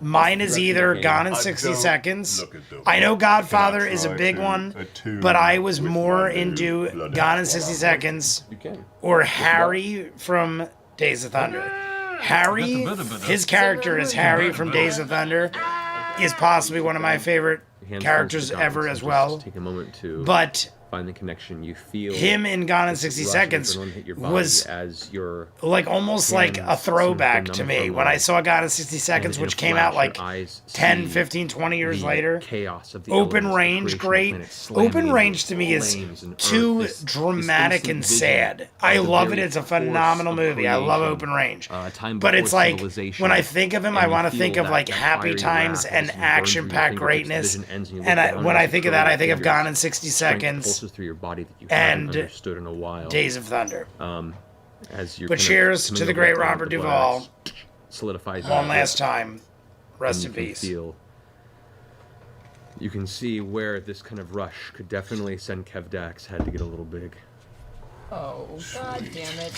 mine is either Gone in 60 Seconds. I know Godfather is a big one, but I was more into Gone in 60 Seconds You can. or Harry from Days of Thunder. Harry, his character as Harry from Days of Thunder is possibly one of my favorite Hands characters close to the ever guns, as just well. Take a moment to But find the connection. You feel him in Gone in this 60 rush of Seconds adrenaline hit your body was as your like almost like a hands throwback seem to numb me for a when I moment. saw Gone in 60 Seconds, And in which a came flash, out like your eyes 10, see 15, 20 years the later. chaos of the Open elements, the Range, creation of the great. planet slamming Open into Range to me is flames and earth, too this dramatic instant and vision sad. of I the love it. very It's a force phenomenal of movie. I love creation, Open Range. time But before it's like civilization, when I think of him, and I you want to feel think of that- like that Happy fiery Times wrath and as you burn through your action-packed fingertips, the greatness. vision ends and you And look I, down when at I your think of that, I think of fingers. Gone in 60 Strength Seconds pulses through your body that you and haven't understood in a while. Days of Thunder. As you're But kind of cheers coming to the over great that Robert the Duvall. blacks solidifies One you. last time. Rest in And you can peace. feel- you can see where this kind of rush could definitely send Kev Dax head to get a little big. Oh, god damn it.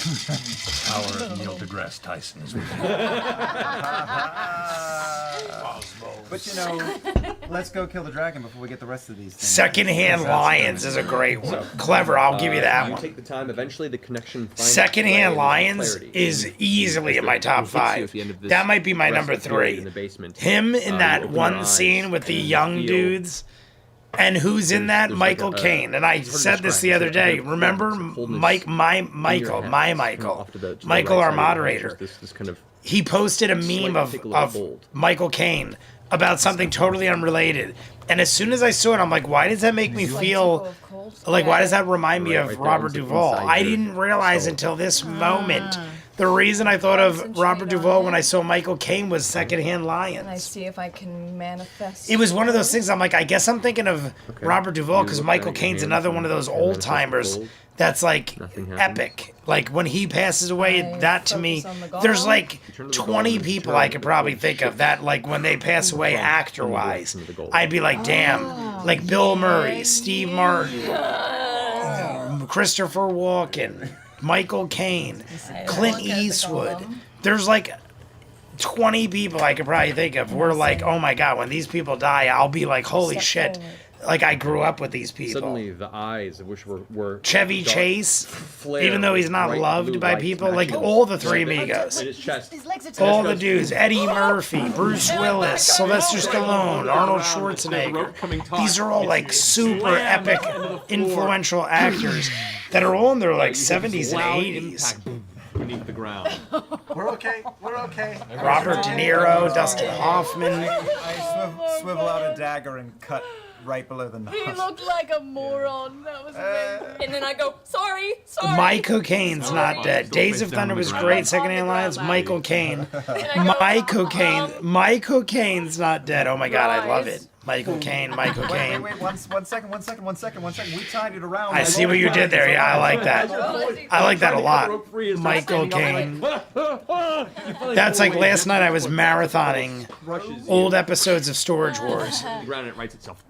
Our Neil deGrasse Tyson is But you know, let's go kill the dragon before we get the rest of these things. Secondhand Lions is a great one. Clever, I'll give you that You one. take the time. Eventually, the connection. finds Secondhand play and Lions clarity. is easily in my top It hits you 5. at the end of this That might be my number resting period 3. in the basement. Him in You that open your one eyes scene with the and you young feel- dudes. And who's in that? there's Michael like a- Caine. And I it's hard to said this describe. the other It's like day. a Remember wholeness Michael, in your my head, Michael, off to the Michael, right our side of your head, moderator. just this kind of He posted a meme slight of tickle of of gold. Michael Caine about something totally unrelated. And as soon as I saw it, I'm like, why does that make me feel like, why does that remind me of right there, Robert almost like Duvall? inside I your didn't realize soul. until this moment. The reason I thought of Robert Duvall when I saw Michael Caine was Secondhand And I Lions. see if I can manifest. It was one of those things. I'm like, I guess I'm thinking of Robert Duvall You because look Michael down at your Caine's hands another and one of those you manifest old timers gold. that's like Nothing happens. epic. Like when he passes away, I that to me, focus on the there's gold. like You turn to the 20 gold, people turn I to could the probably gold, think of shift that like when they pass away from actor wise. the gold. I'd be like, damn. Like Bill Murray, Steve Martin, Christopher Walken, Michael Caine, Clint Eastwood. There's like 20 people I could probably think of. We're like, oh my god, when these people die, I'll be like, holy shit. Like I grew up with these people. Suddenly, the eyes of which were Chevy dark, Chase, flare even though he's with not bright loved blue by lights people, like matching all the Three in Amigos. his chest. All the dudes, Eddie Murphy, Bruce Willis, Sylvester Stallone, Arnold Schwarzenegger. These are all like super epic, influential actors that are all in their like 70s and 80s. Beneath the ground. We're okay. We're okay. Robert De Niro, Dustin Hoffman. I swivel out a dagger and cut right below the nose. He looked like a moron. That was amazing. And then I go, sorry. Michael Caine's not dead. Days of Thunder was great. Secondhand Lions, Michael Caine. Michael Caine's not dead. Oh my god, I love it. Michael Caine. Wait, one second. We tied it around. I see what you did there. Yeah, I like that. I like that a lot. Michael Caine. That's like last night I was marathoning old episodes of Storage Wars. The ground, it writes itself.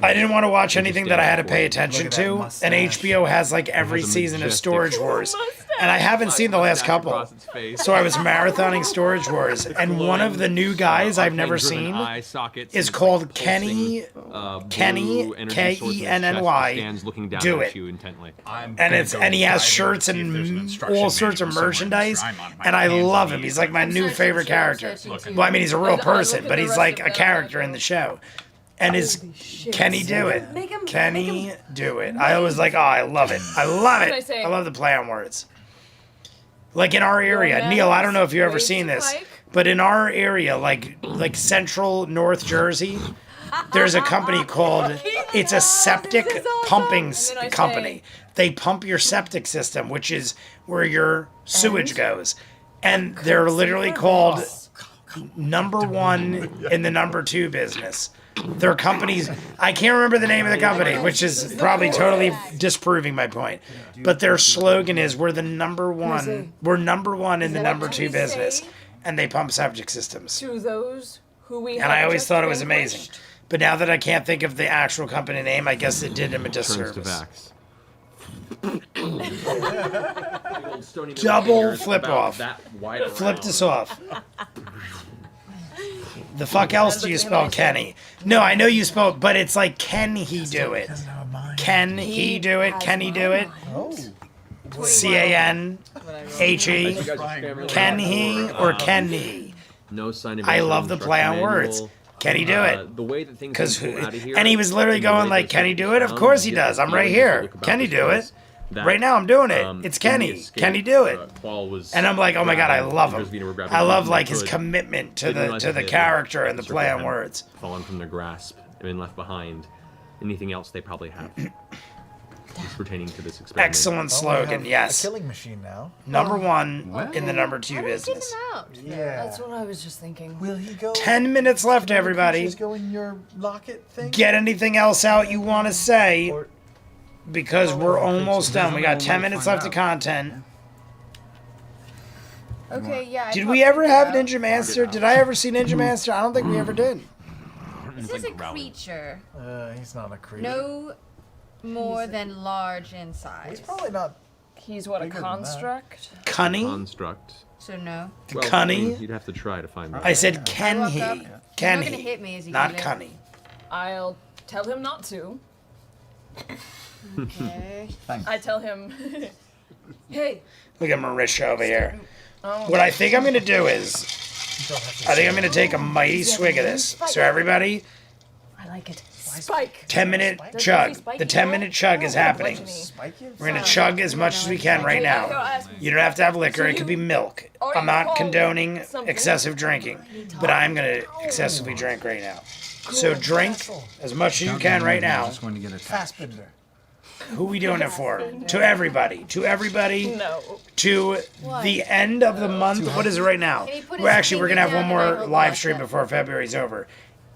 I didn't want to watch anything that I had to pay attention to, and HBO has like every season of Storage Wars. and I haven't seen the last couple. Across its face. So I was marathoning Storage Wars, and one of the new guys I've never seen eye sockets is and, called like, Kenny, pulsing, Kenny, blue energy source in his chest, Kenny, stands looking down do at it. you intently. And he has shirts and all sorts of merchandise, and I love him. He's like my new favorite character. Well, I mean, he's a real person, but he's like a character in the show. And can he do it? Can he do it? I was like, oh, I love it. I love it. I love the play on words. Like in our area, Neil, I don't know if you've ever seen this, but in our area, like central North Jersey, there's a company called, it's a septic pumping company. They pump your septic system, which is where your sewage goes. And they're literally called #1 in the #2 business. Their companies, I can't remember the name of the company, which is probably totally disproving my point. But their slogan is, we're the #1, we're #1 in the #2 business. And they pump septic systems. To those who we And I always thought it was amazing. But now that I can't think of the actual company name, I guess it did him a disservice. Double flip off. Flipped us off. The fuck else do you spell Kenny? No, I know you spell it, but it's like, can he do it? Can he do it? Can he do it? C-A-N-H-E. Can he or can he? No sign of I love the play on words. Can he do it? The way that things And he was literally going like, can he do it? Of course he does. I'm right here. Can he do it? Right now I'm doing it. It's Kenny. Can he do it? And I'm like, oh my god, I love him. I love like his commitment to the character and the play on words. Fallen from their grasp and been left behind. Anything else they probably have. It's pertaining to this experiment. Excellent slogan, yes. A killing machine now. #1 in the #2 business. Yeah. That's what I was just thinking. Will he go? 10 minutes left, everybody. Just go in your locket thing. Get anything else out you want to say? Because we're almost done. We got 10 minutes left of content. Okay, yeah. Did we ever have Ninja Master? Did I ever see Ninja Master? I don't think we ever did. This is a creature. He's not a creature. No more than large in size. He's probably not. He's what, a construct? Cunning? Construct. So no. Well, Cunning? You'd have to try to find that. I said, can he? Can You're not gonna he? hit me as you Not get it. cunning. I'll tell him not to. Okay. I tell him, hey. Look at Marisha over here. Oh. What I think I'm going to do is, I think I'm going to take a mighty swig of this. So everybody, I like it. Spike. 10-minute chug. The 10-minute chug is happening. We're going to chug as much as we can right now. You don't have to have liquor. It could be milk. I'm not condoning excessive drinking, but I'm going to excessively drink right now. So drink as much as you can right now. Fassbender. Who are we doing it for? To everybody. To everybody. No. To the end of the month. What is it right now? We're going to have one more live stream before February's over.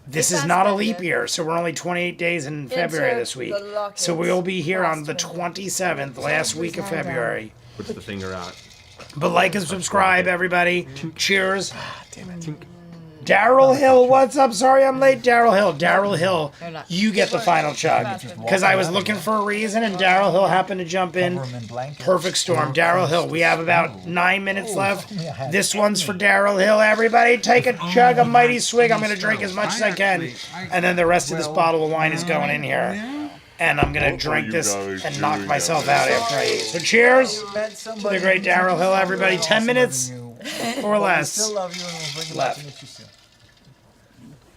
This is not a leap year, so we're only 28 days in February this week. So we'll be here on the 27th, last week of February. Puts the finger out. But like and subscribe, everybody. Cheers. Daryl Hill, what's up? Sorry I'm late, Daryl Hill. Daryl Hill, you get the final chug. Because I was looking for a reason, and Daryl Hill happened to jump in. Perfect storm. Daryl Hill, we have about 9 minutes left. This one's for Daryl Hill. Everybody take a chug, a mighty swig. I'm going to drink as much as I can. And then the rest of this bottle of wine is going in here. And I'm going to drink this and knock myself out after I eat. So cheers to the great Daryl Hill, everybody. 10 minutes or less Still love you, and we'll bring it back left. to get you soon.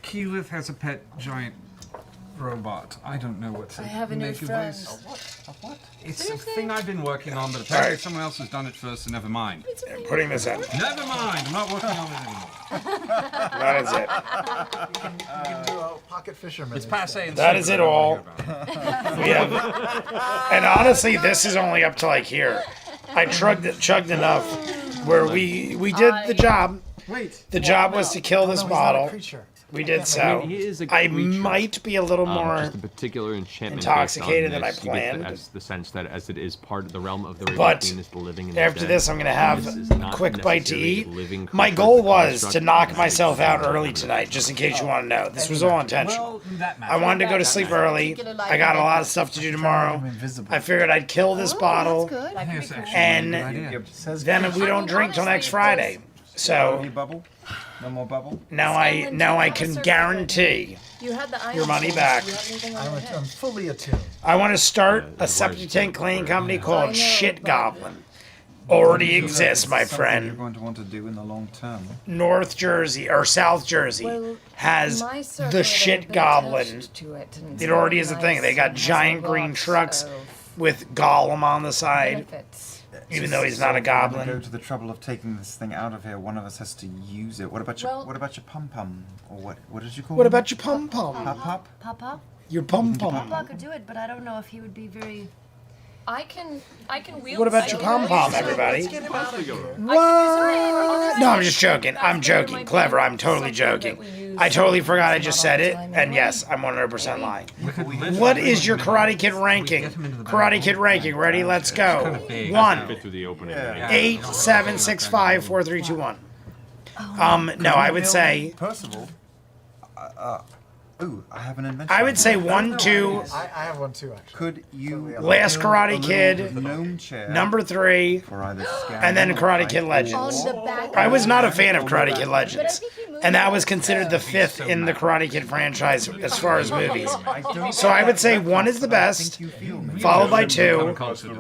Keyleth has a pet giant robot. I don't know what to I have a new make of friend. this. What? It's a thing I've been working on, but apparently Alright. someone else has done it first, so never mind. I'm putting this in. Never mind, I'm not working on it anymore. That is it. You can do a pocket fisherman. It's passe and That is stupid, it I don't all. care about it. We have, and honestly, this is only up to like here. I chugged enough where we did the job. Wait. The job was to kill this No, he's not a bottle. creature. We did so. He is a I creature, might be a little more just a particular enchantment intoxicated based on than I this. You get planned. as the sense that as it is part of the realm of the But Queen is the living and the after dead, this, I'm going to have this is a not quick bite to necessarily eat. a living My creature, goal the was construct to knock is myself out existing. early tonight, just in case you want to know. This was all intentional. Well, that I wanted to go to sleep early. I got a lot of stuff to do tomorrow. I figured I'd kill this bottle, Good. and then we don't drink till next Friday. So Any bubble? No more bubble? now I can guarantee You had the your money back. You have anything on your head? I'm fully attuned. I want to start a septic tank cleaning company called Shit Goblin. Already exists, my Something You're friend. going to want to do in the long term. North Jersey or South Jersey has My circle the had Shit been Goblin. attached to it, and It already is a thing. They got nice giant lots green trucks of with Gollum on the side, benefits. even though he's not a If we're gonna go goblin. to the trouble of taking this thing out of here. One of us has to use it. What about your pum pum? Or what did you call What it? about your pum pum? Pop pop? Papa? Your pum pum. Papa could do it, but I don't know if he would be very... I can wield. What about your pom pom, everybody? Let's get him out of here. What? No, I'm just joking. I'm joking. Clever. I'm totally joking. I totally forgot I just said it, and yes, I'm 100% lying. What is your Karate Kid ranking? Karate Kid ranking. Ready? Let's go. Fit 1, through the opening. 8, 7, 6, 5, 4, 3, 2, 1. No, I would say. Percival. Ooh, I have an invention. I would say 1, 2. I have one too, actually. Could you Last build Karate a little Kid, gnome chair number 3, for either scan and then or Karate fight? Kid Legends. On the back I was of not a it. fan of Karate Kid Legends, and that was considered the 5th in the Karate Kid franchise as far as movies. So I would say 1 is the best, followed by 2,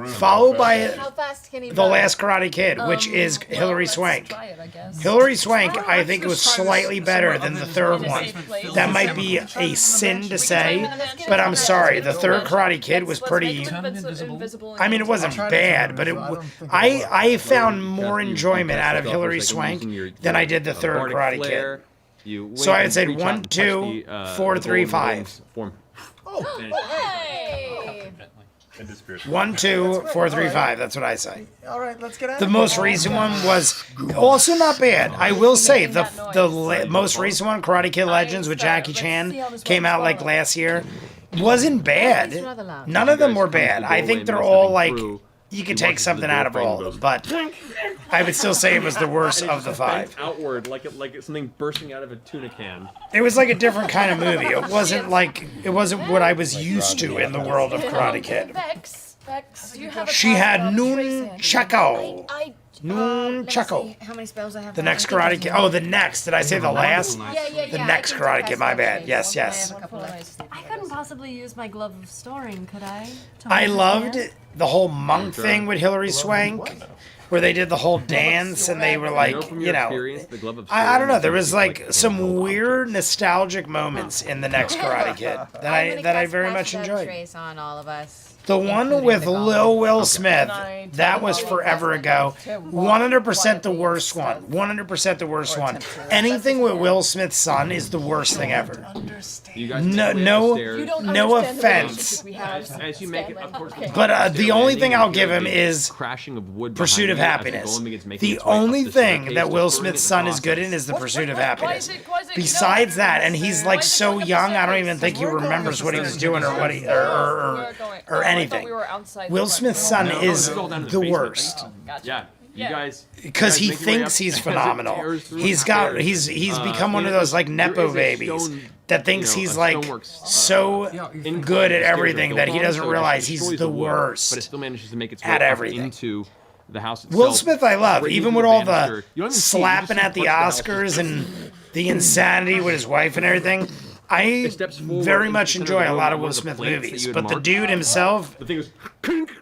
followed by How fast can he The run? Last Karate Kid, which is Hilary Let's Swank. try it, I guess. Hilary Swank, I think it was slightly better than the third one. That might be a sin to say, but I'm sorry. The third Karate Kid was pretty. I mean, it wasn't bad, but I found more enjoyment out of Hilary Swank than I did the third Karate Kid. So I would say 1, 2, 4, 3, 5. 1, 2, 4, 3, 5. That's what I say. All right, let's get out The of most here. recent one was also not bad. I will say the most recent one, Karate Kid Legends with Jackie Chan, came out like last year. Wasn't bad. None of them were bad. I think they're all like you could take something out of all of them, but I would still say it was the worst of the 5. Outward, like something bursting out of a tuna can. It was like a different kind of movie. It wasn't what I was used to in the world of Karate Kid. Vex, do you have a She had copy of Trace Nun Hand? Chaco. Let me Chaco. see how many spells I have. The left. next Karate Kid. Oh, the next. Did I say the last? Yeah. The I next can Karate take Kid. My that bad. space. Yes, I yes. have a couple left. I couldn't possibly use my glove of storing, could I? To I hold his loved hand? the whole monk thing with Hilary Swank, where they did the whole dance and they were like, From you your know, experience, the glove of I don't know. storing There is was like like some handheld weird object. nostalgic moments in the next Karate Kid I'm that gonna I cast very Pass much Without enjoyed. Trace on all of us. The one including with the Lil goblin. Will Smith, that was forever ago. 100% the worst one. 100% the worst one. Anything with Will Smith's son is the worst thing ever. You guys No, take me up the no, stairs. You don't no understand the offense. relationship we have. As you make it up towards the But the only thing I'll give him is crashing of wood Pursuit of behind you as Happiness. the golem begins making The its way up only the thing staircase, that Will destroying Smith's it son in is good in is the Pursuit of Happiness. Besides that, and he's like so young, I don't even think he remembers what he was doing or what he or anything. Will Smith's son is the worst Yeah, you guys. because he make your way up thinks he's as it phenomenal. tears through He's the got stairs. he's become one of those like there nepo is a babies stone, that thinks you know, he's a like stoneworks, so in good at the stairs are everything built that he on, doesn't so it realize destroys he's the the wood, worst but it still manages to make its way at up everything. into the house itself. Will Smith I love, Where you even do with the all banister. the You don't even see it, you just slapping see at the parts of the house Oscars and the insanity with his wife and everything. I It steps forward very into much the center of enjoy the a room, lot of one Will the Smith plates that movies, you had but the marked. dude himself The thing was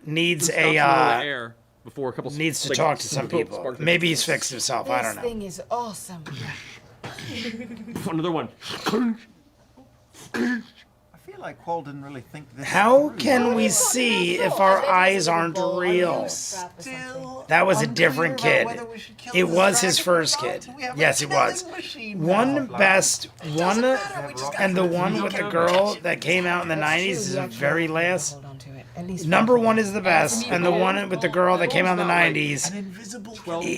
needs stops a in the middle of the air before a couple needs to like, talk to some sparks people. of- Maybe he's fixed himself. I This don't know. thing is awesome. Another one. I feel like Qual didn't really think this. How through. can we see if our eyes aren't real? Still That was a unclear different about kid. whether we should kill It this was his dragon or first not. kid. We have a Yes, it was. killing machine One now. best, one, matter, we just and the gotta one with the girl that came out in the 90s is the very last. Hold on to it. Number 1 is the best, and the one with the girl that came out in the 90s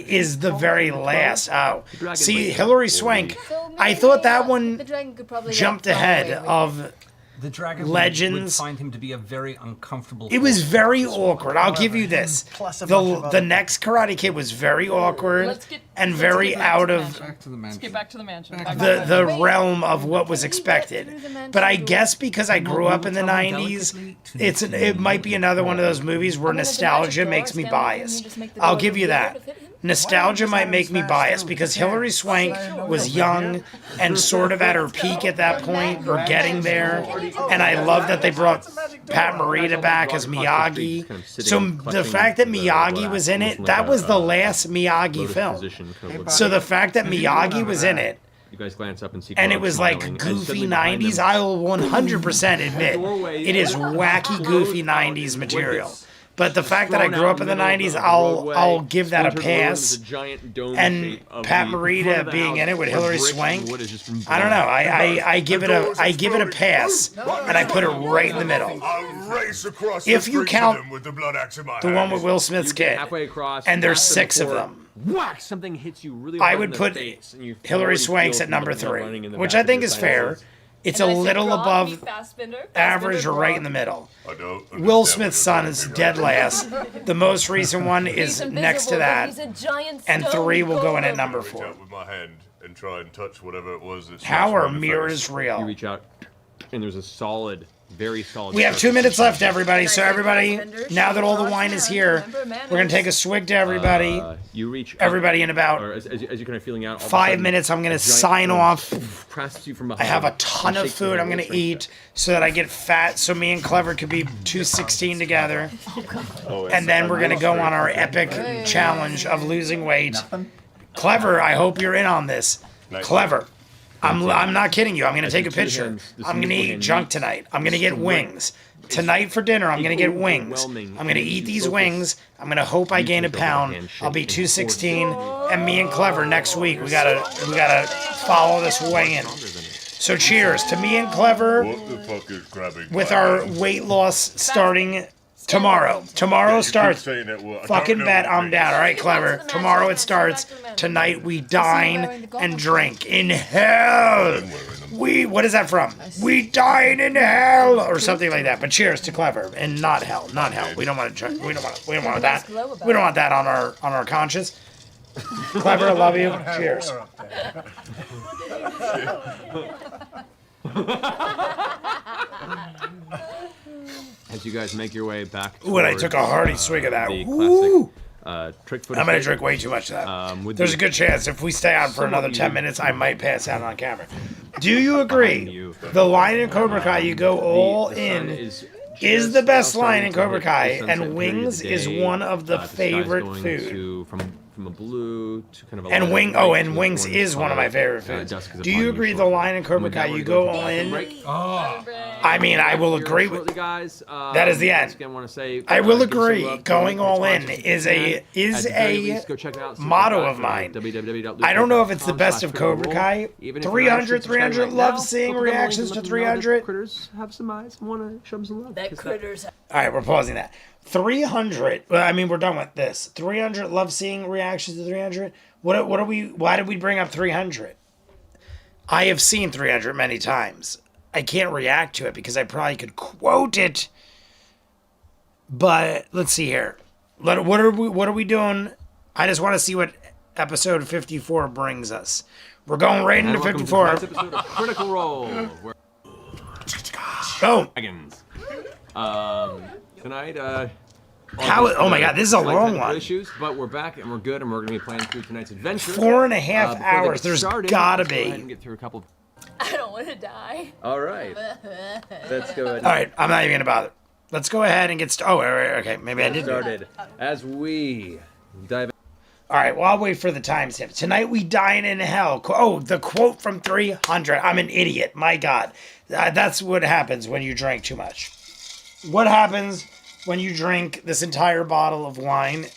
is the very last. Oh, see, Hilary Swank. I thought that one jumped ahead of The dragon Legends. would find him to be a very uncomfortable. It was very awkward. I'll give you this. Plus a bunch of The other- next Karate Kid was very awkward and very out of Back to the mansion. Let's get back to the mansion. the realm of what was expected. But I guess because I grew up in the 90s, it might be another one of those movies where nostalgia makes me biased. I'll give you that. Nostalgia might make me biased because Hilary Swank was young and sort of at her peak at that point, or getting there. And I love that they brought Pat Morita back as Miyagi. So the fact that Miyagi was in it, that was the last Miyagi film. So the fact that Miyagi was in it, You guys glance up and see. and it Clark was smiling, like and goofy suddenly behind 90s, them, I will 100% admit it is wacky, goofy 90s material. But the fact that I grew up in the 90s, I'll give that a pass. And Pat Morita being in it with Hilary Swank, I don't know. I give it a pass, and I put it right in the middle. I'll race across If the you streets of count them with the blood axe in my The one hand. with Will Smith's kid, halfway across, and there's blast 6 of before them. Whack! Something hits you really I hard would in the put face, and you Hilary already Swank's feel at number something 3, running in the which back I of think your is fair. sinuses. It's a little above average or right in the middle. I don't Will understand Smith's what son you're is talking dead about. last. The most recent one is next to that. And 3 will go in at number Reach 4. out with my hand and try and touch whatever it was that How smashed are me in the mirrors face. You real? reach out, and there's a solid, very solid. We have 2 minutes left, everybody. So everybody, now that all the wine is here, we're gonna take a swig to everybody. You reach up, Everybody in about or as you're kind of feeling out. all of a 5 sudden, minutes, I'm a gonna giant sign form off. crashes you from I behind have a and ton of shakes you food in I'm a gonna little eat so that I get fat. So me and Clever could be 216 together, and then we're gonna go on our epic challenge of losing weight. Clever, I hope you're in on this. Clever. I'm not kidding you. I'm gonna take a picture. I'm gonna eat junk tonight. I'm gonna get wings. Tonight for dinner, I'm gonna get wings. I'm gonna eat these wings. I'm gonna hope I gain a pound. I'll be 216, and me and Clever next week. We gotta follow this way in. So cheers to me and Clever What the fuck is grabbing with my our hand? weight loss starting tomorrow. Tomorrow You keep starts. saying that word. I Fucking don't know bet what it I'm means. down. All right, Clever. Tomorrow it starts. Tonight we dine and drink in hell. What is that from? We dine in hell or something like that. But cheers to Clever and not hell, not hell. We don't want to. We don't want that. We don't want that on our conscience. Clever, I love you. Cheers. As you guys make your way back. Ooh, and I towards, took a hearty swig of that. The Woo! classic trick footage. I'm gonna drink way too much of that. There's a good chance if we stay on for another 10 minutes, I might pass out on camera. Do you agree? The line in Cobra Kai, you go all in, is the best line in Cobra Kai, and wings is one of the favorite food. From a blue to kind of a And lighter white to a wings orange is one of my color. favorite foods. Dusk is Do upon you agree the shortly. line in Cobra With Kai, that, you we're go gonna all take a in? break. I mean, I will agree with Shortly, guys. that is the end. Again, want to say, I will give some agree. love to Going our all in sponsors is if you a can. At the very least, go check it out, motto superchat of mine. www.lukehouse.com/criminal I don't know if it's the best of Cobra role. Kai. Even if you're not 300, subscribed right 300 now, love seeing click on the link reactions and to let them know that 300. Critters have some eyes and want to show them some love. That critters. All right, we're pausing that. 300. Well, I mean, we're done with this. 300 love seeing reactions to 300. What are we? Why did we bring up 300? I have seen 300 many times. I can't react to it because I probably could quote it. But let's see here. What are we doing? I just want to see what episode 54 brings us. We're going right into And welcome to 54. tonight's episode of Critical Role. Where Boom. Dragons. Tonight, Oh my God, this is a slight long technical one. issues, but we're back and we're good, and we're going to be playing through tonight's adventure. 4.5 Before they hours. get There's started, gotta let's go ahead and be. get through a couple. I don't want to die. All right, let's go ahead. All right, I'm not even gonna bother. Let's go ahead and get started. Oh, wait, okay, maybe I did. Started as we dive. All right, well, I'll wait for the timestamp. Tonight we dine in hell. Oh, the quote from 300. I'm an idiot. My God. That's what happens when you drink too much. What happens when you drink this entire bottle of wine?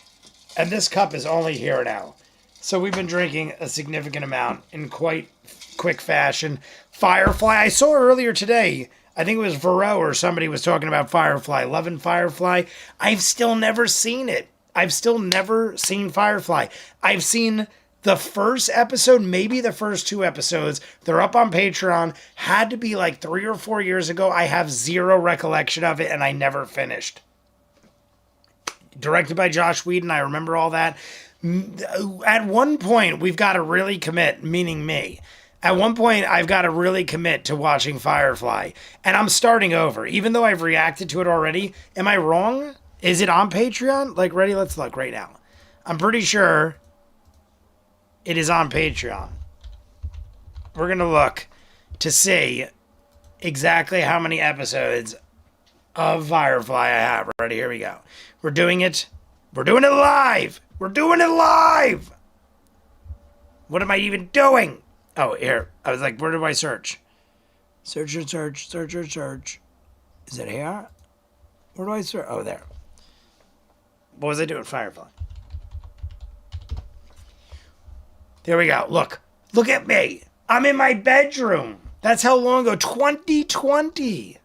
And this cup is only here now. So we've been drinking a significant amount in quite quick fashion. Firefly, I saw earlier today, I think it was Varro or somebody was talking about Firefly. Loving Firefly. I've still never seen it. I've still never seen Firefly. I've seen the first episode, maybe the first 2 episodes. They're up on Patreon. Had to be like 3 or 4 years ago. I have zero recollection of it, and I never finished. Directed by Josh Whedon. I remember all that. At one point, we've got to really commit, meaning me. At one point, I've got to really commit to watching Firefly. And I'm starting over. Even though I've reacted to it already. Am I wrong? Is it on Patreon? Like, ready? Let's look right now. I'm pretty sure it is on Patreon. We're going to look to see exactly how many episodes of Firefly I have. Ready? Here we go. We're doing it. We're doing it live. We're doing it live. What am I even doing? Oh, here. I was like, where do I search? Search. Is it here? Where do I search? Oh, there. What was I doing? Firefly. There we go. Look. Look at me. I'm in my bedroom. That's how long ago. 2020.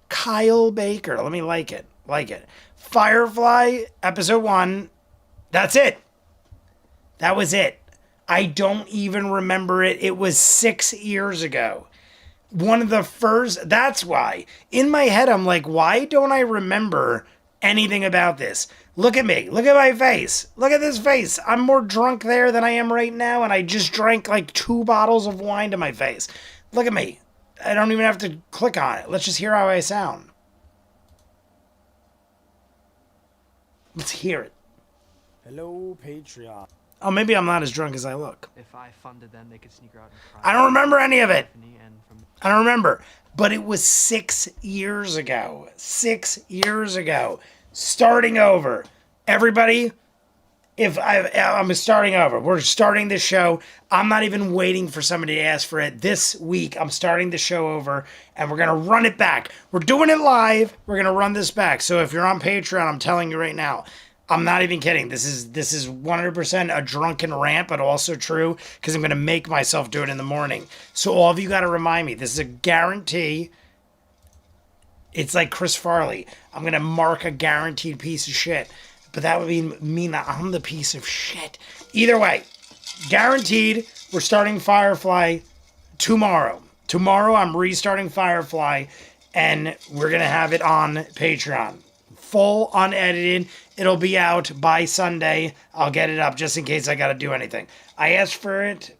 Kyle Baker. Let me like it. Like it. Firefly, episode 1. That's it. That was it. I don't even remember it. It was 6 years ago. One of the first. That's why. In my head, I'm like, why don't I remember anything about this? Look at me. Look at my face. Look at this face. I'm more drunk there than I am right now, and I just drank like 2 bottles of wine to my face. Look at me. I don't even have to click on it. Let's just hear how I sound. Let's hear it. Hello, Patreon. Oh, maybe I'm not as drunk as I look. If I funded them, they could sneak her out and I don't remember any of it. I don't remember. But it was 6 years ago. 6 years ago. Starting over. Everybody, I'm starting over. We're starting this show. I'm not even waiting for somebody to ask for it. This week, I'm starting the show over, and we're going to run it back. We're doing it live. We're going to run this back. So if you're on Patreon, I'm telling you right now, I'm not even kidding. This is 100% a drunken rant, but also true because I'm going to make myself do it in the morning. So all of you got to remind me. This is a guarantee. It's like Chris Farley. I'm going to mark a guaranteed piece of shit. But that would mean that I'm the piece of shit. Either way, guaranteed, we're starting Firefly tomorrow. Tomorrow I'm restarting Firefly, and we're going to have it on Patreon. Full, unedited. It'll be out by Sunday. I'll get it up just in case I got to do anything. I asked for it.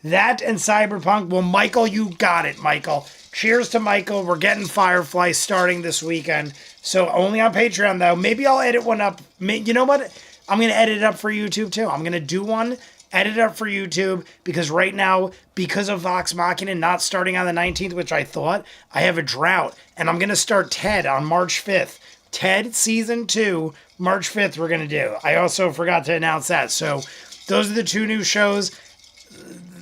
That and Cyberpunk. Well, Michael, you got it, Michael. Cheers to Michael. We're getting Firefly starting this weekend. So only on Patreon, though. Maybe I'll edit one up. You know what? I'm going to edit it up for YouTube, too. I'm going to do one, edit it up for YouTube, because right now, because of Vox Machina not starting on the 19th, which I thought, I have a drought. And I'm going to start Ted on March 5th. Ted Season 2, March 5th, we're going to do. I also forgot to announce that. So those are the 2 new shows.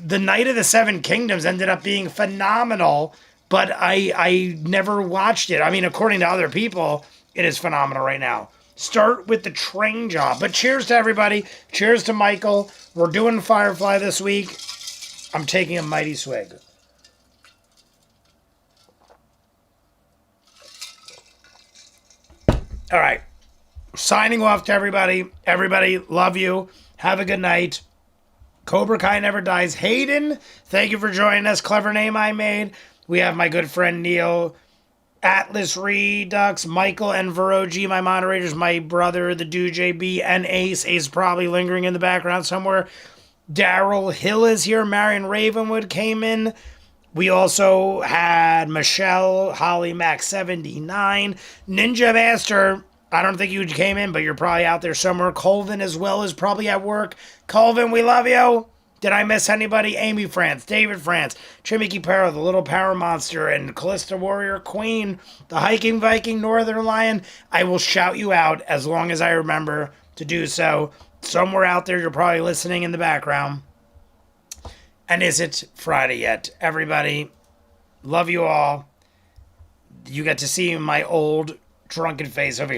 The Night of the Seven Kingdoms ended up being phenomenal, but I never watched it. I mean, according to other people, it is phenomenal right now. Start with the train job. But cheers to everybody. Cheers to Michael. We're doing Firefly this week. I'm taking a mighty swig. All right. Signing off to everybody. Everybody, love you. Have a good night. Cobra Kai never dies. Hayden, thank you for joining us. Clever name I made. We have my good friend Neil, Atlas Redux, Michael, and Veroji, my moderators, my brother, the Dude JB, and Ace. Ace probably lingering in the background somewhere. Daryl Hill is here. Marion Ravenwood came in. We also had Michelle, Holly Max 79, Ninja Master. I don't think you came in, but you're probably out there somewhere. Colvin as well is probably at work. Colvin, we love you. Did I miss anybody? Amy France, David France, Chimiki Perro, the Little Power Monster, and Callista Warrior Queen, the Hiking Viking, Northern Lion. I will shout you out as long as I remember to do so. Somewhere out there, you're probably listening in the background. And is it Friday yet? Everybody, love you all. You get to see my old drunken face over here.